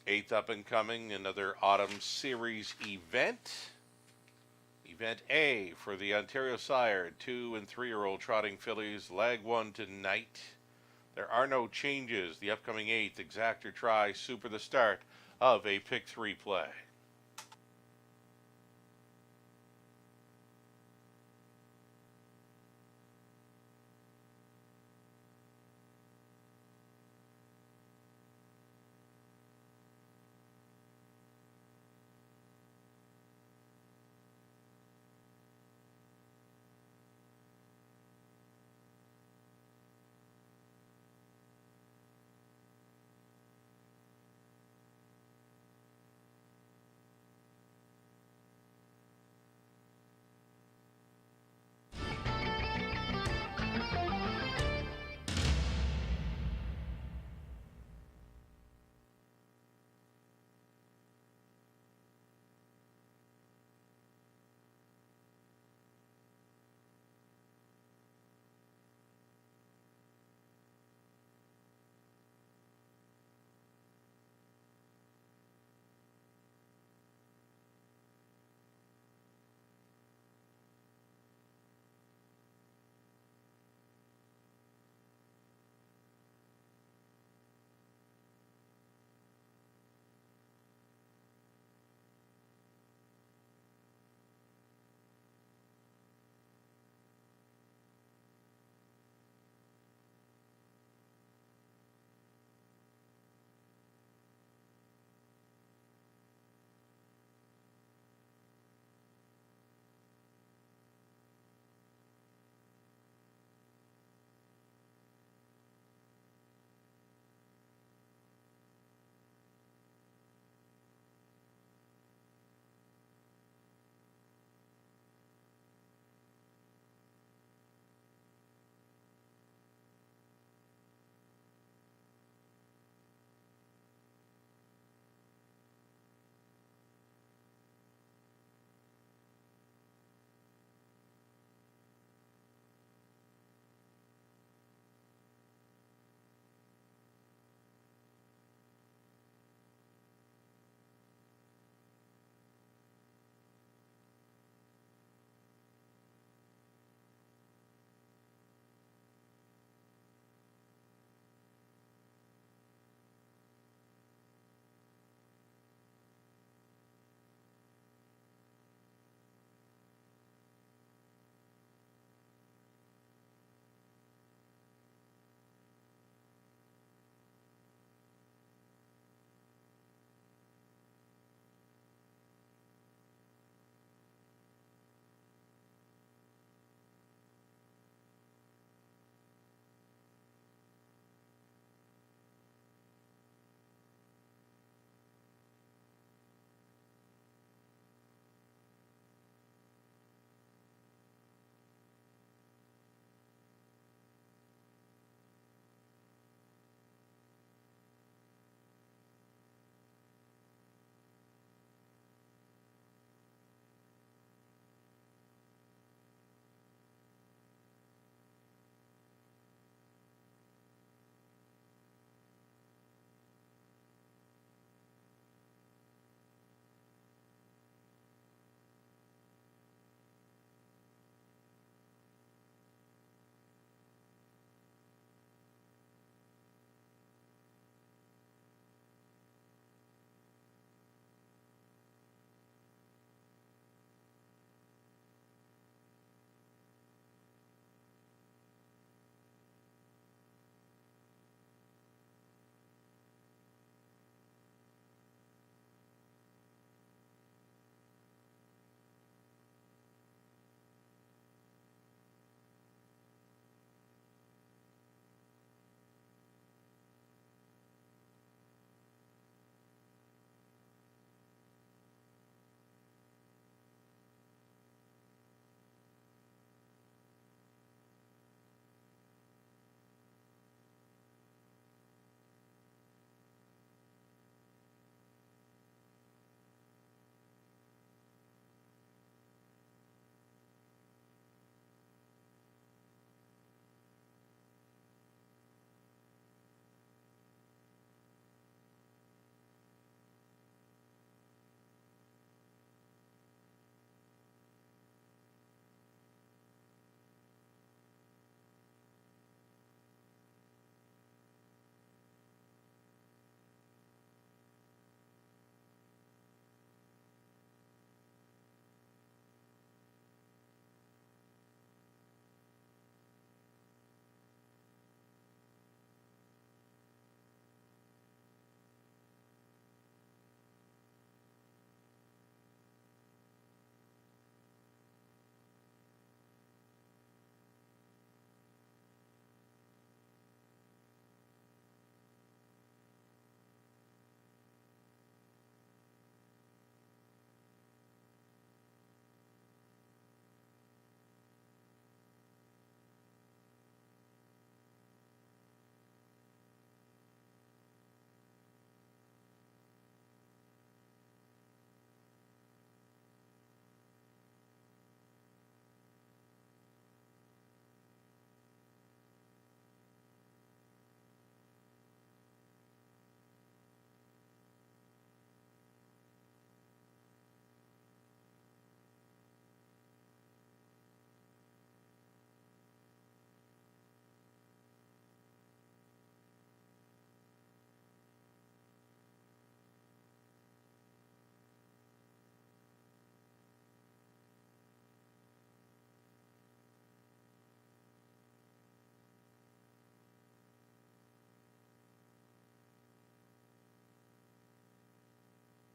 8th up and coming, another Autumn Series event. Event A for the Ontario Sire 2 and 3-year-old trotting fillies, leg 1 tonight. There are no changes. The upcoming 8th, Exactor Try, Super the start of a pick 3 play.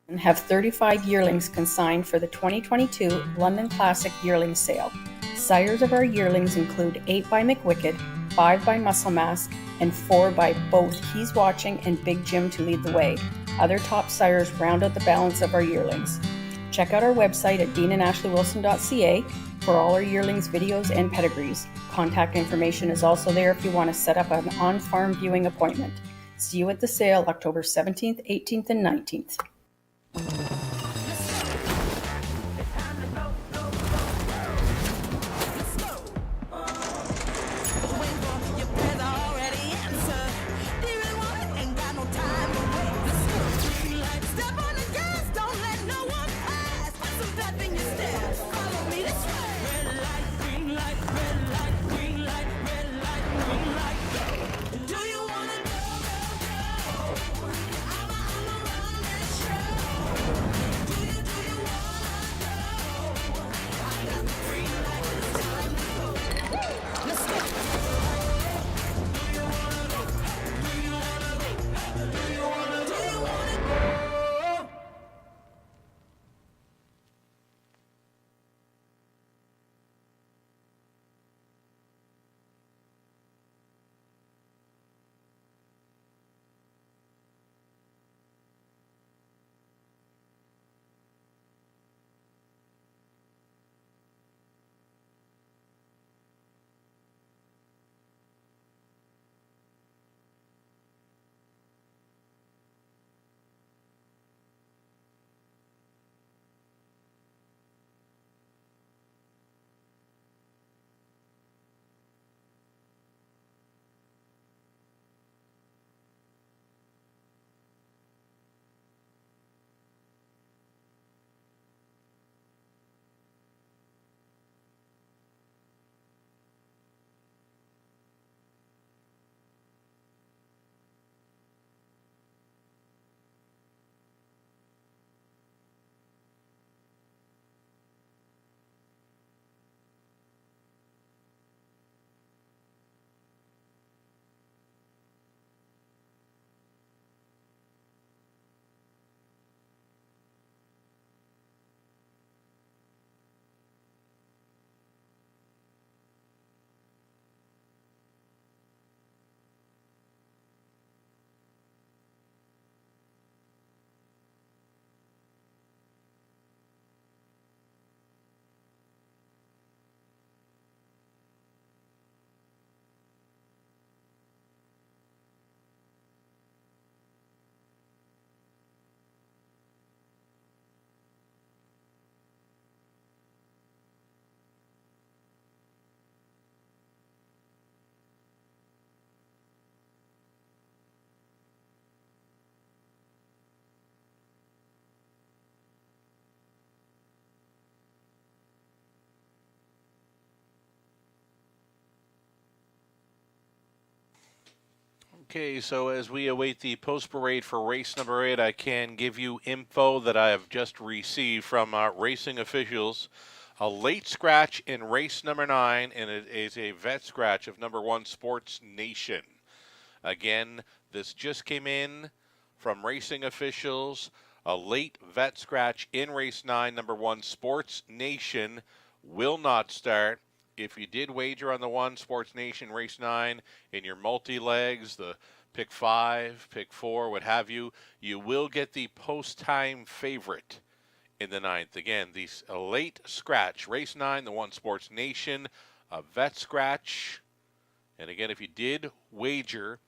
and have 35 yearlings consigned for the 2022 London Classic Yearling Sale. Sires of our yearlings include 8 by McWicked, 5 by Muscle Mask, and 4 by both He's Watching and Big Jim to lead the way. Other top sires round out the balance of our yearlings. Check out our website at deanandashleywilson.ca for all our yearlings videos and pedigrees. Contact information is also there if you want to set up an on-farm viewing appointment. See you at the sale October 17th, 18th, and 19th. Okay, so as we await the post parade for race number 8, I can give you info that I have just received from racing officials. A late scratch in race number 9, and it is a vet scratch of number 1 Sports Nation. Again, this just came in from racing officials. A late vet scratch in race 9, number 1 Sports Nation will not start. If you did wager on the 1 Sports Nation race 9 in your multi-legs, the pick 5, pick 4, what have you, you will get the post-time favorite in the 9th. Again, a late scratch, race 9, the 1 Sports Nation, a vet scratch. And again, if you did wager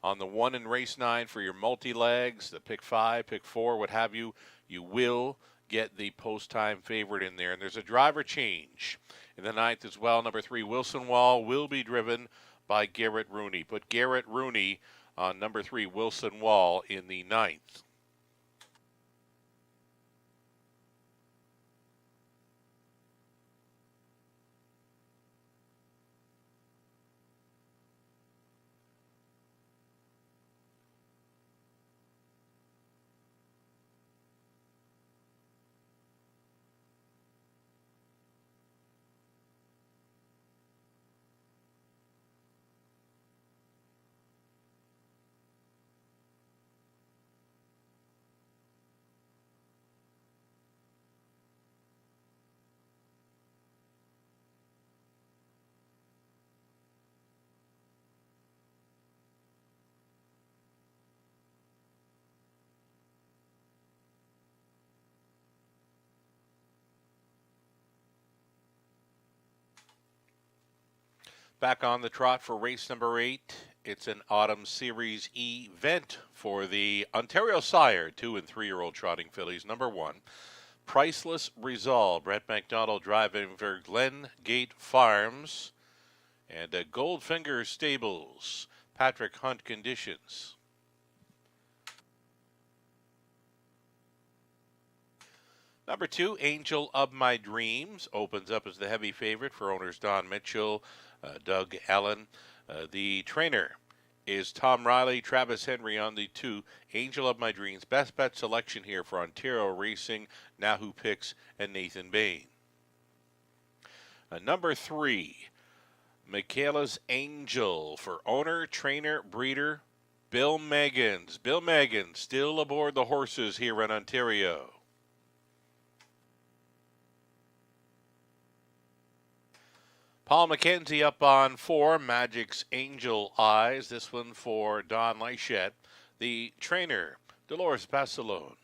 on the 1 in race 9 for your multi-legs, the pick 5, pick 4, what have you, you will get the post-time favorite in there. And there's a driver change in the 9th as well. Number 3, Wilson Wall, will be driven by Garrett Rooney. Put Garrett Rooney on number 3, Wilson Wall, in the 9th. back on the trot for race number 8. It's an Autumn Series event for the Ontario Sire 2 and 3-year-old trotting fillies. Number 1, Priceless Resolve. Brett McDonald driving for Glen Gate Farms and Goldfinger Stables. Patrick Hunt conditions. Number 2, Angel of My Dreams, opens up as the heavy favorite for owners Don Mitchell, Doug Allen. The trainer is Tom Riley, Travis Henry on the 2. Angel of My Dreams, best bet selection here for Ontario Racing, Nahu Picks, and Nathan Bain. Number 3, Michaela's Angel for owner, trainer, breeder, Bill Meggans. Bill Meggans still aboard the horses here in Ontario. Paul McKenzie up on 4, Magic's Angel Eyes. This one for Don Leichette. The trainer, Dolores Basilone.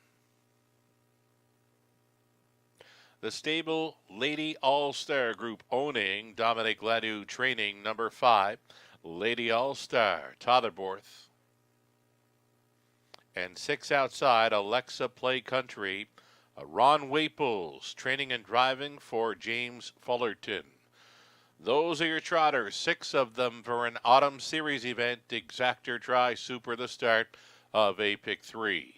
The stable, Lady All-Star Group owning Dominic Ladew training. Number 5, Lady All-Star, Totherborth. And 6 outside, Alexa Play Country, Ron Waples training and driving for James Fullerton. Those are your trotters, 6 of them for an Autumn Series event. Exactor Tri Super, the start of a Pick 3.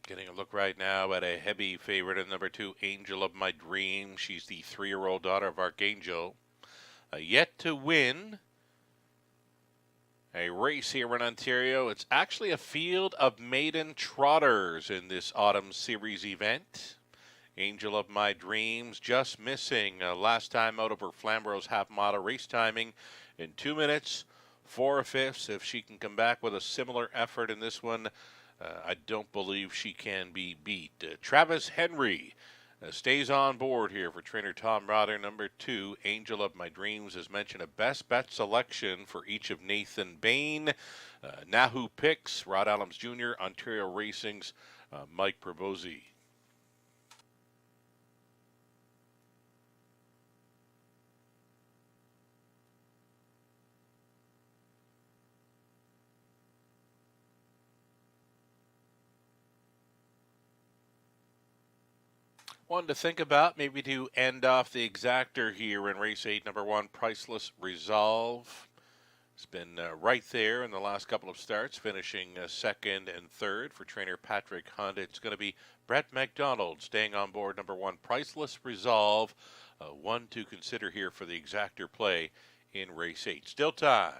Getting a look right now at a heavy favorite in number 2, Angel of My Dream. She's the 3-year-old daughter of Archangel. Yet to win a race here in Ontario. It's actually a field of maiden trotters in this Autumn Series event. Angel of My Dreams just missing last time out over Flamboro's half mile race timing in 2 minutes, 4/5. If she can come back with a similar effort in this one, I don't believe she can be beat. Travis Henry stays on board here for trainer Tom Rother. Number 2, Angel of My Dreams, as mentioned, a best bet selection for each of Nathan Bain, Nahu Picks, Rod Adams Jr., Ontario Racing's Mike Provosi. One to think about, maybe to end off the exactor here in race 8, number 1, Priceless Resolve. It's been right there in the last couple of starts, finishing 2nd and 3rd for trainer Patrick Hunt. It's going to be Brett McDonald staying on board, number 1, Priceless Resolve. One to consider here for the exactor play in race 8. Still time.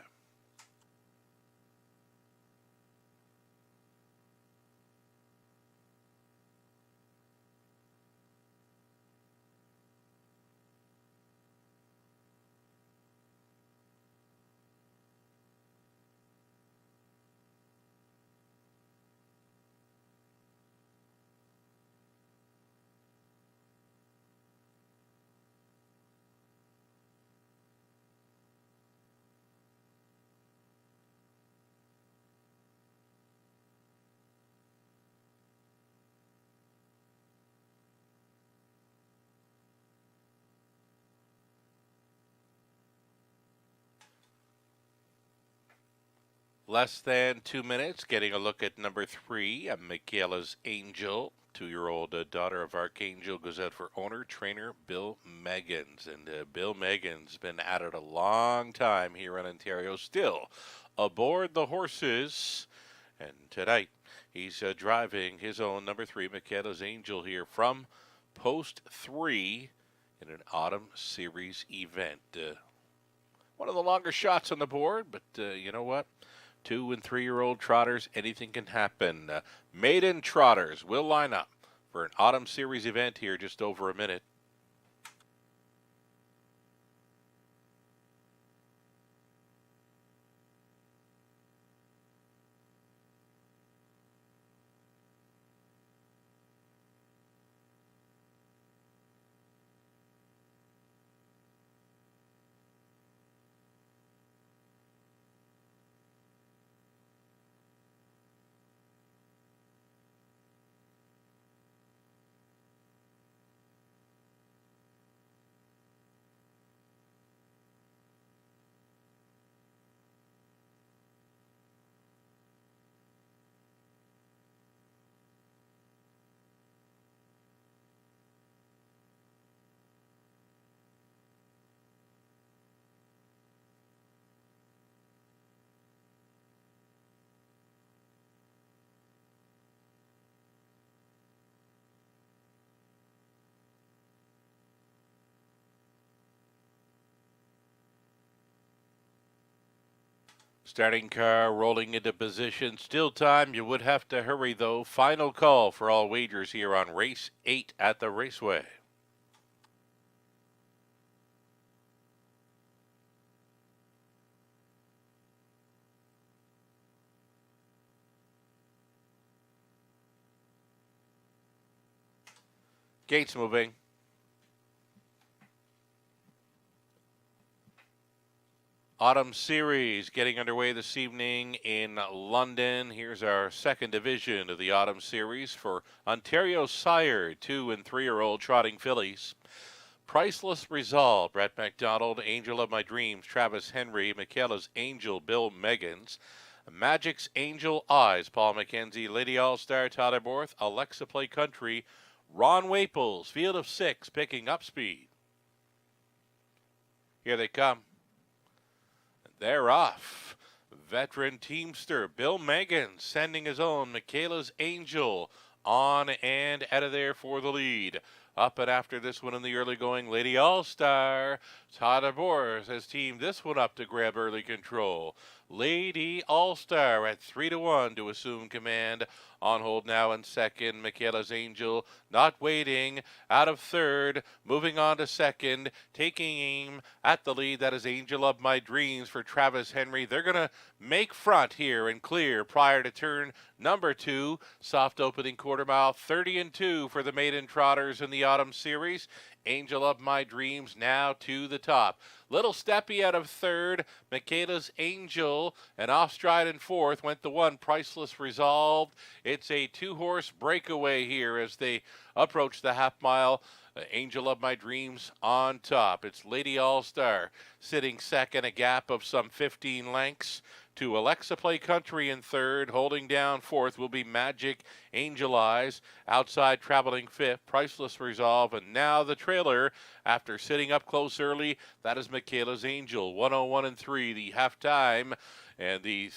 Less than 2 minutes, getting a look at number 3, Michaela's Angel. 2-year-old daughter of Archangel goes out for owner, trainer Bill Meggans. And Bill Meggans been at it a long time here in Ontario, still aboard the horses. And tonight, he's driving his own number 3, Michaela's Angel, here from Post 3 in an Autumn Series event. One of the longer shots on the board, but you know what? 2- and 3-year-old trotters, anything can happen. Maiden trotters will line up for an Autumn Series event here just over a minute. Starting car rolling into position. Still time. You would have to hurry, though. Final call for all wagers here on race 8 at the Raceway. Gates moving. Autumn Series getting underway this evening in London. Here's our second division of the Autumn Series for Ontario Sire 2 and 3-year-old trotting fillies. Priceless Resolve, Brett McDonald. Angel of My Dreams, Travis Henry. Michaela's Angel, Bill Meggins. Magic's Angel Eyes, Paul McKenzie. Lady All-Star, Tyler Borth. Alexa Play Country, Ron Waples. Field of 6 picking up speed. Here they come. They're off. Veteran teamster Bill Meggins sending his own Michaela's Angel on and out of there for the lead. Up and after this one in the early going, Lady All-Star. Tyler Borth has teamed this one up to grab early control. Lady All-Star at 3-1 to assume command. On hold now in second, Michaela's Angel not waiting, out of third, moving on to second, taking aim at the lead. That is Angel of My Dreams for Travis Henry. They're going to make front here and clear prior to turn number 2. Soft opening quarter mile, 30-2 for the maiden trotters in the Autumn Series. Angel of My Dreams now to the top. Little Steppy out of third, Michaela's Angel, and off stride in fourth went the one, Priceless Resolved. It's a 2-horse breakaway here as they approach the half mile. Angel of My Dreams on top. It's Lady All-Star sitting second, a gap of some 15 lengths to Alexa Play Country in third. Holding down fourth will be Magic Angel Eyes. Outside traveling fifth, Priceless Resolve. And now the trailer after sitting up close early. That is Michaela's Angel. 101 and 3, the halftime. And the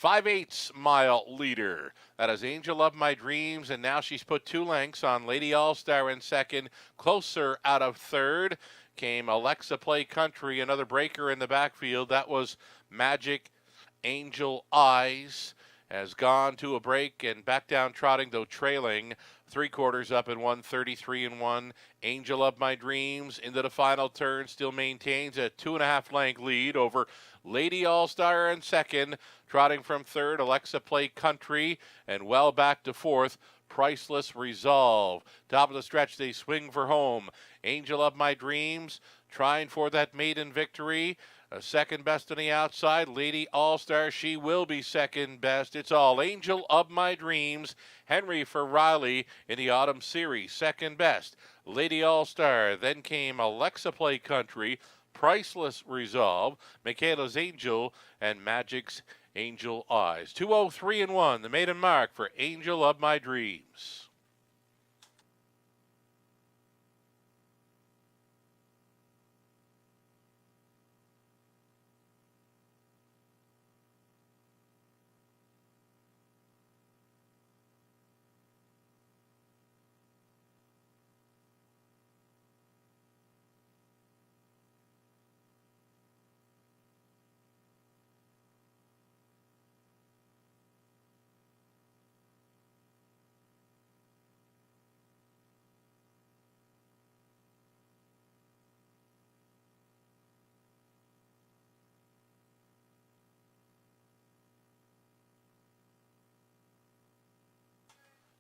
5/8 mile leader. That is Angel of My Dreams, and now she's put 2 lengths on Lady All-Star in second. Closer out of third came Alexa Play Country, another breaker in the backfield. That was Magic Angel Eyes. Has gone to a break and back down trotting, though trailing 3/4 up in 133-1. Angel of My Dreams into the final turn still maintains a 2.5 length lead over Lady All-Star in second. Trotting from third, Alexa Play Country, and well back to fourth, Priceless Resolve. Top of the stretch, they swing for home. Angel of My Dreams trying for that maiden victory. Second best on the outside, Lady All-Star, she will be second best. It's all Angel of My Dreams. Henry for Riley in the Autumn Series, second best. Lady All-Star, then came Alexa Play Country, Priceless Resolve, Michaela's Angel, and Magic's Angel Eyes. 203-1, the maiden mark for Angel of My Dreams.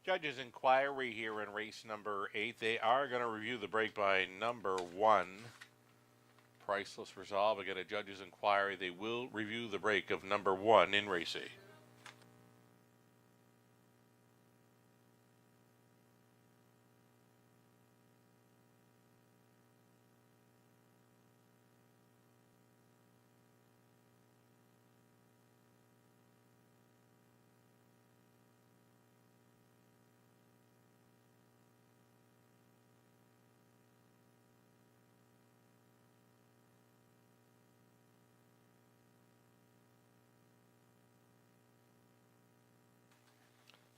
Judges' inquiry here in race number 8. They are going to review the break by number 1. Priceless Resolve. Again, a judge's inquiry. They will review the break of number 1 in race 8.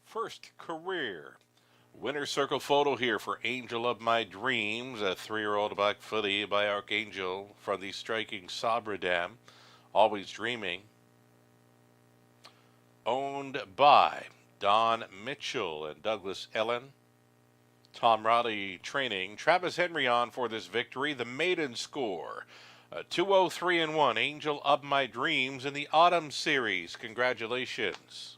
First career. Winner's circle photo here for Angel of My Dreams, a 3-year-old black filly by Archangel from the striking Sabra Dam. Always Dreaming. owned by Don Mitchell and Douglas Ellen. Tom Riley training. Travis Henry on for this victory. The maiden score, 203-1. Angel of My Dreams in the Autumn Series. Congratulations.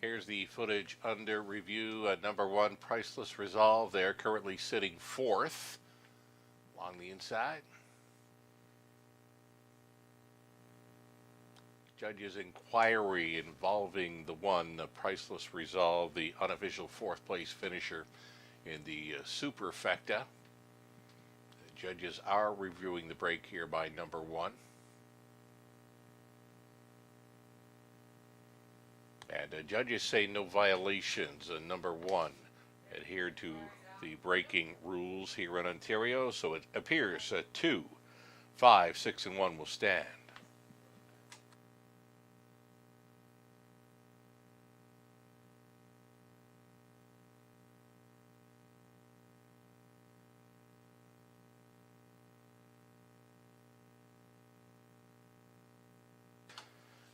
Here's the footage under review. Number 1, Priceless Resolve there, currently sitting 4th along the inside. Judges' inquiry involving the one, Priceless Resolve, the unofficial 4th place finisher in the Superfecta. The judges are reviewing the break here by number 1. And judges say no violations. Number 1 adhered to the braking rules here in Ontario, so it appears 2, 5, 6, and 1 will stand.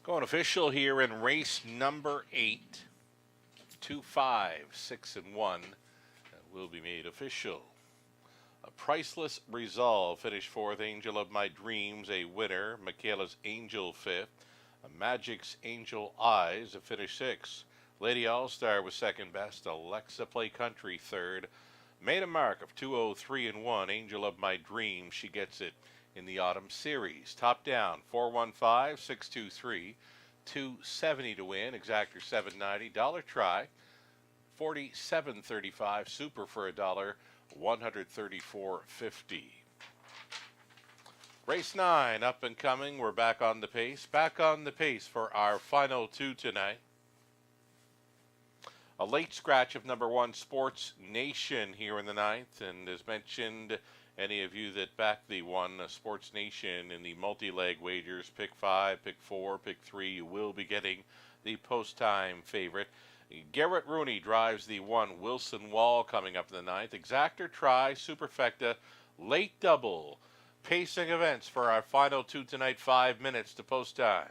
Going official here in race number 8. 2, 5, 6, and 1 will be made official. A Priceless Resolve finished 4th. Angel of My Dreams, a winner. Michaela's Angel 5th. Magic's Angel Eyes finished 6th. Lady All-Star was 2nd best. Alexa Play Country 3rd. Made a mark of 203-1. Angel of My Dreams, she gets it in the Autumn Series. Top down, 415-623, 270 to win. Exactor $7.90. Dollar try, $47.35. Super for $1, $134.50. Race 9 up and coming. We're back on the pace. Back on the pace for our final 2 tonight. A late scratch of number 1, Sports Nation, here in the 9th. And as mentioned, any of you that back the one, Sports Nation, in the multi-leg wagers, pick 5, pick 4, pick 3, you will be getting the post-time favorite. Garrett Rooney drives the 1, Wilson Wall, coming up in the 9th. Exactor try, Superfecta, late double. Pacing events for our final 2 tonight, 5 minutes to post-time.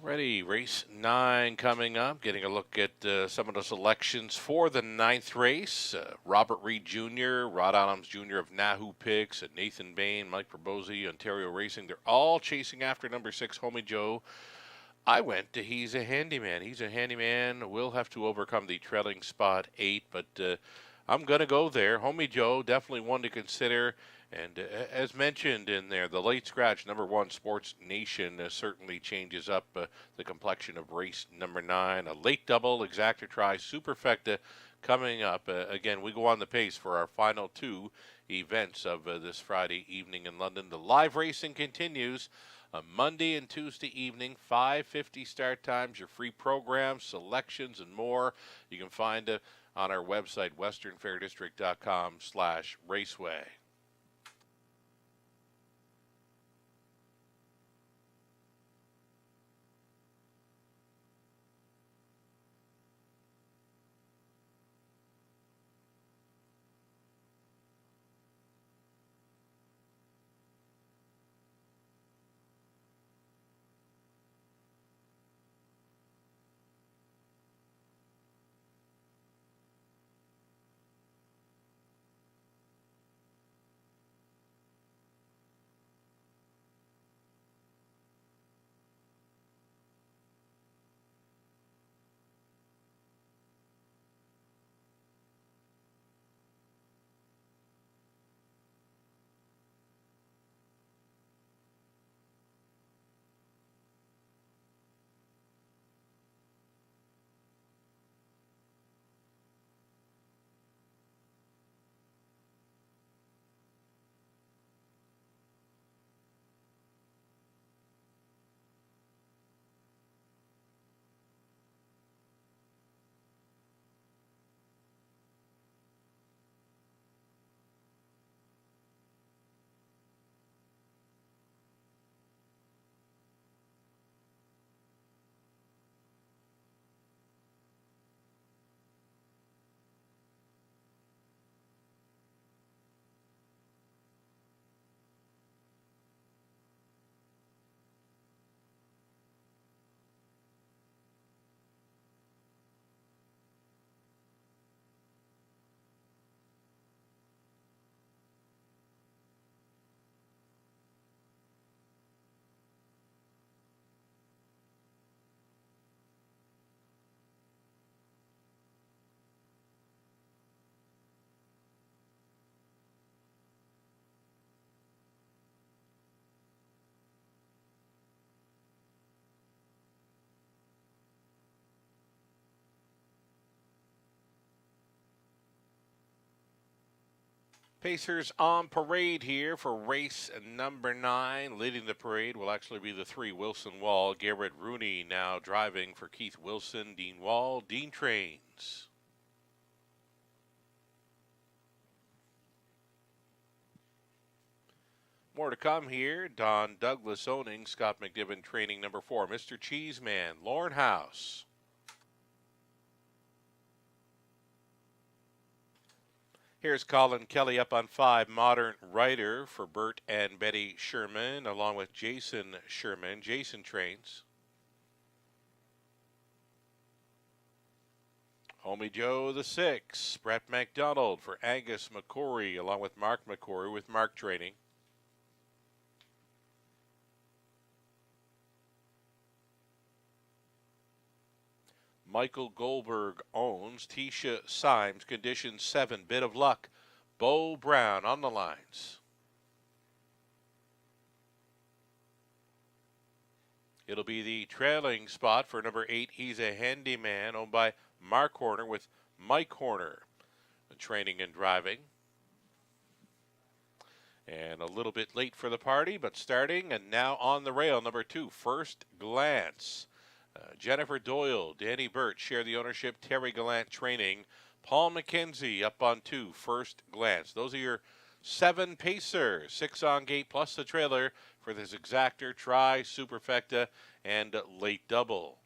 Alrighty, race 9 coming up. Getting a look at some of the selections for the 9th race. Robert Reed Jr., Rod Adams Jr. of Nahoo Picks, Nathan Bain, Mike Probosi, Ontario Racing. They're all chasing after number 6, Homie Joe. I went to He's a Handyman. He's a Handyman. Will have to overcome the trailing spot 8, but I'm going to go there. Homie Joe, definitely one to consider. And as mentioned in there, the late scratch, number 1, Sports Nation, certainly changes up the complexion of race number 9. A late double, exacta try, superfecta coming up. Again, we go on the pace for our final 2 events of this Friday evening in London. The live racing continues on Monday and Tuesday evening, 5:50 start times, your free programs, selections, and more. You can find it on our website, westernfairdistrict.com/raceway. Pacers on parade here for race number 9. Leading the parade will actually be the 3, Wilson Wall. Garrett Rooney now driving for Keith Wilson. Dean Wall, Dean Trains. More to come here. Don Douglas owning, Scott McNiven training number 4. Mr. Cheeseman, Lauren House. Here's Colin Kelly up on 5, Modern Rider for Bert and Betty Sherman, along with Jason Sherman. Jason trains. Homie Joe the 6, Brett McDonald for Angus McCory, along with Mark McCory with Mark training. Michael Goldberg owns. Tisha Symes, condition 7, Bit of Luck. Bo Brown on the lines. It'll be the trailing spot for number 8, He's a Handyman, owned by Mark Horner with Mike Horner. Training and driving. And a little bit late for the party, but starting and now on the rail, number 2, First Glance. Jennifer Doyle, Danny Burt share the ownership. Terry Gallant training. Paul McKenzie up on 2, First Glance. Those are your 7 pacers. 6 on gate plus the trailer for this exactor, try, superfecta, and late double.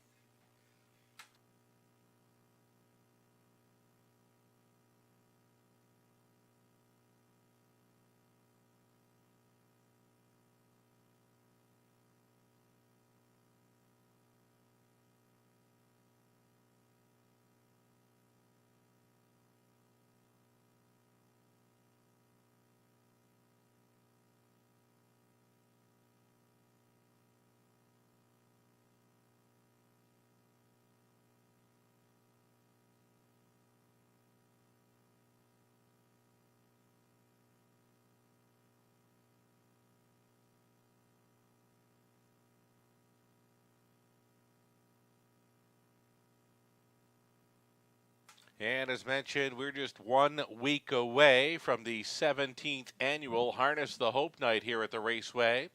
And as mentioned, we're just 1 week away from the 17th annual Harness the Hope Night here at the Raceway.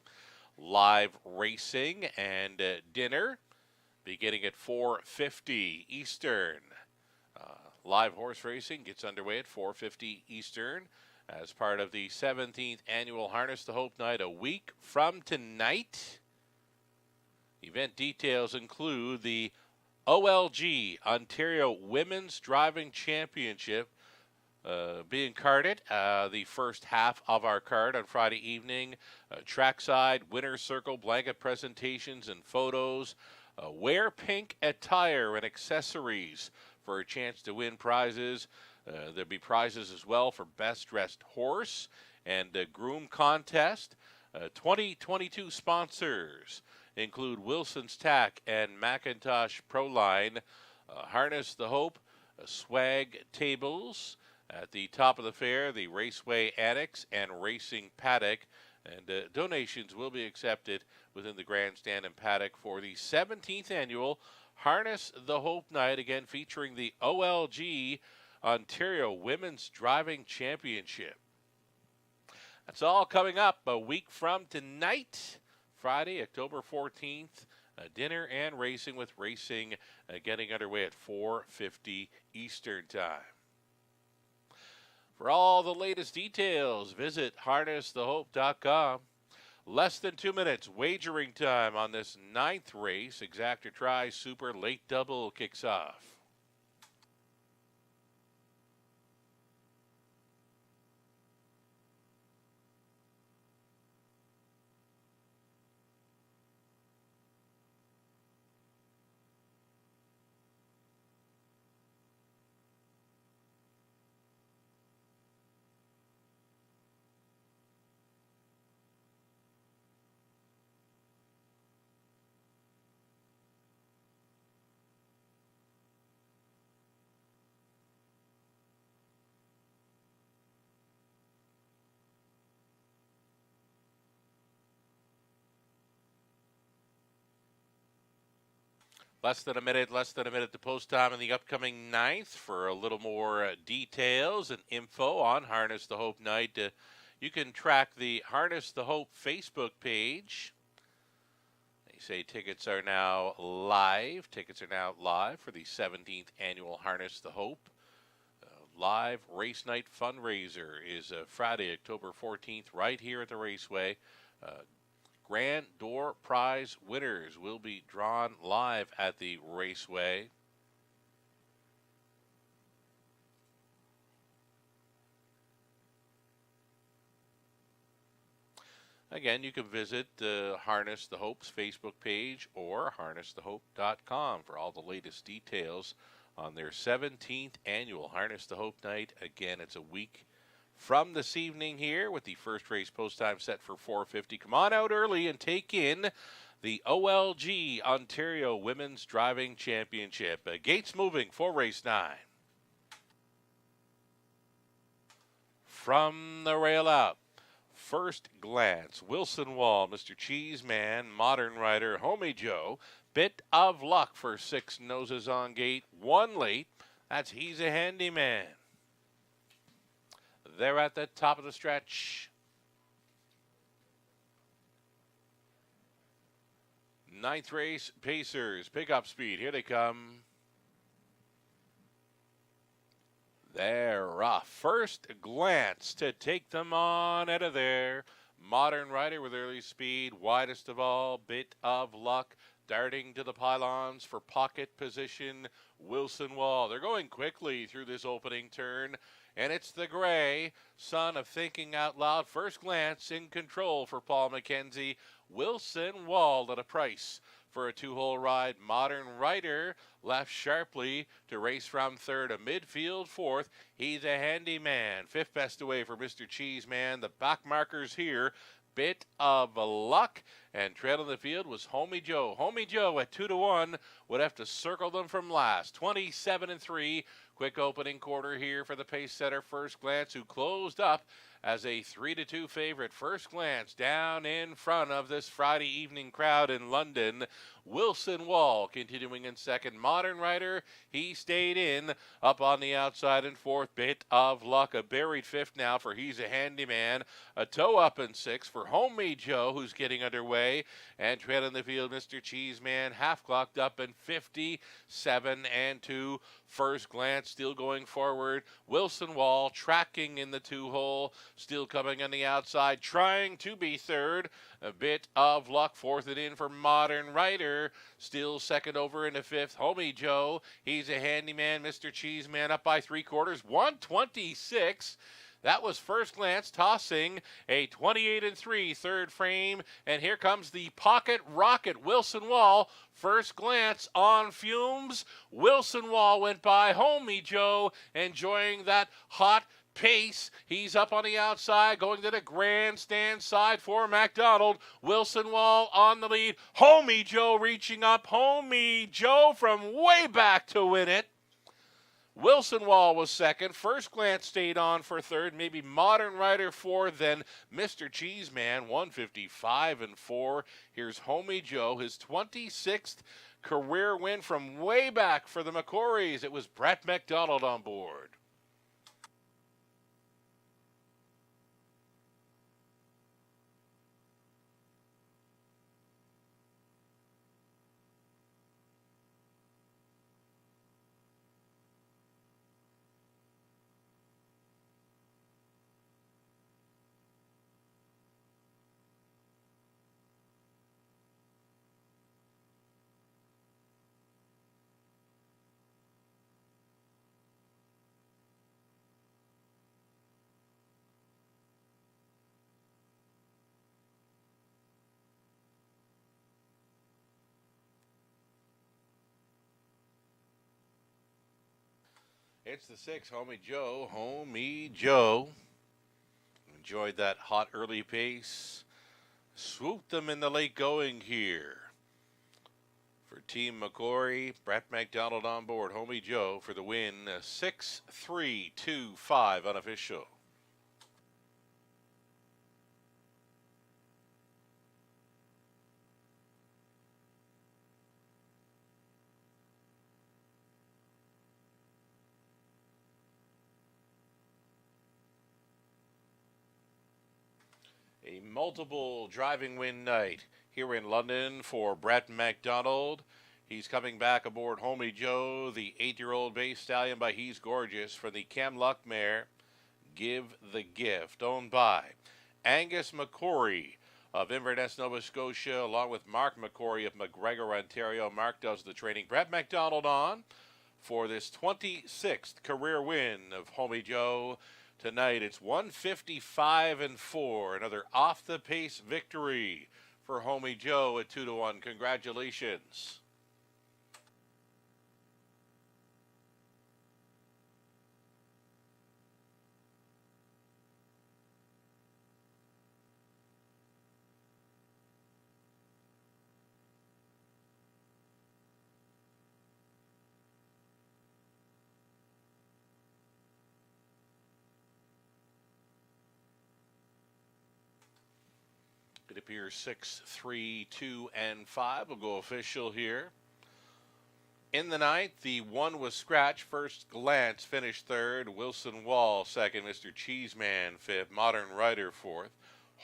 Live racing and dinner beginning at 4:50 Eastern. Live horse racing gets underway at 4:50 Eastern as part of the 17th annual Harness the Hope Night a week from tonight. Event details include the OLG Ontario Women's Driving Championship being carded. The first half of our card on Friday evening. Trackside, winner's circle, blanket presentations and photos. Wear pink attire and accessories for a chance to win prizes. There'll be prizes as well for best dressed horse and groom contest. 2022 sponsors include Wilson's Tack and Macintosh Proline. Harness the Hope, swag tables at the top of the fair, the Raceway Annex and Racing Paddock. And donations will be accepted within the grandstand and paddock for the 17th annual Harness the Hope Night, again featuring the OLG Ontario Women's Driving Championship. That's all coming up a week from tonight, Friday, October 14th. Dinner and racing with racing getting underway at 4:50 Eastern Time. For all the latest details, visit harnessthehope.com. Less than 2 minutes wagering time on this 9th race. Exacta Tri Super Late Double kicks off. Less than a minute to post time in the upcoming 9th. For a little more details and info on Harness the Hope Night, you can track the Harness the Hope Facebook page. They say tickets are now live. Tickets are now live for the 17th annual Harness the Hope. Live race night fundraiser is Friday, October 14th, right here at the Raceway. Grand door prize winners will be drawn live at the Raceway. Again, you can visit Harness the Hope's Facebook page or harnessthehope.com for all the latest details on their 17th annual Harness the Hope Night. Again, it's a week from this evening here with the first race post time set for 4:50. Come on out early and take in the OLG Ontario Women's Driving Championship. Gates moving for race 9. From the rail out, First Glance, Wilson Wall, Mr. Cheeseman, Modern Rider, Homie Joe, Bit of Luck for 6 noses on gate, 1 late. That's He's a Handyman. They're at the top of the stretch. 9th race, Pacers, pick up speed. Here they come. They're off. First Glance to take them on out of there. Modern Rider with early speed. Widest of all, Bit of Luck. Darting to the pylons for pocket position. Wilson Wall. They're going quickly through this opening turn. And it's the gray, son of Thinking Out Loud. First Glance in control for Paul McKenzie. Wilson Wall at a price for a 2-hole ride. Modern Rider left sharply to race from 3rd. A midfield 4th. He's a Handyman. 5th best away for Mr. Cheeseman. The back markers here. Bit of Luck. And trailing the field was Homie Joe. Homie Joe at 2-1 would have to circle them from last. 27-3. Quick opening quarter here for the pace setter First Glance, who closed up as a 3-2 favorite. First glance down in front of this Friday evening crowd in London. Wilson Wall continuing in second. Modern Rider, he stayed in up on the outside in fourth. Bit of Luck, a buried fifth now for He's a Handyman. A toe up in sixth for Homemade Joe, who's getting underway. And tread in the field, Mr. Cheeseman, half clocked up in 57-2. First glance still going forward. Wilson Wall tracking in the two-hole, still coming on the outside, trying to be third. A Bit of Luck, fourth and in for Modern Rider. Still second over into fifth. Homie Joe, He's a Handyman. Mr. Cheeseman up by 3/4, 126. That was First Glance, tossing a 28-3 third frame. And here comes the Pocket Rocket, Wilson Wall. First Glance on fumes. Wilson Wall went by. Homie Joe enjoying that hot pace. He's up on the outside, going to the grandstand side for McDonald. Wilson Wall on the lead. Homie Joe reaching up. Homie Joe from way back to win it. Wilson Wall was second. First Glance stayed on for third. Maybe Modern Rider fourth. Then Mr. Cheeseman, 155-4. Here's Homie Joe, his 26th career win from way back for the McCorys. It was Brett McDonald on board. It's the six, Homie Joe. Homie Joe. Enjoyed that hot early pace. Swooped them in the late going here. For Team McCory, Brett McDonald on board. Homie Joe for the win. 6-3-2-5 unofficial. A multiple driving win night here in London for Brett McDonald. He's coming back aboard Homie Joe, the 8-year-old bay stallion by He's Gorgeous for the Cam Luck mare. Give the Gift, owned by Angus McCory of Inverness, Nova Scotia, along with Mark McCory of McGregor, Ontario. Mark does the training. Brett McDonald on for this 26th career win of Homie Joe. Tonight it's 155-4. Another off-the-pace victory for Homie Joe at 2-1. Congratulations. It appears 6, 3, 2, and 5 will go official here. In the ninth, the one was scratched. First Glance finished third. Wilson Wall second. Mr. Cheeseman fifth. Modern Rider fourth.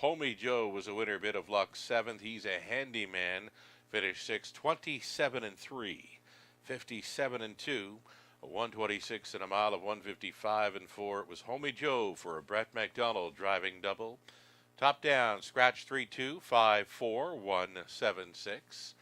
Homie Joe was a winner. Bit of Luck seventh. He's a Handyman. Finished sixth. 27-3. 57-2. A 126 and a mile of 155-4. It was Homie Joe for a Brett McDonald driving double. Top down, scratch 3-2, 5-4, 1-7-6.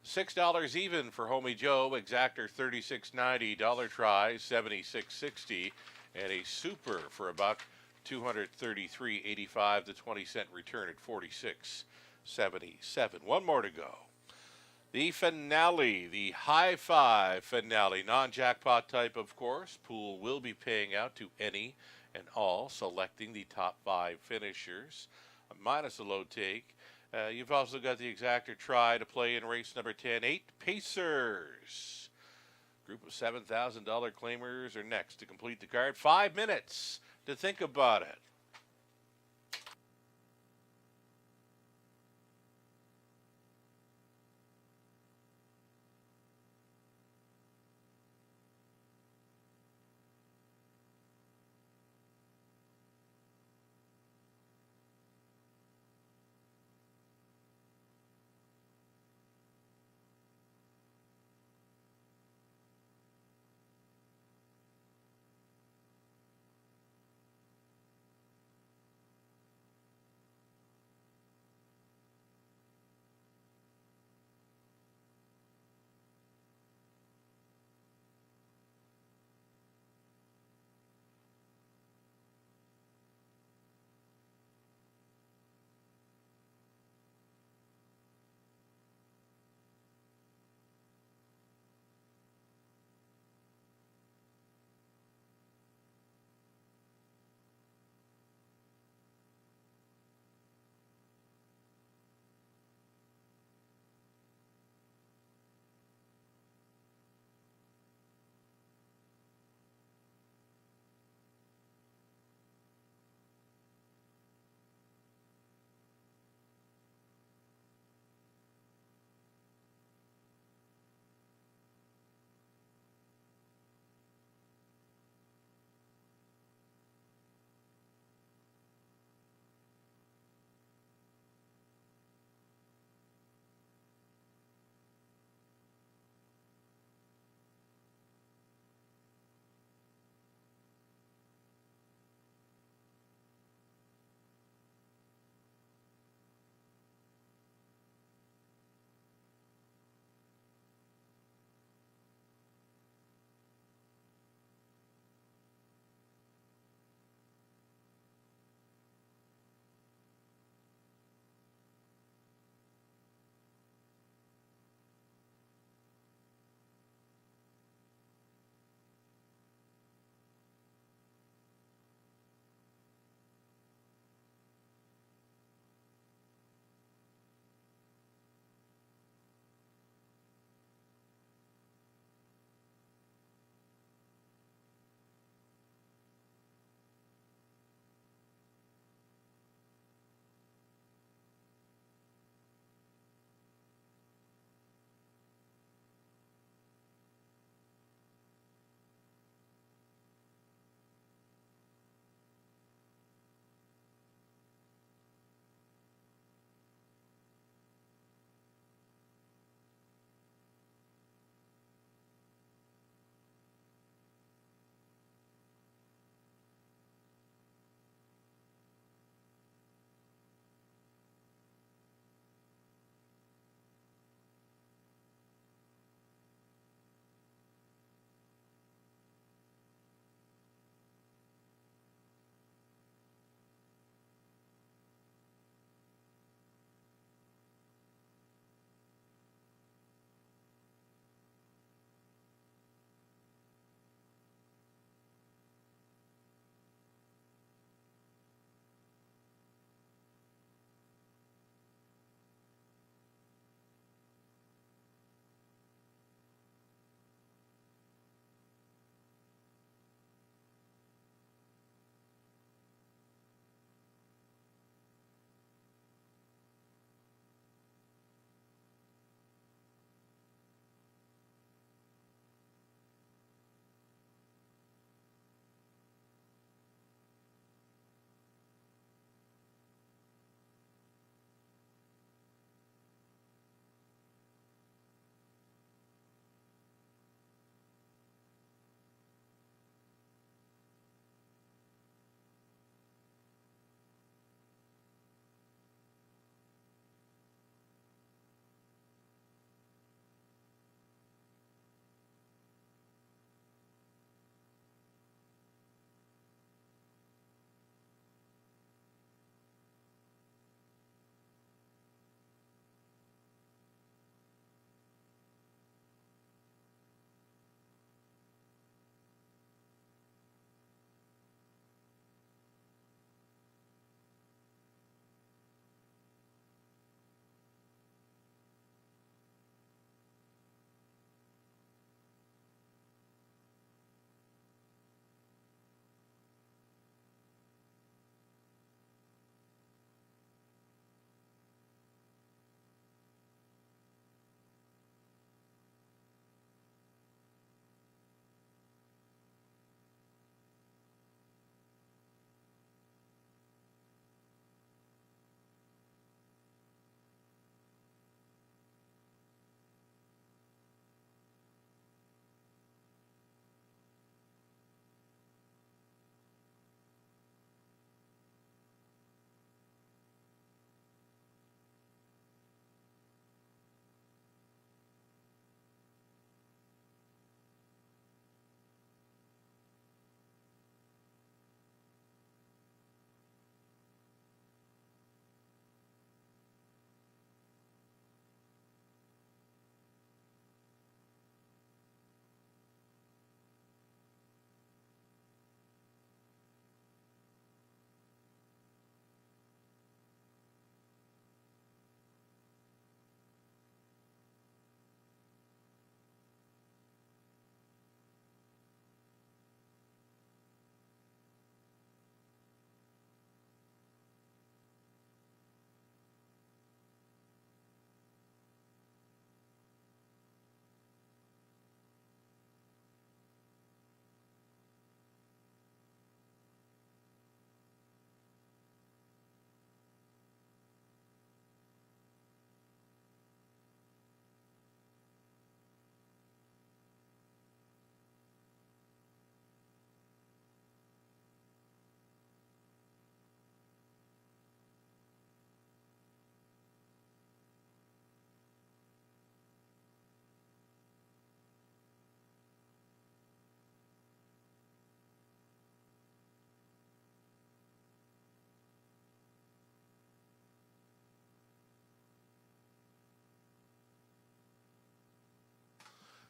$6 even for Homie Joe, exactor $36.90, dollar try $76.60, and a super for about $233.85, the 20-cent return at $46.77. One more to go. The finale, the high five finale, non-jackpot type, of course. Pool will be paying out to any and all, selecting the top 5 finishers, minus a low take. You've also got the exactor try to play in race number 10, 8 Pacers. Group of $7,000 claimers are next to complete the card. 5 minutes to think about it.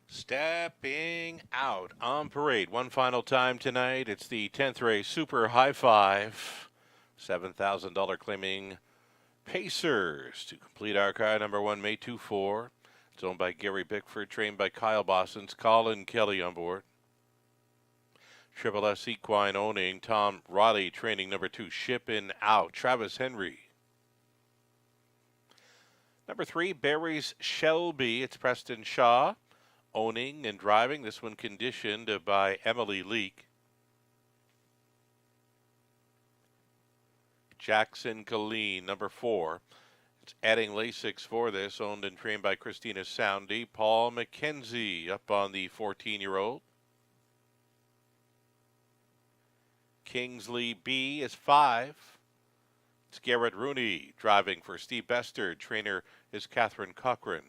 Stepping out on parade one final time tonight. It's the 10th race Super High Five. $7,000 claiming Pacers to complete our car number 1, May 24. It's owned by Gary Bickford, trained by Kyle Boston's Colin Kelly on board. Triple S Equine owning Tom Riley, training number 2, Shippin' Out, Travis Henry. Number 3, Barry's Shelby. It's Preston Shaw owning and driving. This one conditioned by Emily Leake. Jackson Colleen, number 4. It's adding Lasix for this, owned and trained by Christina Soundy. Paul McKenzie up on the 14-year-old. Kingsley B is 5. It's Garrett Rooney driving for Steve Bester. Trainer is Catherine Cochran.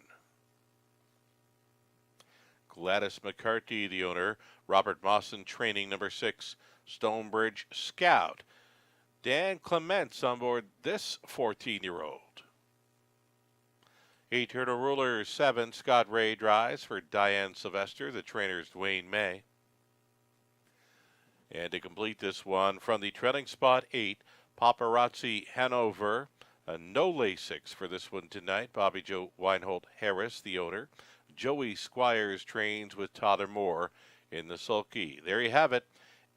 Gladys McCarthy, the owner. Robert Mawson training number 6, Stonebridge Scout. Dan Clements on board this 14-year-old. Eternal Ruler 7, Scott Ray drives for Diane Sylvester. The trainer is Dwayne May. And to complete this one, from the trailing spot 8, Paparazzi Hanover. No Lasix for this one tonight. Bobby Joe Weinhold Harris, the owner. Joey Squires trains with Tyler Moore in the sulky. There you have it.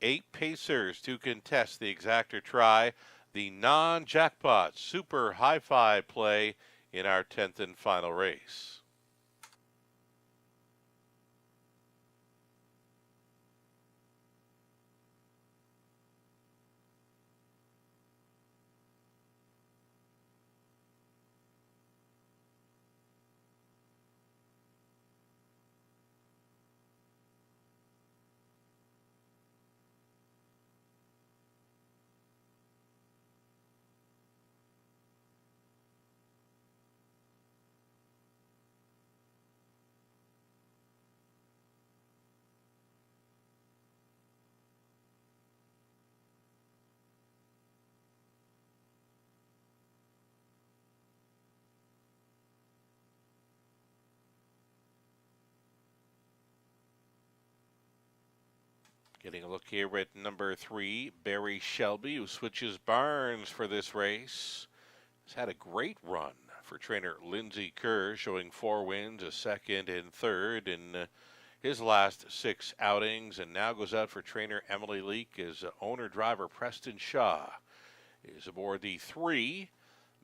8 Pacers to contest the exactor try. The non-jackpot Super High Five play in our 10th and final race. Getting a look here at number 3, Barry Shelby, who switches barns for this race. Has had a great run for trainer Lindsey Kerr, showing 4 wins, a second and third in his last 6 outings, and now goes out for trainer Emily Leake as owner-driver Preston Shaw is aboard the 3.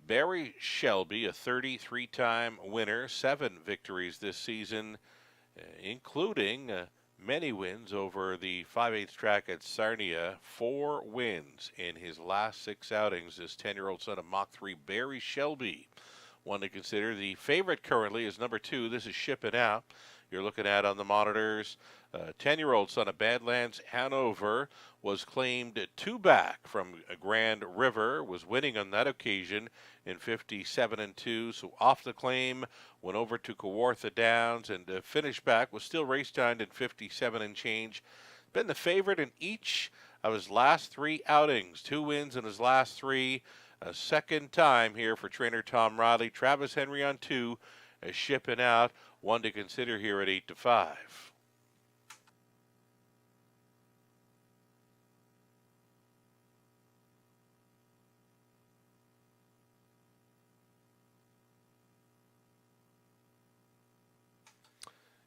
Barry Shelby, a 33-time winner, 7 victories this season, including many wins over the 5/8 track at Sarnia. 4 wins in his last 6 outings. This 10-year-old son of Mach 3, Barry Shelby. One to consider. The favorite currently is number 2. This is Shippin' Out. You're looking at on the monitors. 10-year-old son of Badlands Hanover was claimed 2 back from Grand River, was winning on that occasion in 57-2. So off the claim, went over to Kawartha Downs and finished back, was still race timed in 57 and change. Been the favorite in each of his last 3 outings. 2 wins in his last 3. A second time here for trainer Tom Riley. Travis Henry on 2, Shippin' Out. One to consider here at 8-5.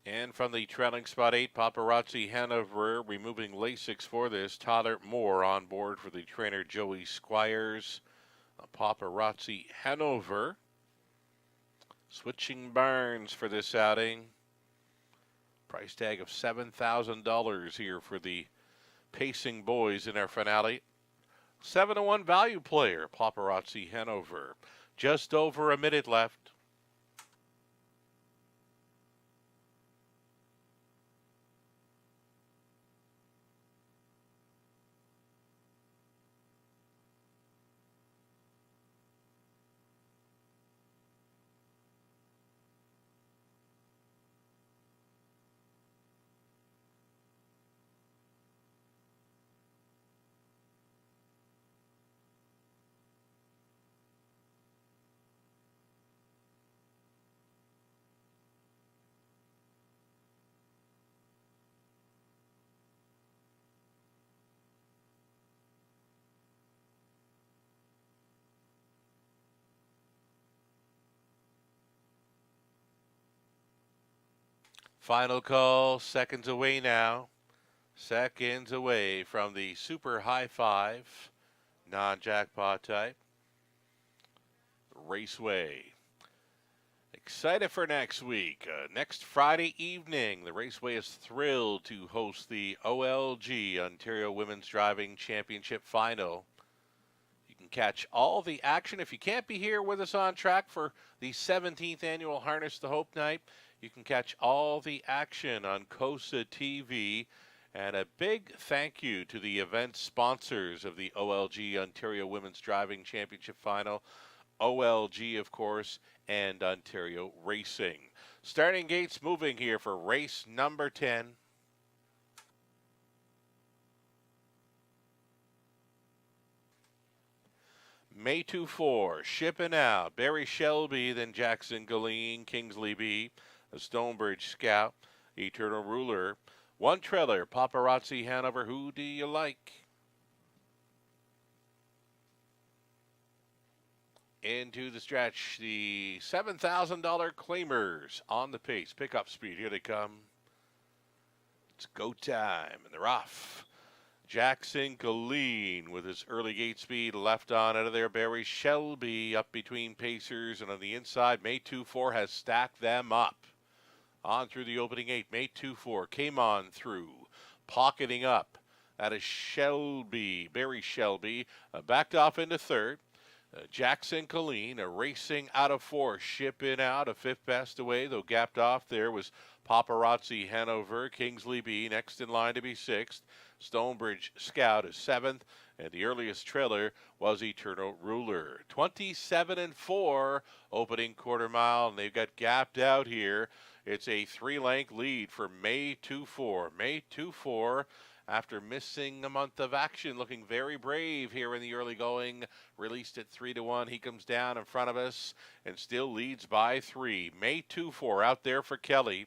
And from the trailing spot 8, Paparazzi Hanover, removing Lasix for this. Tyler Moore on board for the trainer Joey Squires. Paparazzi Hanover. Switching barns for this outing. Price tag of $7,000 here for the Pacing Boys in our finale. 7-1 value player, Paparazzi Hanover. Just over a minute left. Final call, seconds away now. Seconds away from the Super High Five, non-jackpot type. Raceway. Excited for next week. Next Friday evening, the Raceway is thrilled to host the OLG, Ontario Women's Driving Championship Final. You can catch all the action. If you can't be here with us on track for the 17th annual Harness the Hope Night, you can catch all the action on COSA TV. And a big thank you to the event sponsors of the OLG Ontario Women's Driving Championship Final, OLG, of course, and Ontario Racing. Starting gates moving here for race number 10. May 2-4, shipping out. Barry Shelby, then Jackson Galeen, Kingsley B, a Stonebridge Scout, Eternal Ruler. One trailer, Paparazzi Hanover, who do you like? Into the stretch, the $7,000 claimers on the pace. Pickup speed, here they come. It's go time, and they're off. Jackson Galeen with his early gate speed left on out of there. Barry Shelby up between pacers, and on the inside, May 2-4 has stacked them up. On through the opening 8, May 2-4 came on through, pocketing up. That is Shelby, Barry Shelby, backed off into third. Jackson Galeen racing out of 4, shipping out a 5th best away, though gapped off there was Paparazzi Hanover, Kingsley B next in line to be 6th. Stonebridge Scout is 7th, and the earliest trailer was Eternal Ruler. 27-4 opening quarter mile, and they've got gapped out here. It's a 3-length lead for May 2-4. May 2-4, after missing a month of action, looking very brave here in the early going. Released at 3-1. He comes down in front of us and still leads by 3. May 2-4 out there for Kelly.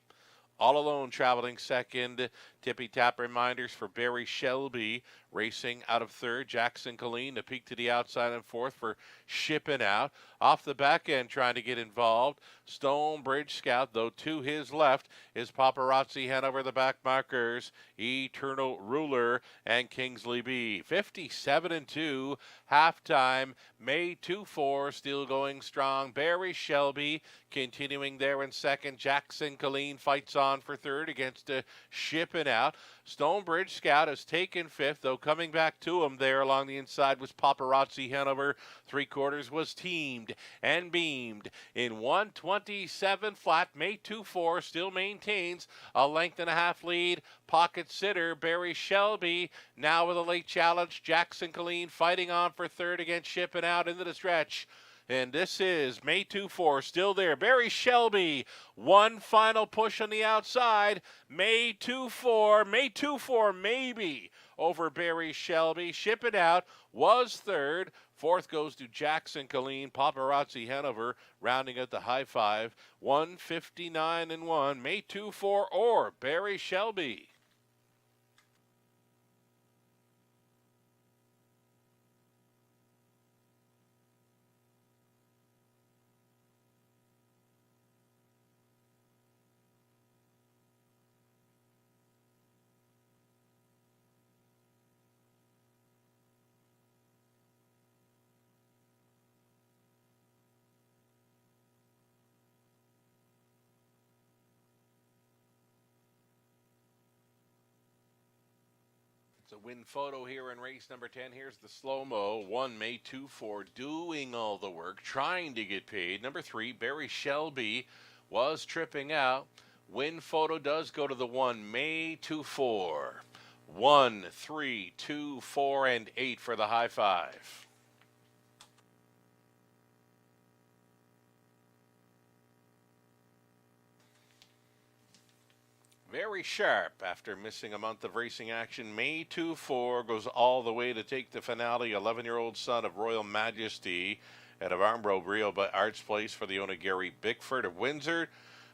All alone traveling second. Tippy-tap reminders for Barry Shelby. Racing out of third. Jackson Galeen to peek to the outside and fourth for shipping out. Off the back end trying to get involved. Stonebridge Scout, though, to his left is Paparazzi Hanover, the back markers. Eternal Ruler and Kingsley B. 57-2 halftime. May 2-4 still going strong. Barry Shelby continuing there in second. Jackson Galeen fights on for third against shipping out. Stonebridge Scout has taken 5th, though coming back to him there along the inside was Paparazzi Hanover. 3/4 was teamed and beamed in 127 flat. May 2-4 still maintains a 1.5 length lead. Pocket sitter Barry Shelby now with a late challenge. Jackson Galeen fighting on for third against shipping out into the stretch. And this is May 2-4 still there. Barry Shelby, one final push on the outside. May 2-4 maybe over Barry Shelby. Ship it out was third. Fourth goes to Jackson Galeen. Paparazzi Hanover rounding out the high five. 159-1. May 2-4 or Barry Shelby. It's a win photo here in race number 10. Here's the slow-mo. 1 May 2-4 doing all the work, trying to get paid. Number 3, Barry Shelby was tripping out. Win photo does go to the 1 May 2-4. 1, 3, 2, 4, and 8 for the high five. Very sharp after missing a month of racing action. May 2-4 goes all the way to take the finale. 11-year-old son of Royal Majesty out of Armbro Brio by Arts Place for the owner Gary Bickford of Windsor.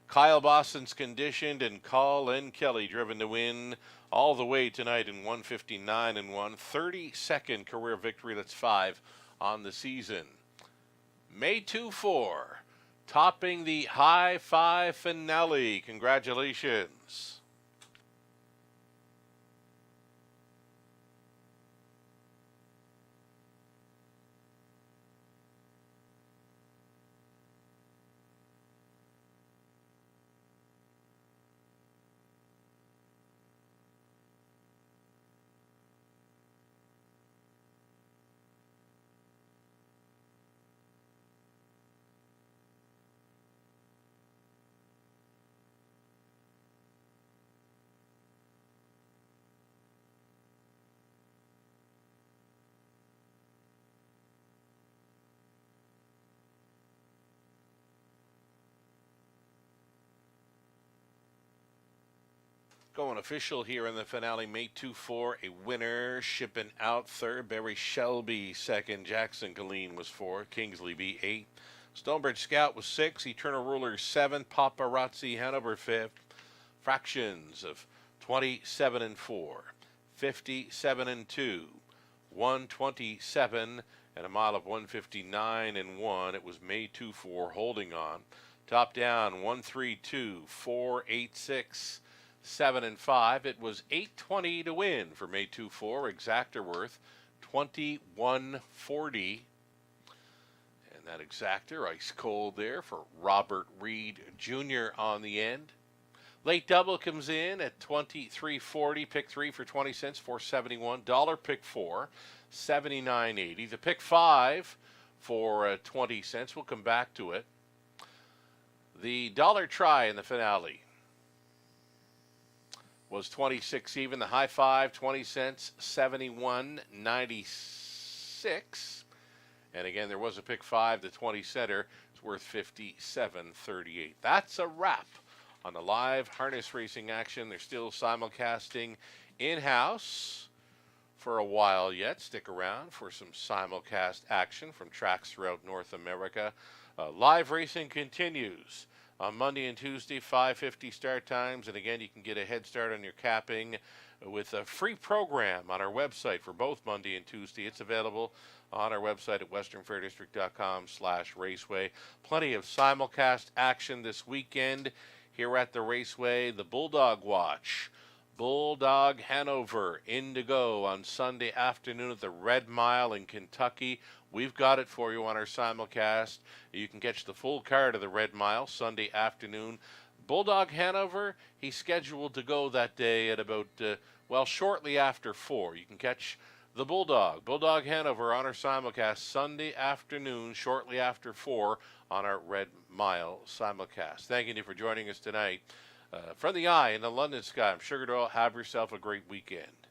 Kyle Boston's conditioned and Colin Kelly driven to win all the way tonight in 159-1. 32nd career victory. That's 5 on the season. May 2-4. topping the High Five finale. Congratulations. Going official here in the finale, May 2-4, a winner, shipping out third, Barry Shelby second, Jackson Colleen was fourth, Kingsley B 8, Stonebridge Scout was 6, Eternal Ruler 7, Paparazzi Hanover 5th, fractions of 27 and 4, 57 and 2, 127, and a mile of 159 and 1. It was May 2-4 holding on. Top down 132, 486. 7 and 5. It was 820 to win for May 2-4. Exactor worth 2140. And that exactor ice cold there for Robert Reed Jr. on the end. Late double comes in at 23.40. Pick 3 for 20 cents, 471. Dollar pick 4, 79.80. The pick 5 for 20 cents. We'll come back to it. The dollar try in the finale was 26 even. The high five, 20 cents, 71.96. And again, there was a pick 5, the 20 center. It's worth 57.38. That's a wrap on the live harness racing action. They're still simulcasting in-house for a while yet. Stick around for some simulcast action from tracks throughout North America. Live racing continues on Monday and Tuesday, 5:50 start times. And again, you can get a head start on your capping with a free program on our website for both Monday and Tuesday. It's available on our website at westernfairdistrict.com/raceway. Plenty of simulcast action this weekend here at the Raceway. The Bulldog Watch. Bulldog Hanover Indigo on Sunday afternoon at the Red Mile in Kentucky. We've got it for you on our simulcast. You can catch the full card of the Red Mile Sunday afternoon. Bulldog Hanover, he's scheduled to go that day at about, shortly after 4. You can catch the Bulldog Hanover on our simulcast Sunday afternoon, shortly after 4 on our Red Mile simulcast. Thanking you for joining us tonight. From the eye in the London sky, I'm Sugar Doyle. Have yourself a great weekend.